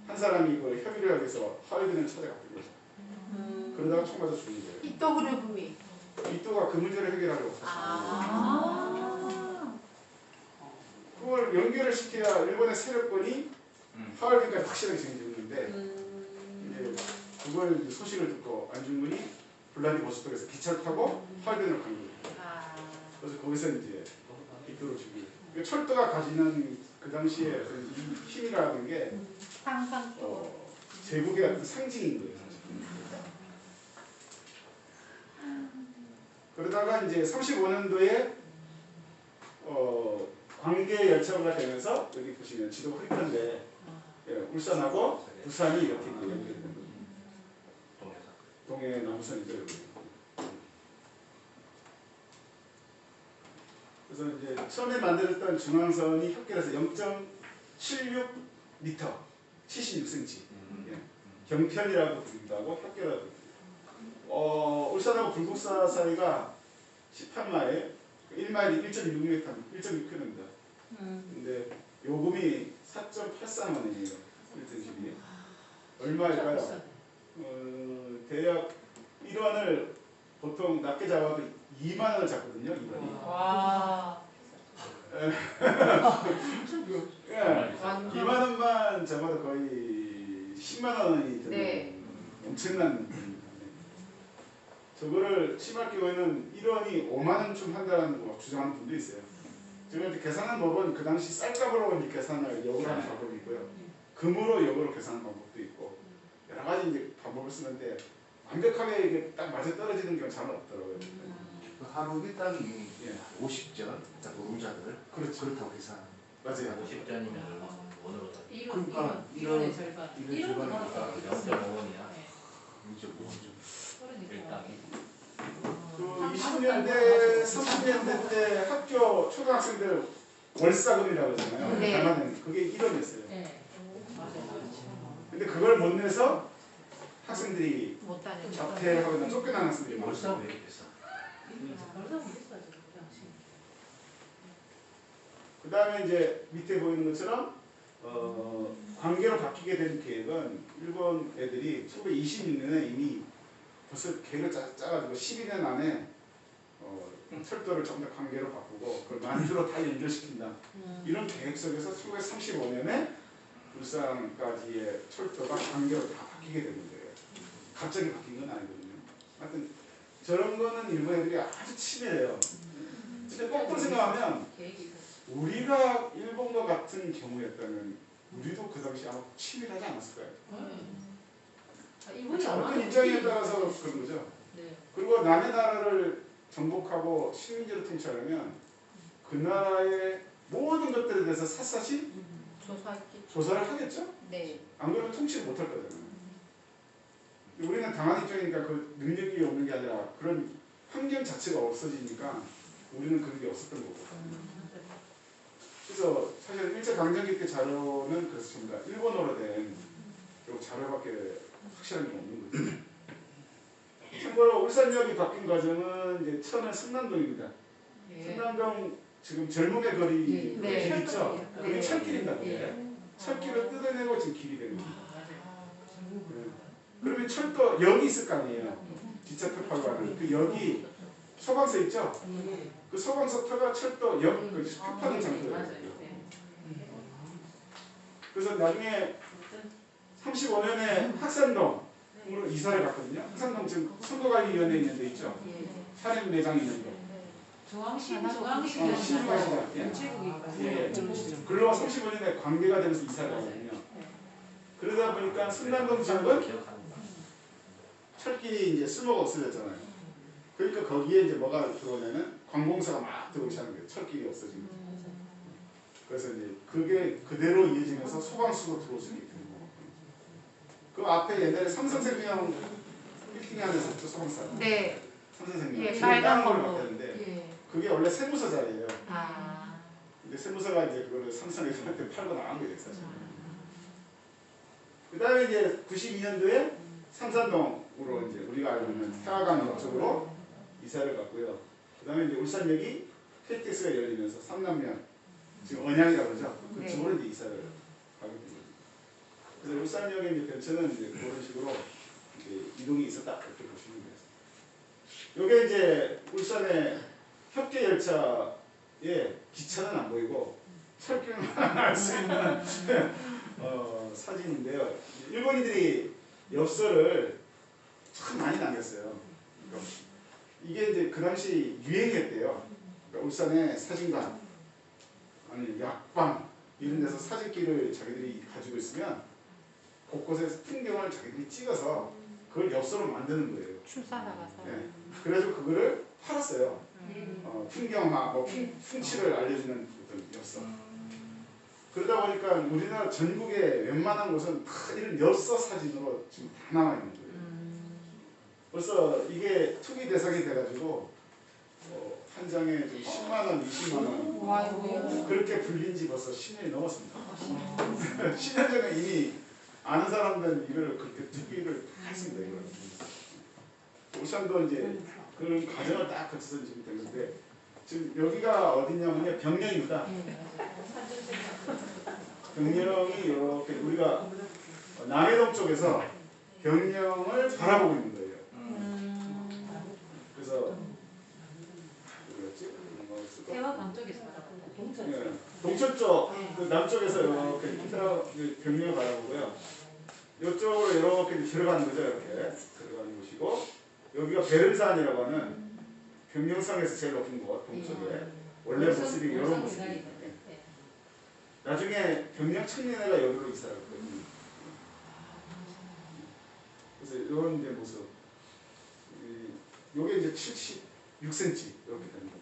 한 사람이 그 협의를 하기 위해서 하얼빈을 찾아갔던 거죠. 그러다가 총 맞아 죽은 거예요. 이또그래 붐이. 이또가 그 문제를 해결하려고 했어요. 아. 그걸 연결을 시켜야 일본의 세력권이 하얼빈까지 확실하게 정해졌는데 이제 그걸 소식을 듣고 안중근이 블라디보스톡에서 기차를 타고 하얼빈으로 간 거예요. 아. 그래서 거기서 이제 이또를 죽이고 철도가 가지는 그 당시에 어떤 이 힘이라는 게 항상 또. 제국의 어떤 상징인 거예요. 사실. 그러다가 이제 35년도에 광계 열차가 되면서 여기 보시면 지도 흐릿한데 예, 울산하고 부산이 이렇게 연결되는 거예요. 동해 남선이죠. 여기. 그래서 이제 처음에 만들었던 중앙선이 협결해서 0.76m, 76cm. 예. 경편이라고 부르기도 하고 협결하고. 울산하고 불국사 사이가 18마일, 1마일이 1.6m, 1.6km입니다. 근데 요금이 4.83원이에요. 1등집이. 얼마일까요? 대략 1원을 보통 낮게 잡아도 2만 원을 잡거든요. 2원이. 와. 예, 2만 원만 잡아도 거의 10만 원이 드는 네. 엄청난 저거를 심할 경우에는 1원이 5만 원쯤 한다는 거 주장하는 분도 있어요. 제가 이제 계산한 법은 그 당시 쌀값으로 이제 계산을 역으로 하는 방법이 있고요. 금으로 역으로 계산하는 방법도 있고 여러 가지 이제 방법을 쓰는데 완벽하게 이게 딱 맞아 떨어지는 경우는 잘 없더라고요. 그 하루에 땅이 예. 50전, 딱 노동자들 그렇죠. 그렇다고 계산. 맞아요. 50전이면 원으로 다 그러니까 1원의 절반. 일의 1원은 절반이니까 0.5원이야. 이제 뭐죠? 일당이. 그 20년대, 30년대 때 학교 초등학생들 월사금이라고 그러잖아요. 네. 얼마는 그게 1원이었어요. 네. 맞아요. 근데 그걸 못 내서 학생들이 못 다니고. 자퇴하거나 쫓겨나는 학생들이 월세 많았어요. 왜 이렇게 비싸? 얼마나 비싸죠 그 당시. 그 다음에 이제 밑에 보이는 것처럼 관계로 바뀌게 된 계획은 일본 애들이 1926년에 이미 벌써 계획을 짜가지고 12년 안에 철도를 전부 다 관계로 바꾸고 그걸 만주로 다 연결시킨다. 이런 계획 속에서 1935년에 울산까지의 철도가 관계로 다 바뀌게 되는 거예요. 갑자기 바뀐 건 아니거든요. 하여튼 저런 거는 일본 애들이 아주 치밀해요. 근데 거꾸로 생각하면 계획이 있었어요. 우리가 일본과 같은 경우였다면 우리도 그 당시 아마 치밀하지 않았을까요? 이분이 어떤 입장에 따라서 그런 거죠. 네. 그리고 남의 나라를 정복하고 식민지로 통치하려면 그 나라의 모든 것들에 대해서 샅샅이 조사했기. 조사를 하겠죠? 네. 안 그러면 통치를 못할 거잖아요. 우리는 당한 입장이니까 그 능력이 없는 게 아니라 그런 환경 자체가 없어지니까 우리는 그런 게 없었던 거고. 그래서 사실 1차 강점기 때 자료는 그래서 전부 다 일본어로 된 자료밖에 확실한 게 없는 거죠. 참고로 울산역이 바뀐 과정은 이제 처음에 성남동입니다. 예. 성남동 지금 젊음의 거리 네. 길 있죠? 그게 네. 철길인가 보네. 철길을 뜯어내고 지금 길이 되는 거예요. 네. 그러면 철도 역이 있을 거 아니에요. 기차표 타고 가는 그 역이 소방서 있죠? 그 소방서 터가 철도 역, 그 표파는 장소예요. 그래서 나중에 35년에 학산동으로 이사를 갔거든요. 학산동 지금 선거관리위원회 있는 데 있죠? 사립 매장이 있는 데. 중앙시장 시장. 예. 예. 글로 35년에 관계가 되면서 이사를 가거든요. 그러다 보니까 순남동 지역은 기억합니다. 철길이 이제 쓸모가 없어졌잖아요. 그러니까 거기에 이제 뭐가 들어오냐면 관공서가 막 들어오기 시작한 거예요. 철길이 없어지면. 그래서 이제 그게 그대로 이어지면서 소방수도 들어올 수 있게 되는 거고. 그 앞에 옛날에 삼성생명 빌딩 안에서 또 소방서. 네. 삼성생명. 예, 지금 빨간 다른 걸로 걸로. 바뀌었는데 예. 그게 원래 세무서 자리예요. 아. 근데 세무서가 이제 그거를 삼성에서한테 팔고 나간 거예요, 사실. 그 다음에 이제 92년도에 삼산동으로 이제 우리가 알고 있는 태화강 쪽으로 이사를 갔고요. 그 다음에 이제 울산역이 KTX가 열리면서 삼남면, 지금 언양이라고 그러죠. 그쪽으로 이제 이사를 가게 된 거죠. 그래서 울산역의 이제 변천은 이제 그런 식으로 이제 이동이 있었다, 이렇게 보시면 되겠습니다. 요게 이제 울산의 협계열차의 기차는 안 보이고 철길만 알 수 있는 사진인데요. 일본인들이 엽서를 참 많이 남겼어요. 그러니까 이게 이제 그 당시 유행이었대요. 그러니까 울산에 사진관, 아니 약방 이런 데서 사진기를 자기들이 가지고 있으면 곳곳에 풍경을 자기들이 찍어서 그걸 엽서로 만드는 거예요. 출사 나가서. 네. 그래서 그거를 팔았어요. 풍경화, 뭐 풍치를 알려주는 어떤 엽서. 그러다 보니까 우리나라 전국의 웬만한 곳은 다 이런 엽서 사진으로 지금 다 나와 있는 거예요. 벌써 이게 투기 대상이 돼가지고 한 장에 좀 10만 원, 20만 원 와, 이거. 그렇게 불린 지 벌써 10년이 넘었습니다. 10년 전에 이미 아는 사람들은 이거를 그렇게 투기를 다 했습니다. 이걸. 울산도 이제 그런 과정을 딱 거쳐서 지금 됐는데 지금 여기가 어디냐면요, 병령입니다. 병령이 이렇게 우리가 남해동 쪽에서 병령을 바라보고 있는 거예요. 그래서 태화강 쪽에서 바라본다. 예, 동천 쪽, 그 남쪽에서 이렇게 병령을 바라보고요. 이쪽으로 이렇게 들어가는 거죠. 이렇게 들어가는 곳이고 여기가 베른산이라고 하는 병영상에서 제일 높은 곳 동쪽에 원래 모습이 이런 모습입니다. 예. 나중에 병영 청년회가 여기로 이사를 했거든요. 그래서 이런 이제 모습. 요게 이제 76cm 이렇게 됩니다.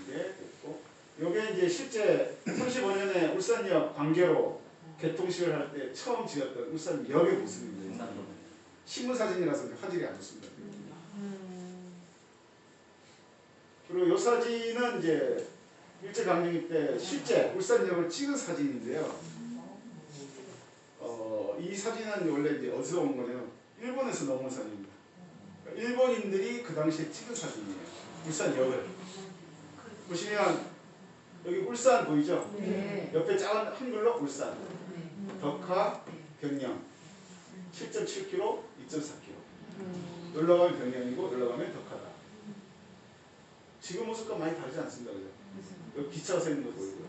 예, 됐고. 요게 이제 실제 35년에 울산역 광교로 개통식을 할 때 처음 지었던 울산역의 모습입니다. 신문 사진이라서 화질이 안 좋습니다. 그리고 이 사진은 이제 일제강점기 때 실제 울산역을 찍은 사진인데요. 이 사진은 원래 이제 어디서 온 거냐면 일본에서 넘은 사진입니다. 그러니까 일본인들이 그 당시에 찍은 사진이에요. 울산역을. 보시면 여기 울산 보이죠? 네. 옆에 작은 한글로 울산. 네. 덕화, 병영. 7.7km, 2.4km. 놀러가면 병영이고 놀러가면 덕화다. 지금 모습과 많이 다르지 않습니다. 그죠? 여기 기차가 서 있는 거 보이고요.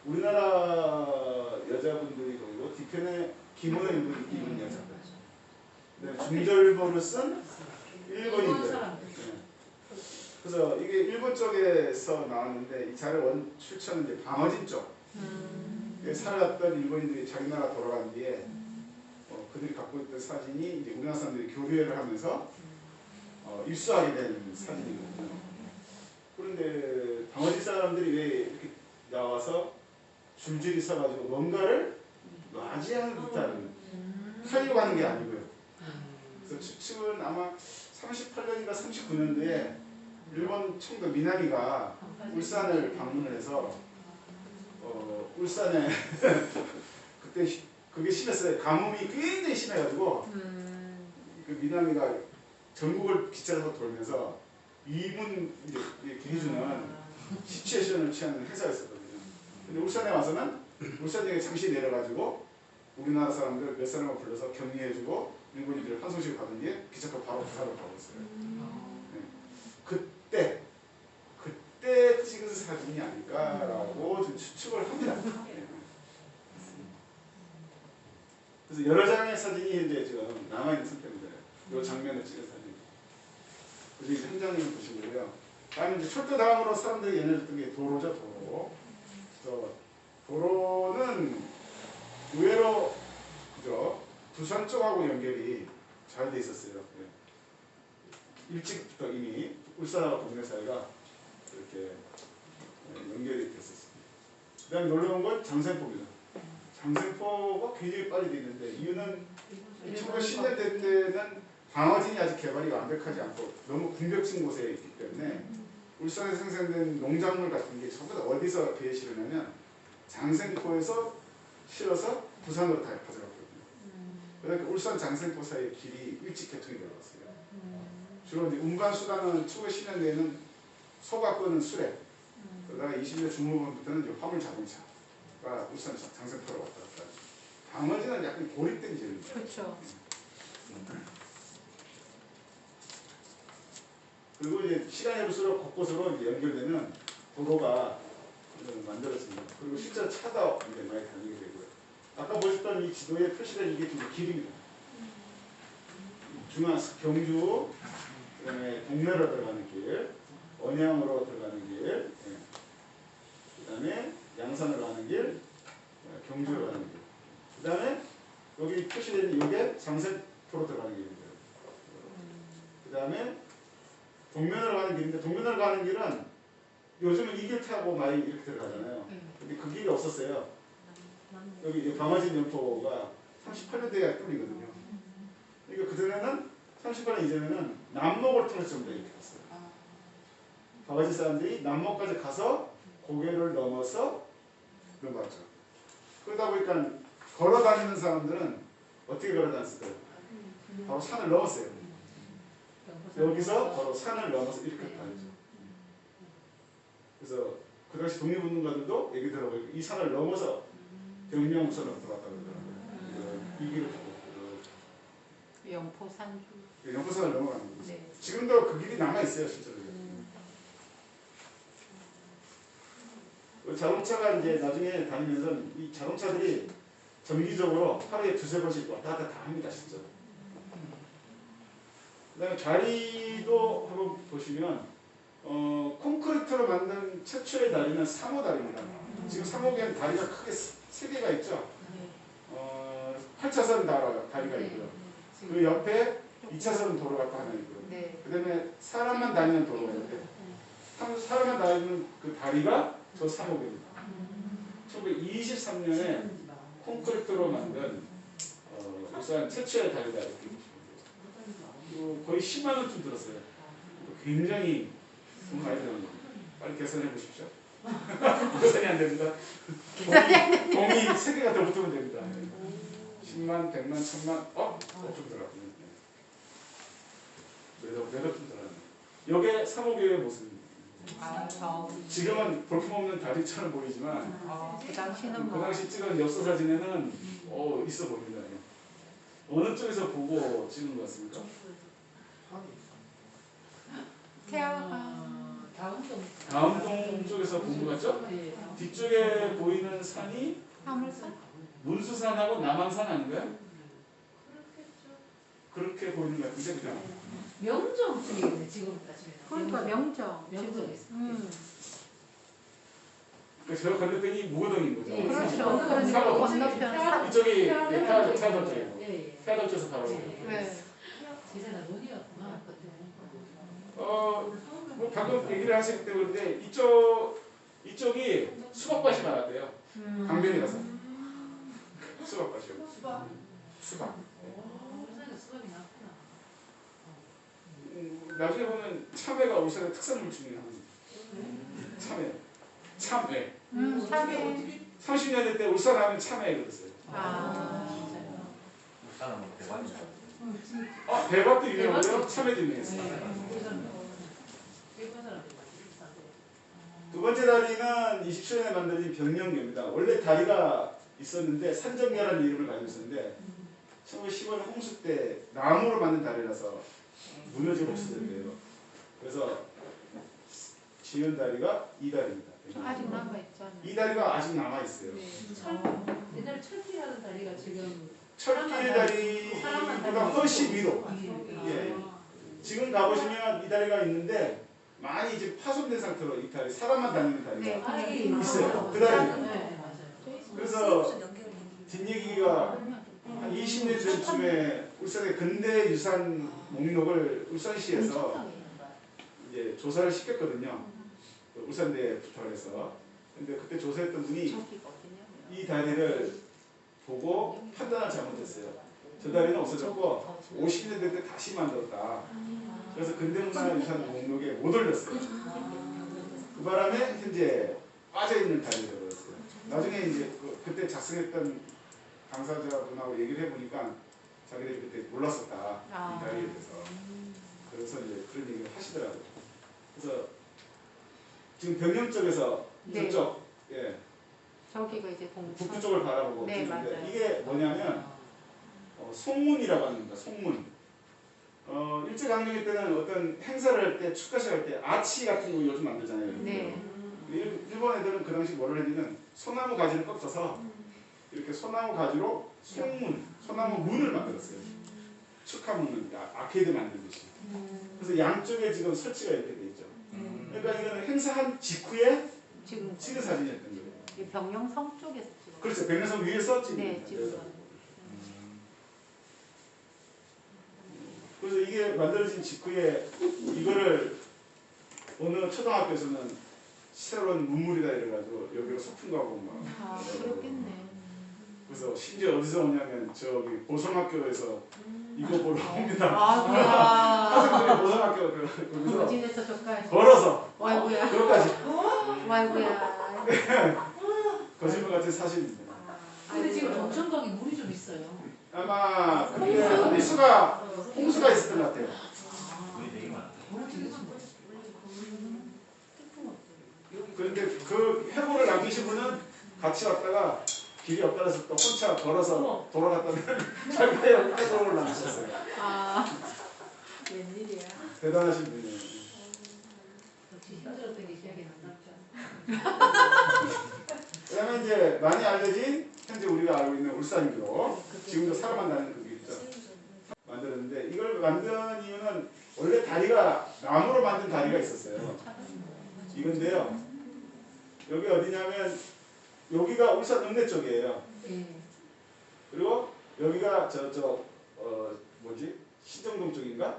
우리나라 여자분들이 보이고 뒤편에 기모노 입은 여자들. 네, 중절모를 쓴 일본인들. 네. 그래서 이게 일본 쪽에서 나왔는데 이 자료 원 출처는 이제 방어진 쪽. 살았던 일본인들이 자기 나라 돌아간 뒤에 그들이 갖고 있던 사진이 이제 우리나라 사람들이 교류회를 하면서 입수하게 된 사진이거든요. 그런데 방어진 사람들이 왜 이렇게 나와서 줄줄이 서가지고 뭔가를 맞이하는 듯한 하려고 하는 게 아니고요. 그래서 추측은 아마 38년인가 39년도에 일본 총독 미나미가 울산을 방문을 해서 울산에 그때 그게 심했어요. 가뭄이 굉장히 심해가지고 그 미나미가 전국을 기차로 돌면서 이문 이렇게 해주는 시츄에이션을 취하는 행사였었거든요. 근데 울산에 와서는 울산역에 잠시 내려가지고 우리나라 사람들 몇 사람을 불러서 격리해주고 일본인들 환송식 받은 뒤에 기차표 바로 부산으로 가버렸어요. 네. 그때 찍은 사진이 아닐까라고 좀 추측을 합니다. 네. 그래서 여러 장의 사진이 이제 지금 남아있는 상태입니다. 이 장면을 찍은 사진. 그리고 이제 현장님을 보시고요. 다음에 이제 철도 다음으로 사람들이 얘네들 게 도로죠, 도로. 그래서 도로는 의외로 그죠? 부산 쪽하고 연결이 잘 돼 있었어요. 네. 일찍부터 이미 울산하고 동네 사이가 이렇게 연결이 됐었습니다. 그 다음에 놀러온 건 장생포입니다. 장생포가 굉장히 빨리 돼 있는데 이유는 1910년대 때는 방어진이 아직 개발이 완벽하지 않고 너무 궁벽진 곳에 있기 때문에 울산에 생산된 농작물 같은 게 전부 다 어디서 배에 실으냐면 장생포에서 실어서 부산으로 다 가져갔거든요. 그러니까 울산 장생포 사이의 길이 일찍 개통이 되어갔어요. 주로 이제 운반 수단은 1910년대에는 소가권은 수레, 그러다가 20년 중후반부터는 이제 화물 자동차가 울산 장생포로 왔다 갔다. 방어진은 약간 고립된 지역입니다. 그렇죠. 그리고 이제 시간이 흐를수록 곳곳으로 이제 연결되는 도로가 만들어집니다. 그리고 실제로 차가 이제 많이 다니게 되고요. 아까 보셨던 이 지도에 표시된 이게 지금 길입니다. 중앙 경주, 그다음에 동래로 들어가는 길, 언양으로 들어가는 길, 예. 그다음에 양산으로 가는 길, 경주로 가는 길. 그다음에 여기 표시된 이게 장생포로 들어가는 길입니다. 그다음에 동면으로 가는 길인데 동면으로 가는 길은 요즘은 이 길 타고 많이 이렇게 들어가잖아요. 근데 그 길이 없었어요. 여기 방어진 연포가 38년대에 뚫리거든요. 그러니까 그전에는 38년 이전에는 남목을 통해서 전부 다 이렇게 갔어요. 방어진 사람들이 남목까지 가서 고개를 넘어서 넘어갔죠. 그러다 보니까 걸어 다니는 사람들은 어떻게 걸어 다녔을까요? 바로 산을 넘었어요. 여기서 바로 산을 넘어서 이렇게 다녔죠. 그래서 그 당시 독립운동가들도 얘기 들어보니까 이 산을 넘어서 병명우선으로 들어왔다고 그러더라고요. 이 길을 타고 영포산주. 영포산을 넘어가는 거죠. 네. 지금도 그 길이 남아있어요, 실제로. 그 자동차가 이제 나중에 다니면서 이 자동차들이 정기적으로 하루에 두세 번씩 왔다 갔다 다 합니다, 진짜. 그다음에 다리도 한번 보시면 콘크리트로 만든 최초의 다리는 3호 다리입니다. 지금 3호기에는 다리가 크게 세 개가 있죠. 8차선 다리가 있고요. 그 옆에 2차선 도로가 또 하나 있고요. 네. 그다음에 사람만 다니는 도로가 있는데 사람만 다니는 그 다리가 저 3호기입니다. 1923년에 콘크리트로 만든 울산 최초의 다리다 이렇게 보시면 돼요. 거의 10만 원쯤 들었어요. 굉장히 돈 많이 드는 겁니다. 빨리 계산해 보십시오. 계산이 안 됩니다. 공이 3개가 더 붙으면 됩니다. 10만, 100만, 1000만, 좀 들어갔군요. 몇억좀 들어갔네요. 이게 3호기의 모습입니다. 지금은 볼품없는 다리처럼 보이지만 그 당시는 그 뭐 당시 찍은 엽서 사진에는 있어 보입니다. 어느 쪽에서 보고 찍은 것 같습니까? 태아가 다음 다음동 쪽에서 본 것 같죠? 네. 뒤쪽에 보이는 산이 화물산? 문수산하고 남한산 아닌가요? 그렇겠죠. 그렇게 보이는 것 같은데 그죠? 명정 쪽이네 지금까지. 그러니까 명정. 명정에 지금. 그러니까 저 건너편이 무거동인 거죠. 예, 그렇죠. 사거동. 그러니까 건너편 이쪽이 태아도 태아도 쪽이고 예. 태아도 쪽에서 바로 네. 제자가 논이었구나 그때. 뭐 방금 얘기를 하셨기 때문에 이쪽이 수박밭이 많았대요. 강변이라서 수박밭이요. 수박. 울산에 수박이 났구나. 나중에 보면 참외가 울산의 특산물 중에 하나입니다. 참외. 참외. 30년 될 때 울산 하면 참외 그랬어요. 울산은 뭐 대박이죠. 대박도 유명하고요. 참외도 유명했어요. 일본 사람들 많이 두 번째 다리는 27년에 만들어진 병령교입니다. 원래 다리가 있었는데 산정교라는 이름을 가지고 있었는데 1915년 홍수 때 나무로 만든 다리라서 무너지고 없어졌대요. 그래서 지은 다리가 이 다리입니다. 아직 남아있잖아요. 이 다리가 아직 남아있어요. 옛날에 철길하는 다리가 지금 철길 다리보다 훨씬 위로. 예. 지금 가보시면 이 다리가 있는데 많이 이제 파손된 상태로 이 다리, 사람만 다니는 다리가 네. 있어요. 그 다리. 네, 맞아요. 그래서 뒷얘기가 한 20년 전쯤에 울산의 근대 유산 목록을 울산시에서 이제 조사를 시켰거든요. 그 울산대에 부탁을 해서. 근데 그때 조사했던 분이 이 다리를 보고 판단을 잘못했어요. 저 다리는 없어졌고 50년 될 때 다시 만들었다. 그래서 근대문화유산 목록에 못 올렸어요. 그 바람에 현재 빠져있는 다리가 되었어요. 나중에 이제 그때 작성했던 당사자분하고 얘기를 해보니까 자기들이 그때 몰랐었다. 이 다리에 대해서. 그래서 이제 그런 얘기를 하시더라고요. 그래서 지금 병영 쪽에서 네. 저쪽 예, 저기가 이제 동천. 북부 쪽을 바라보고 네, 찍는데 맞아요. 이게 뭐냐면 송문이라고 합니다. 송문. 일제강점기 때는 어떤 행사를 할 때, 축가식 할 때 아치 같은 거 요즘 만들잖아요. 네. 일본 애들은 그 당시 뭐를 했냐면 소나무 가지를 꺾어서 이렇게 소나무 가지로 송문, 소나무 문을 만들었어요. 축하문은 아케이드 만들듯이. 그래서 양쪽에 지금 설치가 이렇게 돼 있죠. 그러니까 이거는 행사한 직후에 지금 찍은 사진이었던 거예요. 이 병영성 쪽에서 지금. 그렇죠. 백내성 위에서 찍은 네, 거예요. 지금. 그래서 이게 만들어진 직후에 이거를 어느 초등학교에서는 새로운 문물이다 이래가지고 여기로 소풍 가고 막. 그렇겠네. 그래서 심지어 어디서 오냐면 저기 보성학교에서 이거 보러 옵니다. 아, 학생들이 보성학교 거기서 거진에서 저까지. 걸어서 와이고야. 여기까지 와이고야. 거짓말 같은 사실입니다. 근데 지금 정천동에 물이 좀 있어요. 아마 그때 홍수가 있었던 것 같아요. 물이 되게 많아. 그런데 그 해골을 남기신 분은 같이 왔다가 길이 없다 해서 또 혼자 걸어서 돌아갔다는 자기의 해골을 남기셨어요. 웬일이야. 대단하신 분이에요. 역시 힘들었던 게 기억이 안 남죠. 이제 많이 알려진 현재 우리가 알고 있는 울산교 지금도 사람만나는 그게 있죠. 만들었는데 이걸 만든 이유는 원래 다리가 나무로 만든 다리가 있었어요. 이건데요. 여기 어디냐면 여기가 울산 읍내 쪽이에요. 그리고 여기가 뭐지? 신정동 쪽인가?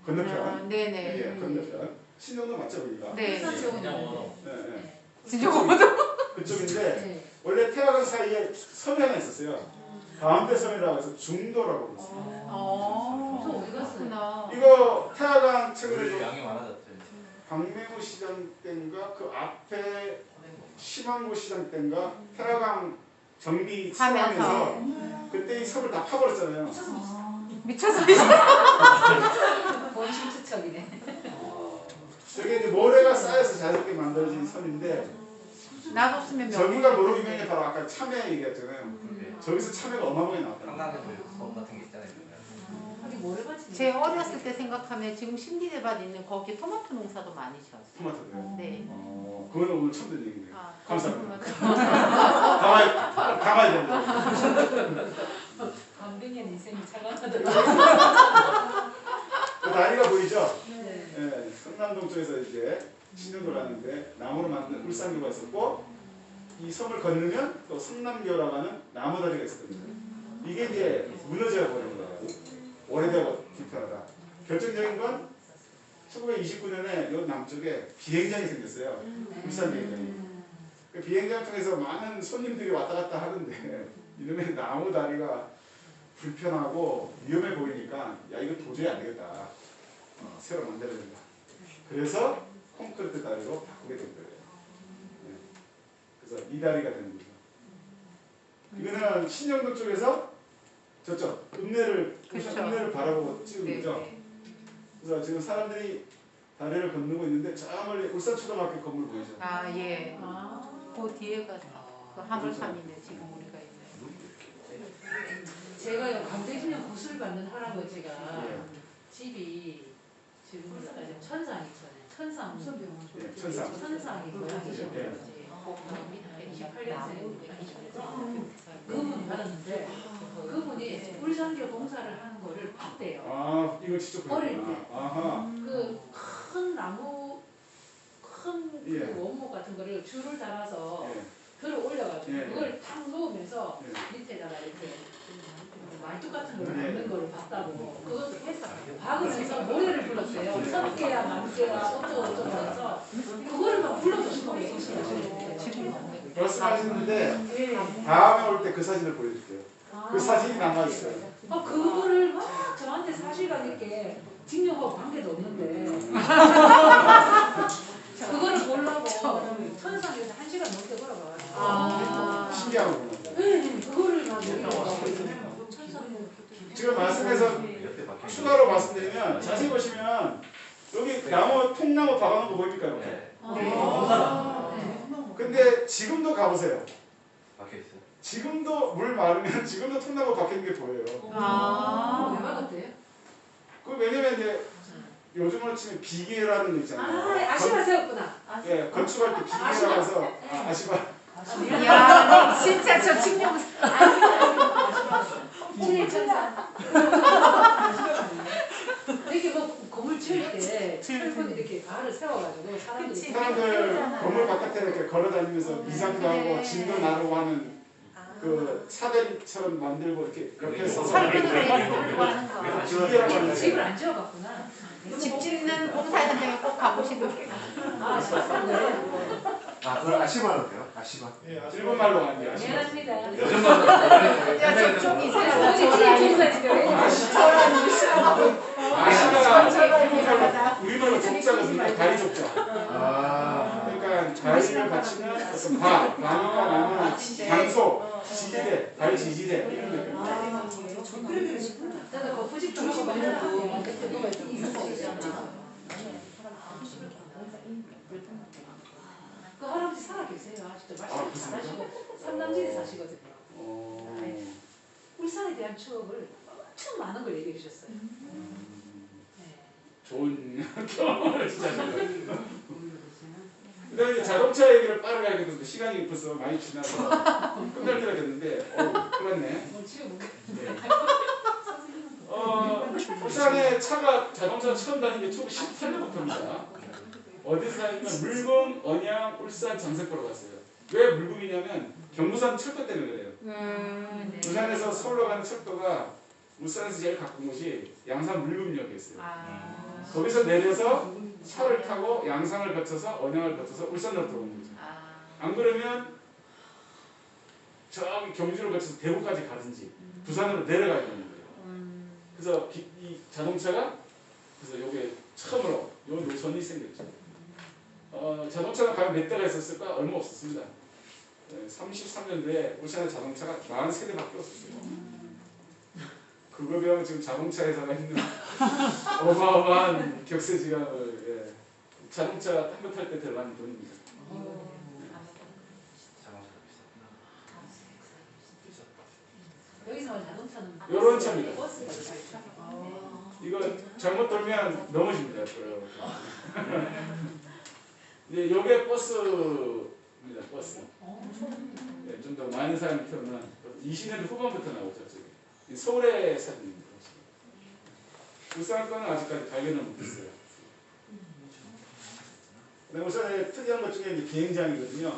건너편. 네네. 예, 건너편. 신정동 맞죠, 여기가? 네. 그냥 원어. 네, 네. 진짜 뭐죠? 그쪽인데 원래 태화강 사이에 섬이 하나 있었어요. 가운데 섬이라고 해서 중도라고 그랬어요. 저 어디 갔어요? 그렇구나. 이거 태화강 최근에 원래 좀 양이 많아졌죠. 박매구 시장 때인가 그 앞에 심항구 시장 때인가 태화강 정비 하면서. 시작하면서 그때 이 섬을 다 파버렸잖아요. 미쳐서 본심 추척이네. 저게 이제 모래가 쌓여서 자연스럽게 만들어진 섬인데 놔뒀으면 저기가 모르기면이 바로 아까 참외 얘기했잖아요. 그게 저기서 참외가 어마어마하게 나왔다. 한강에도 섬 같은 게 있잖아요. 하긴 모래밭이. 제 어렸을 때 생각하면 지금 신디대밭 있는 거기 토마토 농사도 많이 지었어요. 토마토도요. 네. 그거는 오늘 처음 듣는 얘기네요. 아, 감사합니다. 가만히 된다. 강병현 인생이 차가하더라고요. 그 다리가 보이죠? 네. 예, 성남동 쪽에서 이제 신정도 가는데 나무로 만든 울산교가 있었고 이 섬을 건너면 또 성남교라고 하는 나무다리가 있었거든요. 이게 이제 무너져 버린 거예요. 오래되고 불편하다. 결정적인 건 1929년에 요 남쪽에 비행장이 생겼어요. 울산 비행장이. 그 비행장 통해서 많은 손님들이 왔다 갔다 하는데 이놈의 나무 다리가 불편하고 위험해 보이니까 야 이거 도저히 안 되겠다. 새로 만들어야 된다. 그래서 콘크리트 다리로 바꾸게 된 거예요. 네. 그래서 이 다리가 되는 거죠. 이거는 신정동 쪽에서 저쪽 읍내를 그렇죠. 바라보고 찍은 네. 거죠. 그래서 지금 사람들이 다리를 건너고 있는데 저 멀리 울산초등학교 건물 보이죠? 아 예. 아. 그 뒤에가 그 화물산인데 지금 우리가 있는. 제가요 강대진영 구슬 받는 할아버지가 예. 집이 지금 천상 있잖아요. 천상 무슨 병원? 예, 천상. 천상이 고향이셨어요. 예. 28년생 그분 받았는데 그분이 울산교 봉사를 하는 거를 봤대요. 아 이거 직접 어릴 보였구나. 때. 아하. 그 큰 나무 큰 예. 그 원목 같은 거를 줄을 달아서 예. 들어 올려가지고 예. 그걸 탁 놓으면서 예. 밑에다가 이렇게 말뚝 같은 걸 예. 박는 거를 봤다고 그것도 해서 박으면서 노래를 불렀대요. 석개야 만개야 어쩌고 해서 그거를 막 불러주신 거예요. 지금 말씀하시는데 다음에 올 때 그 사진을 보여줄게요. 그 사진이 남아있어요. 그거를 막 저한테 사실감 있게 직영하고 관계도 없는데 그거를 보려고 천상에서 1시간 넘게 걸어가가지고 신기하구나. 그거를 막 지금 말씀해서 옆에 박혀 추가로 말씀드리면 자세히 보시면 여기 나무 통나무 박아놓은 거 보입니까 이렇게? 네. 근데 지금도 가보세요. 박혀 있어요. 지금도 물 마르면 지금도 통나무 박히는 게 보여요. 아. 왜 막았대요? 그 왜냐면 이제 요즘으로 치면 비계라는 거 있잖아요. 아시마 세웠구나. 예, 건축할 때 비계라고 해서 아시바. 야, 진짜 저 측량 이렇게 뭐 건물 지을 때 철판 이렇게 발을 세워가지고 사람들이 사람들 건물 바깥에 이렇게 걸어다니면서 미상도 하고 진도 나르고 하는 그 사다리처럼 만들고 이렇게 옆에 서서 설문을 내리고 하는 거. 비계라고 하는 집을 거예요. 안 지어봤구나. 집 짓는 봉사 현장에 꼭 가보시고. 아, 싶었네. 아, 그걸 아시마로 돼요? 아시마. 예, 일본 말로 하는 게 미안합니다. 요즘 말로 야, 저쪽이 어디 지금 종사지가 아시가 우리말로 족자거든요. 다리 족자. 아, 그러니까 다리를 받치는 어떤 바, 나니까 나는 장소, 지지대, 다리 지지대 이런 느낌. 나는 거푸집 주고 말고 그 할아버지 살아 계세요. 아직도 말씀 잘하시고 삼남진에 사시거든요. 울산에 대한 추억을 엄청 많은 걸 얘기해 주셨어요. 네. 좋은 경험을 진짜 하셨어요. 근데 이제 자동차 얘기를 빠르게 하게 되는데 시간이 벌써 많이 지나서 끝날 때가 됐는데 끝났네. 울산에 자동차 처음 다닌 게 1918년부터입니다. 어디서 다니면 물금, 언양, 울산, 장세포로 갔어요. 왜 물금이냐면 경부선 철도 때문에 그래요. 네. 부산에서 서울로 가는 철도가 울산에서 제일 가까운 곳이 양산 물금역이었어요. 아. 거기서 내려서 차를 타고 양산을 거쳐서 언양을 거쳐서 울산으로 들어오는 거죠. 안 그러면 저기 경주를 거쳐서 대구까지 가든지 부산으로 내려가야 되는 거예요. 그래서 이 자동차가 그래서 요게 처음으로 요 노선이 생겼죠. 자동차가 과연 몇 대가 있었을까? 얼마 없었습니다. 33년도에 울산의 자동차가 43대밖에 없었어요. 그거 배우면 지금 자동차 회사가 있는 어마어마한 격세지감을 자동차 딴 거 탈 때 들어가는 돈입니다. 자동차가 비쌌구나. 여기서 자동차는 요런 차입니다. 버스가 있어요. 이거 잘못 돌면 넘어집니다. 이제 요게 버스입니다. 버스. 네, 좀 더 많은 사람이 태우는 20년대 후반부터 나오죠. 저기. 서울의 사진입니다. 울산 거는 아직까지 발견을 못했어요. 근데 울산에 특이한 것 중에 이제 비행장이거든요.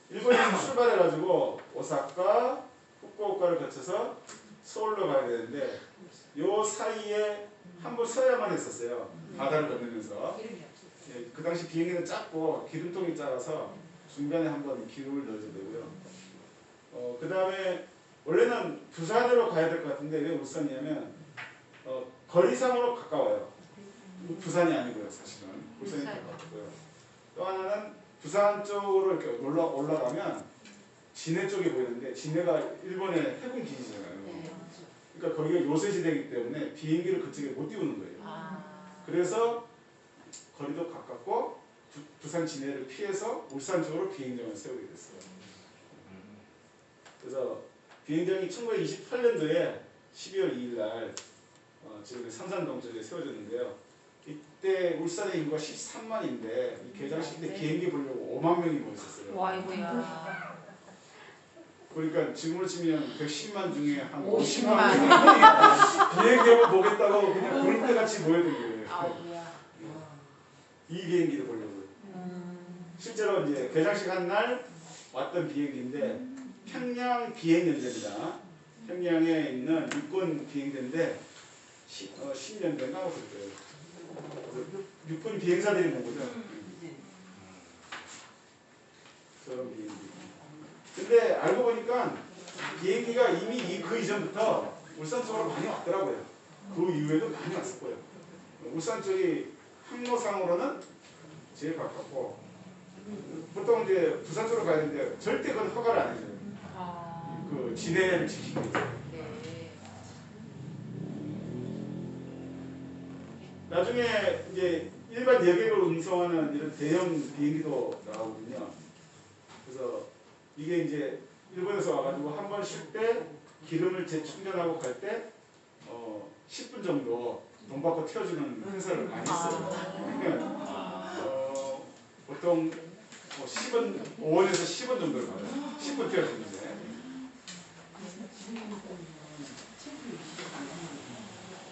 일본에서 출발해가지고 오사카, 후쿠오카를 거쳐서 서울로 가야 되는데 요 사이에 한 번 서야만 했었어요. 바다를 건너면서. 예, 그 당시 비행기는 작고 기름통이 작아서 중간에 한번 기름을 넣어줘야 되고요. 그 다음에 원래는 부산으로 가야 될 것 같은데 왜 울산이냐면 거리상으로 가까워요. 부산이 아니고요, 사실은. 울산이 가깝고요. 또 하나는 부산 쪽으로 이렇게 올라가면 진해 쪽이 보이는데 진해가 일본의 해군 기지잖아요. 그러니까 거기가 요새지대이기 때문에 비행기를 그쪽에 못 띄우는 거예요. 그래서 거리도 가깝고 부산 진해를 피해서 울산 쪽으로 비행장을 세우게 됐어요. 그래서 비행장이 1928년도에 12월 2일 날 지금 삼산동 쪽에 세워졌는데요. 이때 울산의 인구가 13만인데 이 개장식 때 비행기 보려고 5만 명이 모였었어요. 와 이거야. 그러니까 지금으로 치면 110만 중에 한 50만 50만. 명이 비행기 한번 보겠다고 그냥 그룹대같이 모여든 거예요. 아우야. 이 비행기를 보려고요. 실제로 이제 개장식 한 날 왔던 비행기인데 평양 비행연대입니다. 평양에 있는 육군 비행대인데 10년대인가 그럴 거예요. 육군 비행사들이 본 거죠. 저런 비행기. 근데 알고 보니까 비행기가 이미 그 이전부터 울산 쪽으로 많이 왔더라고요. 그 이후에도 많이 왔을 거예요. 울산 쪽이 항로상으로는 제일 가깝고 보통 이제 부산 쪽으로 가야 되는데 절대 그건 허가를 안 해줘요. 그 진해를 지키기 위해서. 나중에 이제 일반 여객을 운송하는 이런 대형 비행기도 나오거든요. 그래서 이게 이제 일본에서 와가지고 한 번 쉴 때 기름을 재충전하고 갈 때 10분 정도 돈 받고 태워주는 행사를 많이 했어요. 그러니까 보통 10원, 5원에서 10원 정도를 받아요. 10분 태워주는데.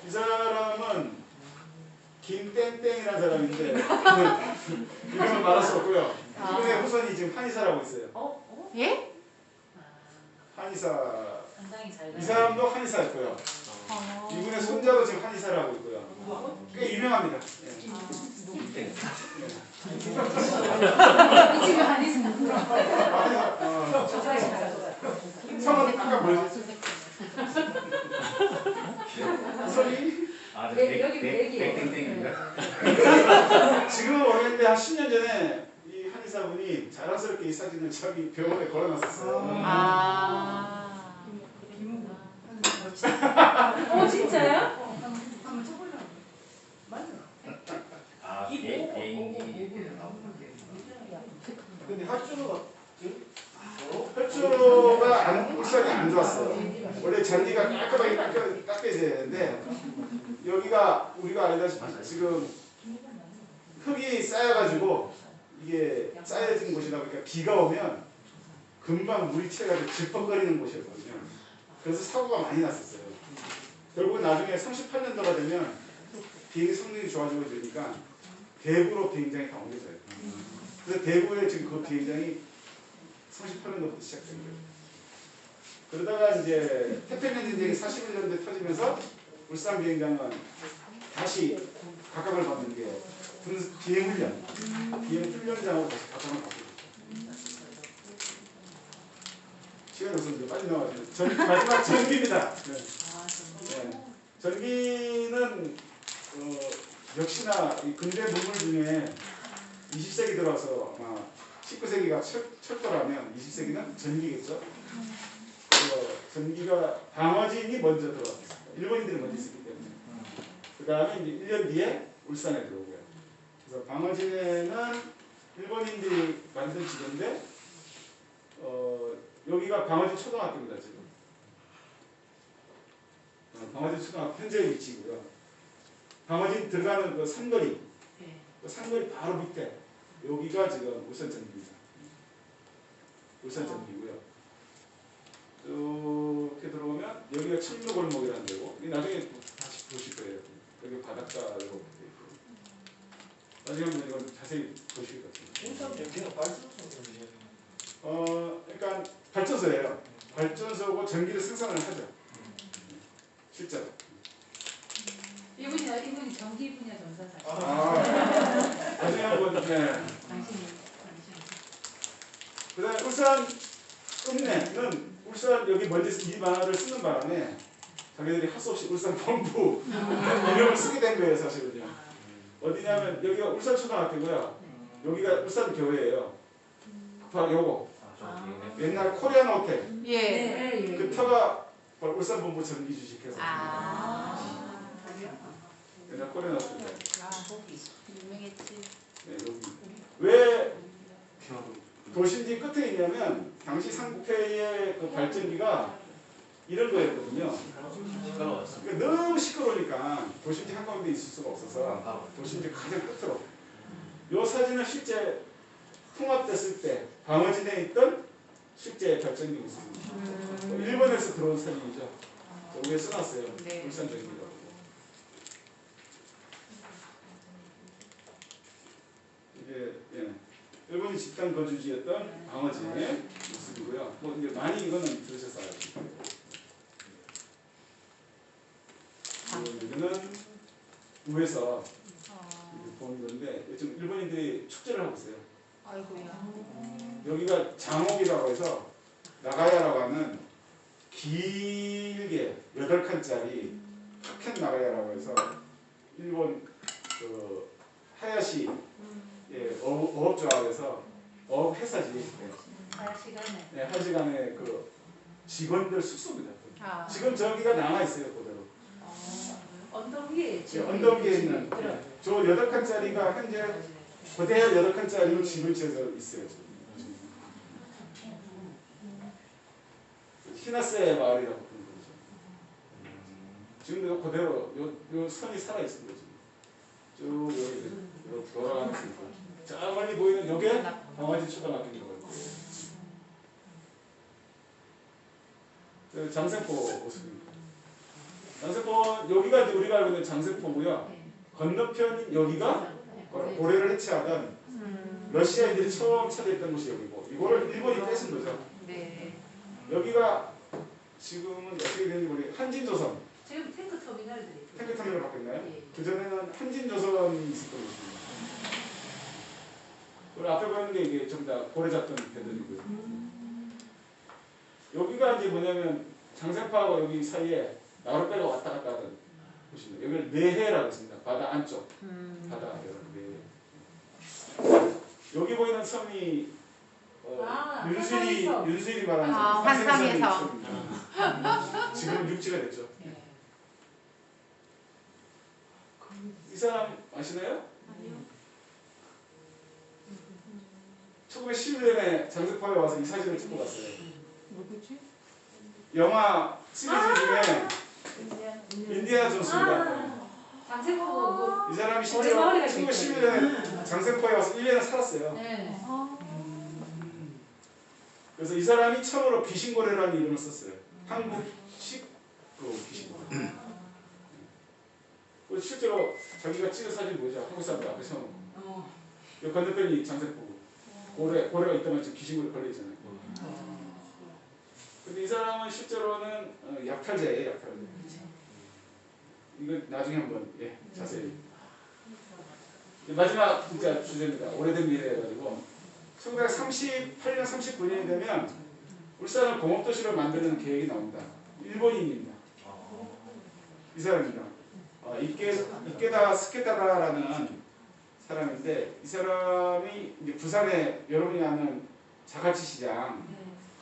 이 사람은 김땡땡이라는 사람인데 이름은 말할 수 없고요. 이분의 후손이 지금 한의사라고 있어요. 예? 한의사. 상당히 잘 이 사람도 한의사였고요. 이분의 손자도 지금 한의사라고 있고요. 꽤 유명합니다. 예. 땡. 이 집에 한의사 성은 아까 뭐였지? 후손이 아, 네, 여기 백이에요. 땡땡땡인가? 지금은 모르겠는데 한 10년 전에 이 한의사분이 자랑스럽게 이 사진을 자기 병원에 걸어놨었어요. 진짜요? 한번 쳐보려고. 맞아. 아, 비행기 나오는 게. 근데 혈주가 울산이 안 좋았어요. 원래 잔디가 깔끔하게 깎여져야 되는데 여기가 우리가 알다시피 지금 흙이 쌓여가지고 이게 쌓여진 곳이다 보니까 비가 오면 금방 물이 채가지고 질퍽거리는 곳이었거든요. 그래서 사고가 많이 났었어요. 결국 나중에 38년도가 되면 비행기 성능이 좋아지고 되니까 대구로 비행장이 다 옮겨져요. 그래서 대구에 지금 그 비행장이 38년도부터 시작된 거예요. 그러다가 이제 태평양 전쟁이 41년도에 터지면서 울산 비행장은 다시 각광을 받는 게 비행 훈련장으로 다시 각광을 받고 시간이 없었는데 빨리 나와가지고 마지막 전기입니다. 네. 네. 전기는 역시나 이 근대 문물 중에 20세기 들어서 아마 19세기가 철도라면 20세기는 전기겠죠. 전기가 방어진이 먼저 들어왔습니다. 일본인들이 먼저 있었기 때문에. 그 다음에 이제 1년 뒤에 울산에 들어오고요. 그래서 방어진에는 일본인들이 만든 지도인데 여기가 방어진 초등학교입니다. 지금. 방어진 초등학교 현재 위치고요. 방어진 들어가는 그 산거리, 그 산거리 바로 밑에 여기가 지금 울산전기입니다. 울산전기고요. 이렇게 들어오면 여기가 청로골목이라는 데고 나중에 다시 보실 거예요. 여기 바닷가로 되어 있고 나중에 한번 이건 자세히 보실 것 같아요. 울산 전기가 발전소인데. 그러니까 발전소예요. 발전소고 전기를 생산을 하죠. 실제로. 이분이 전기 분야 전산사. 나중에 한번 당신이. 그다음에 울산 읍내는 울산 여기 멀리서 이 만화를 쓰는 바람에 자기들이 할 수 없이 울산 본부 이름을 쓰게 된 거예요, 사실은요. 어디냐면 여기가 울산 초등학교고요. 여기가 울산 교회예요. 바로 요거. 옛날 코리안 호텔. 예. 네. 그 터가 바로 울산 본부 전기 주식회사. 옛날 코리안 호텔. 유명했지. 네, 여기. 왜 도심지 끝에 있냐면 당시 삼국회의 그 발전기가 이런 거였거든요. 시끄러웠어. 그러니까 너무 시끄러우니까 도심지 한가운데 있을 수가 없어서 도심지 가장 끝으로. 이 사진은 실제 통합됐을 때 방어진에 있던 실제 발전기 모습입니다. 일본에서 들어온 사진이죠. 여기에 써놨어요. 네. 울산전기라고. 이게 일본이 집단 거주지였던 방어진의 모습이고요. 뭐 이제 많이 이거는 들으셨어요. 이거는 위에서 보는 건데 지금 일본인들이 축제를 하고 있어요. 아이고야. 여기가 장옥이라고 해서 나가야라고 하는 길게 8칸짜리 타켄 나가야라고 해서 일본 그 하야시 어업조합에서 어업 회사지. 시간에. 네, 하시간에 그 직원들 숙소입니다. 아. 지금 저기가 남아 있어요, 그대로. 언덕 위에 언덕 위에 있는 저 8칸짜리가 현재 그대로 8칸짜리로 집을 지어서 있어요. 지금. 히나세 마을이라고 부르는 거죠. 지금도 그대로 요 선이 살아 있습니다. 지금 쭉 여기 돌아가는 거니까. 저 멀리 보이는 여기에 방화진 초등학교인 것 같아요. 장세포 모습입니다. 장세포 여기가 이제 우리가 알고 있는 장세포고요. 건너편인 여기가 고려를 해체하던 러시아인들이 처음 차지했던 곳이 여기고 이거를 일본이 뺏은 거죠. 네. 여기가 지금은 어떻게 되는지 모르겠는데 한진조선 지금 탱크 터미널들이. 탱크터미널로 바뀌었나요? 예. 그전에는 한진조선이 있었던 곳입니다. 그리고 앞에 보이는 게 이게 좀 다 고래 잡던 배들이고요. 여기가 이제 뭐냐면 장세포하고 여기 사이에 나룻배가 왔다 갔다 하던 곳입니다. 여기를 내해라고 했습니다. 바다 안쪽. 바다 내해. 여기 보이는 섬이 윤수일이 말하는 환상에서. 섬입니다. 지금은 육지가 됐죠. 이 사람 아시나요? 아니요. 1911년에 장세포에 와서 이 사진을 찍고 갔어요. 누구지? 영화 시리즈 중에 인디아나 존스입니다. 장세포 이 사람이 머리 실제로 머리가 1911년에 장생포에 와서 1년을 살았어요. 네. 그래서 이 사람이 처음으로 귀신고래라는 이름을 썼어요. 한국식 그 귀신고래. 실제로 자기가 찍은 사진 보이죠? 한국 사람들 앞에 세워놓고. 이 건너편이 장생포고. 고래가 있다면 지금 귀신고래 걸려있잖아요. 근데 이 사람은 실제로는 약탈자예요, 약탈자. 이거 나중에 한번 자세히. 마지막 진짜 주제입니다. 오래된 미래여가지고 1938년, 39년이 되면 울산을 공업도시로 만드는 계획이 나옵니다. 일본인입니다. 이 사람입니다. 이케다 스케타다라는 사람인데 이 사람이 이제 부산에 여러분이 아는 자갈치 시장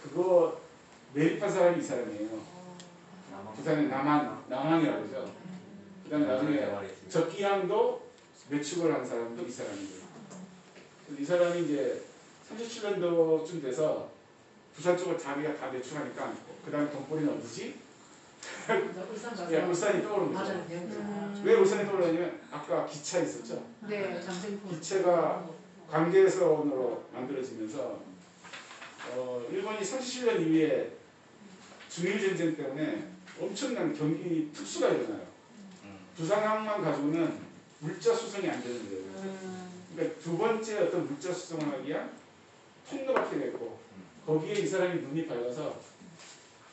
그거 매립한 사람이 이 사람이에요. 부산의 남항이라고 그러죠. 그 다음에 나중에 적기항도 매축을 한 사람도 이 사람이에요. 이 사람이 이제 37년도쯤 돼서 부산 쪽을 자기가 다 매축하니까 그 다음에 돈벌이는 어디지? 울산 가서. 야, 울산이 떠오르는 거죠. 맞아요. 왜 울산이 떠오르냐면 아까 기차 있었죠. 네. 장생포. 기체가 관계선으로 만들어지면서 일본이 37년 이후에 중일전쟁 때문에 엄청난 경기 특수가 일어나요. 부산항만 가지고는 물자 수송이 안 되는 거예요. 그러니까 두 번째 어떤 물자 수송을 하기 위한 통로가 필요했고 거기에 이 사람이 눈이 밝아서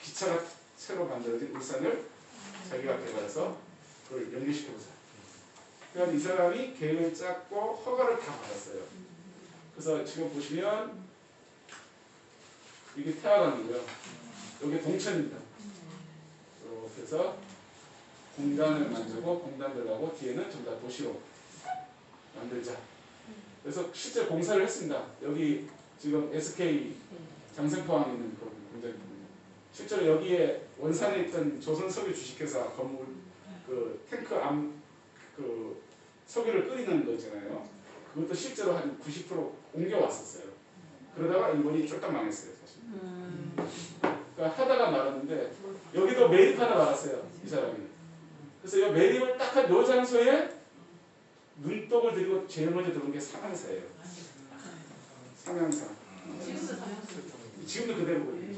기차가 새로 만들어진 울산을 자기가 개발해서 그걸 연결시켜보자. 그래서 이 사람이 계획을 짰고 허가를 다 받았어요. 그래서 지금 보시면 이게 태화강이고요. 여기 동천입니다. 이렇게 해서 공단을 만들고 공단 들어가고 뒤에는 전부 다 도시로 만들자. 그래서 실제 공사를 했습니다. 여기 지금 SK 장생포항에 있는 그 공장입니다. 실제로 여기에 원산에 있던 조선석유 주식회사 건물 그 탱크 그 석유를 끓이는 거 있잖아요. 그것도 실제로 한 90% 옮겨왔었어요. 그러다가 일본이 쫄딱 망했어요, 사실. 그러니까 하다가 말았는데 여기도 매립하다 말았어요, 이 사람이. 그래서 이 매립을 딱 한 요 장소에 눈독을 들이고 제일 먼저 들어온 게 삼양사예요. 삼양사. 지금도 그대로거든요.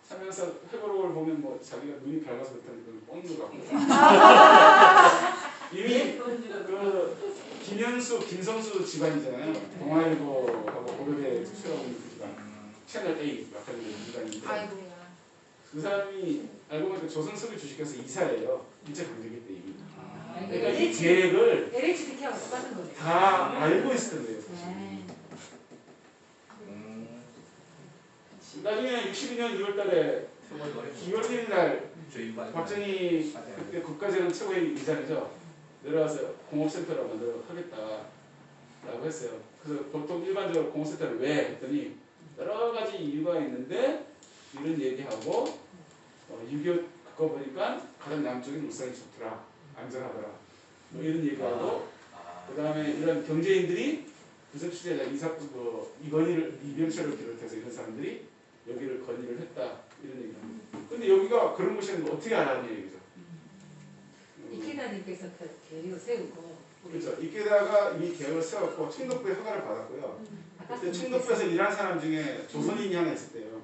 삼양사 회고록을 보면 뭐 자기가 눈이 밝아서 그렇다는 건 뻥인 것 같고. 이미 그 김현수, 김성수 집안이잖아요. 동아일보하고 고려대 수출하고 있는 그 집안. 채널 A 같은 집안인데. 아이고야. 그 사람이 알고 보니까 조선석유 주식회사 이사예요. 일제 강점기 때 이미. 그러니까 이 LH 계획을 LHDK하고 똑같은 거네요. 다 알고 있었던 거예요. 나중에 62년 2월달에 2월 1일 날 박정희 그때 국가재정 최고의 의장이죠. 내려와서 공업센터를 만들어 하겠다라고 했어요. 그래서 보통 일반적으로 공업센터를 왜 했더니 여러 가지 이유가 있는데 이런 얘기하고 6.25 그거 보니까 가장 남쪽인 울산이 좋더라. 안전하더라. 뭐 이런 얘기하고 그 다음에 이런 경제인들이 부산 취재자 이건희를 이병철을 비롯해서 이런 사람들이 여기를 건의를 했다 이런 얘기합니다. 근데 여기가 그런 곳이었는데 어떻게 알았냐 얘기죠. 이케다님께서 계획을 세우고 그렇죠. 이케다가 이미 계획을 세웠고 청도부에 허가를 받았고요. 그때 청도부에서 일한 사람 중에 조선인이 하나 있었대요.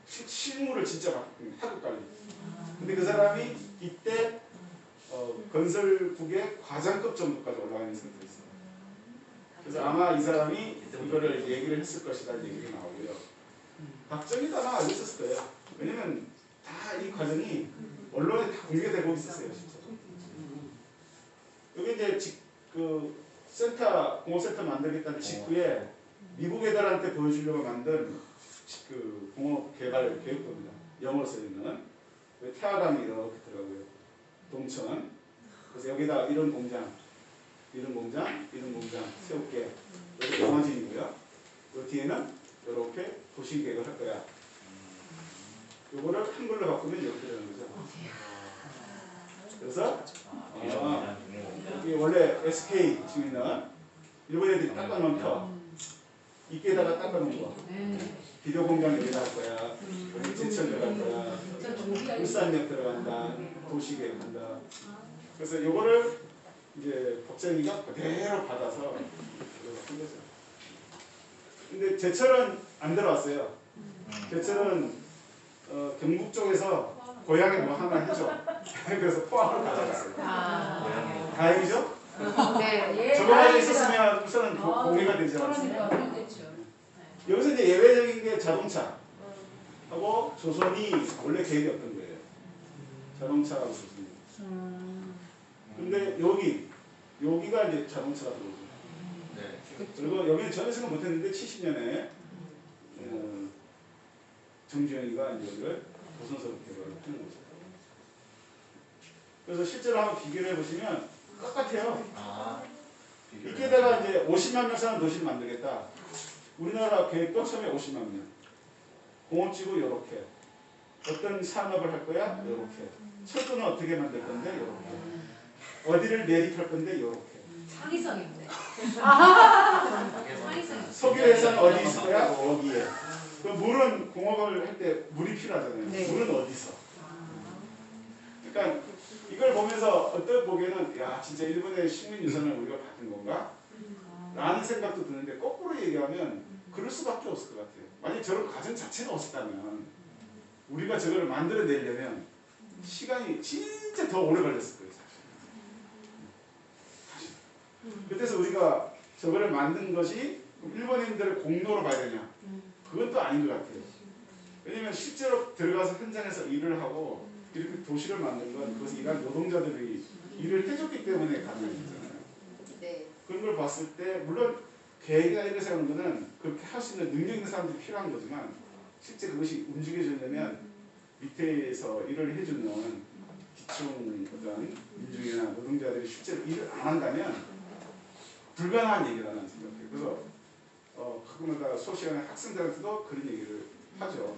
실무를 진짜 맡았거든요. 하급 관리. 근데 그 사람이 이때 건설국의 과장급 정도까지 올라가 있는 상태였어요. 그래서 아마 이 사람이 이거를 얘기를 했을 것이라는 얘기가 나오고요. 박정희도 아마 알고 있었을 거예요. 왜냐면 다 이 과정이 언론에 다 공개되고 있었어요. 진짜. 여기 이제 그 센터, 공업센터 만들겠다는 직후에 미국 애들한테 보여주려고 만든 그 공업 개발 계획도입니다. 영어로 써 있는 태화강이 이렇게 들어가고요. 동천. 그래서 여기다 이런 공장, 이런 공장, 이런 공장 세울게. 여기 영화진이고요. 요 뒤에는 이렇게 도시 계획을 할 거야. 요거를 한글로 바꾸면 이렇게 되는 거죠. 그래서 여기 원래 SK 지금 있는 일본 애들이 닦아놓은 터 이끼에다가 닦아놓은 거 비료 공장 여기다 할 거야. 여기 제철 들어갈 거야. 울산역 들어간다. 도시 계획한다. 그래서 요거를 이제 법정이가 그대로 받아서 한 거죠. 근데 제철은 안 들어왔어요. 제철은 경북 쪽에서 고향에 뭐 하나 해줘. 그래서 포항으로 가져갔어요. 아. 다행이죠? 네. 예, 저거 가지고 다행이다. 있었으면 우선은 아, 공개가 되지 않았습니까? 그러니까 그렇겠죠. 여기서 이제 예외적인 게 자동차 하고 조선이 원래 계획이었던 거예요. 자동차하고 조선이. 근데 여기가 이제 자동차가 들어오죠. 네. 그리고 여기는 전혀 생각 못했는데 70년에 정주영이가 이제 여기를 조선소로 개발을 하는 거죠. 그래서 실제로 한번 비교를 해보시면 똑같아요. 아. 이게다가 이제 50만 명 사는 도시를 만들겠다. 우리나라 계획도 처음에 50만 명. 공업지구 요렇게. 어떤 산업을 할 거야? 요렇게. 철도는 어떻게 만들 건데? 요렇게. 어디를 내립할 건데? 요렇게. 창의성 있네. 창의성 있네. 석유회사는 어디 있을 거야? 여기에. 그 물은 공업을 할 때 물이 필요하잖아요. 네. 물은 어디서? 그러니까 이걸 보면서 어떤 보기에는 야 진짜 일본의 식민유산을 우리가 받은 건가? 라는 생각도 드는데 거꾸로 얘기하면 그럴 수밖에 없을 것 같아요. 만약 저런 가정 자체가 없었다면 우리가 저걸 만들어내려면 시간이 진짜 더 오래 걸렸을 거예요. 사실. 그래서 우리가 저거를 만든 것이 일본인들의 공로로 봐야 되냐? 그건 또 아닌 것 같아요. 왜냐면 실제로 들어가서 현장에서 일을 하고 이렇게 도시를 만든 건 그것을 일한 노동자들이 일을 해줬기 때문에 가능했잖아요. 네. 그런 걸 봤을 때 물론 계획이나 이런 세우는 거는 그렇게 할 수 있는 능력 있는 사람들이 필요한 거지만 실제 그것이 움직여지려면 밑에서 일을 해주는 기충 어떤 민중이나 노동자들이 실제로 일을 안 한다면 불가능한 얘기라는 생각해요. 그래서 가끔마다 수업 시간에 학생들한테도 그런 얘기를 하죠.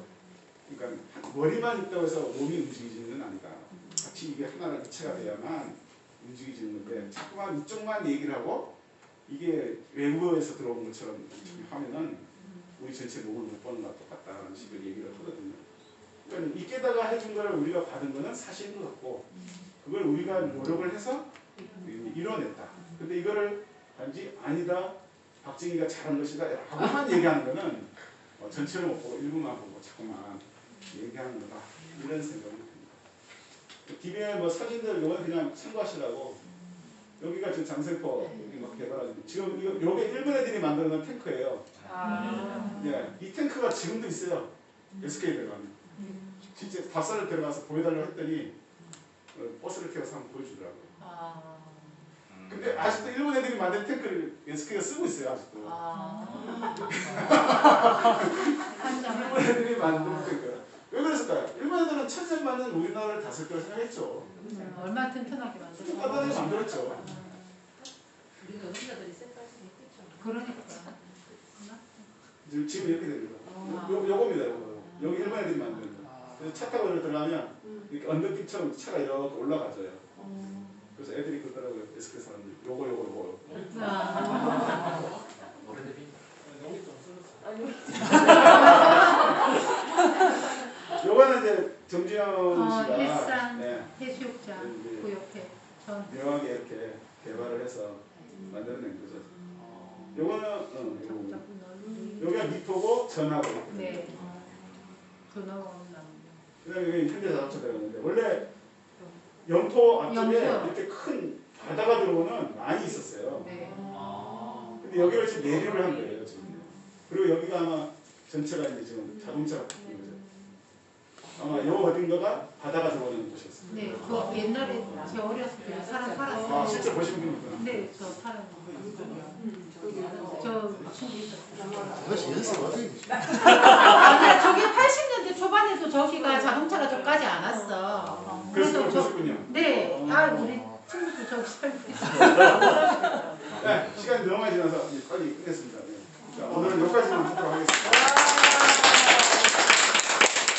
그러니까 머리만 있다고 해서 몸이 움직이지는 건 아니다. 같이 이게 하나가 이체가 돼야만 움직이지는 건데 자꾸만 이쪽만 얘기를 하고 이게 외부에서 들어온 것처럼 하면은 우리 전체 몸을 못 보는 거와 똑같다는 식으로 얘기를 하거든요. 그러니까 이게다가 해준 거를 우리가 받은 거는 사실인 것 같고 그걸 우리가 노력을 해서 이뤄냈다. 근데 이거를 단지 아니다. 박정희가 잘한 것이다. 라고만 얘기하는 거는 전체를 못 보고 일부만 보고 자꾸만 얘기하는 거다. 이런 생각을 듭니다. 뒤에 뭐 사진들 이거는 그냥 참고하시라고 여기가 지금 장생포 여기 막 개발하는 지금 요게 일본 애들이 만드는 탱크예요. 예, 이 탱크가 지금도 있어요. SK 들어가면. 진짜 밥살을 들어가서 보여달라고 했더니 버스를 태워서 한번 보여주더라고요. 근데 아직도 일본 애들이 만든 탱크를 SK가 쓰고 있어요. 아직도. 일본 애들이 만든 탱크. 왜 그랬을까요? 일본 애들은 천년만년 우리나라를 다스릴 거라 생각했죠. 얼마나 튼튼하게 만들었어요. 까다로이 만들었죠. 우리 노동자들이 쎄까지 있겠죠. 그러니까. 지금 이렇게 됩니다. 요겁니다. 요거. 여기 일본 애들이 만드는 거. 그래서 차 타고 들어가면 이렇게 언덕길처럼 차가 이렇게 올라가져요. 그래서 애들이 그러더라고요. SK 사람들이 요거. 요거는 이제 정지영 씨가 일산 네, 해수욕장 그 옆에 전 묘하게 이렇게 개발을 해서 만들어낸 거죠. 요거는 여기가 미포고 전하고 네. 전화원 나무. 그다음에 여기 현대자동차 들어갔는데 원래 영토 앞쪽에 영토. 이렇게 큰 바다가 들어오는 많이 있었어요. 네. 근데 여기를 지금 내륙을 한 거예요 지금. 그리고 여기가 아마 전체가 이제 지금 자동차가 바뀐 거죠. 아마 요 어딘가가 바다가 들어오는 곳이었어요. 네. 그 옛날에 제 어렸을 때 사람 살았어요. 실제 보시는 분 있구나. 네, 저 사람. 저 친구 있었어요. 그것이 연습 어떻게 되죠? 아니야, 저게 80년대 초반에도 저기가 자동차가 저까지 안 왔어. 그래서 그걸 저 보셨군요. 네, 우리 친구도 저기 살고 있어요. 네, 시간이 너무 많이 지나서 이제 빨리 끝냈습니다.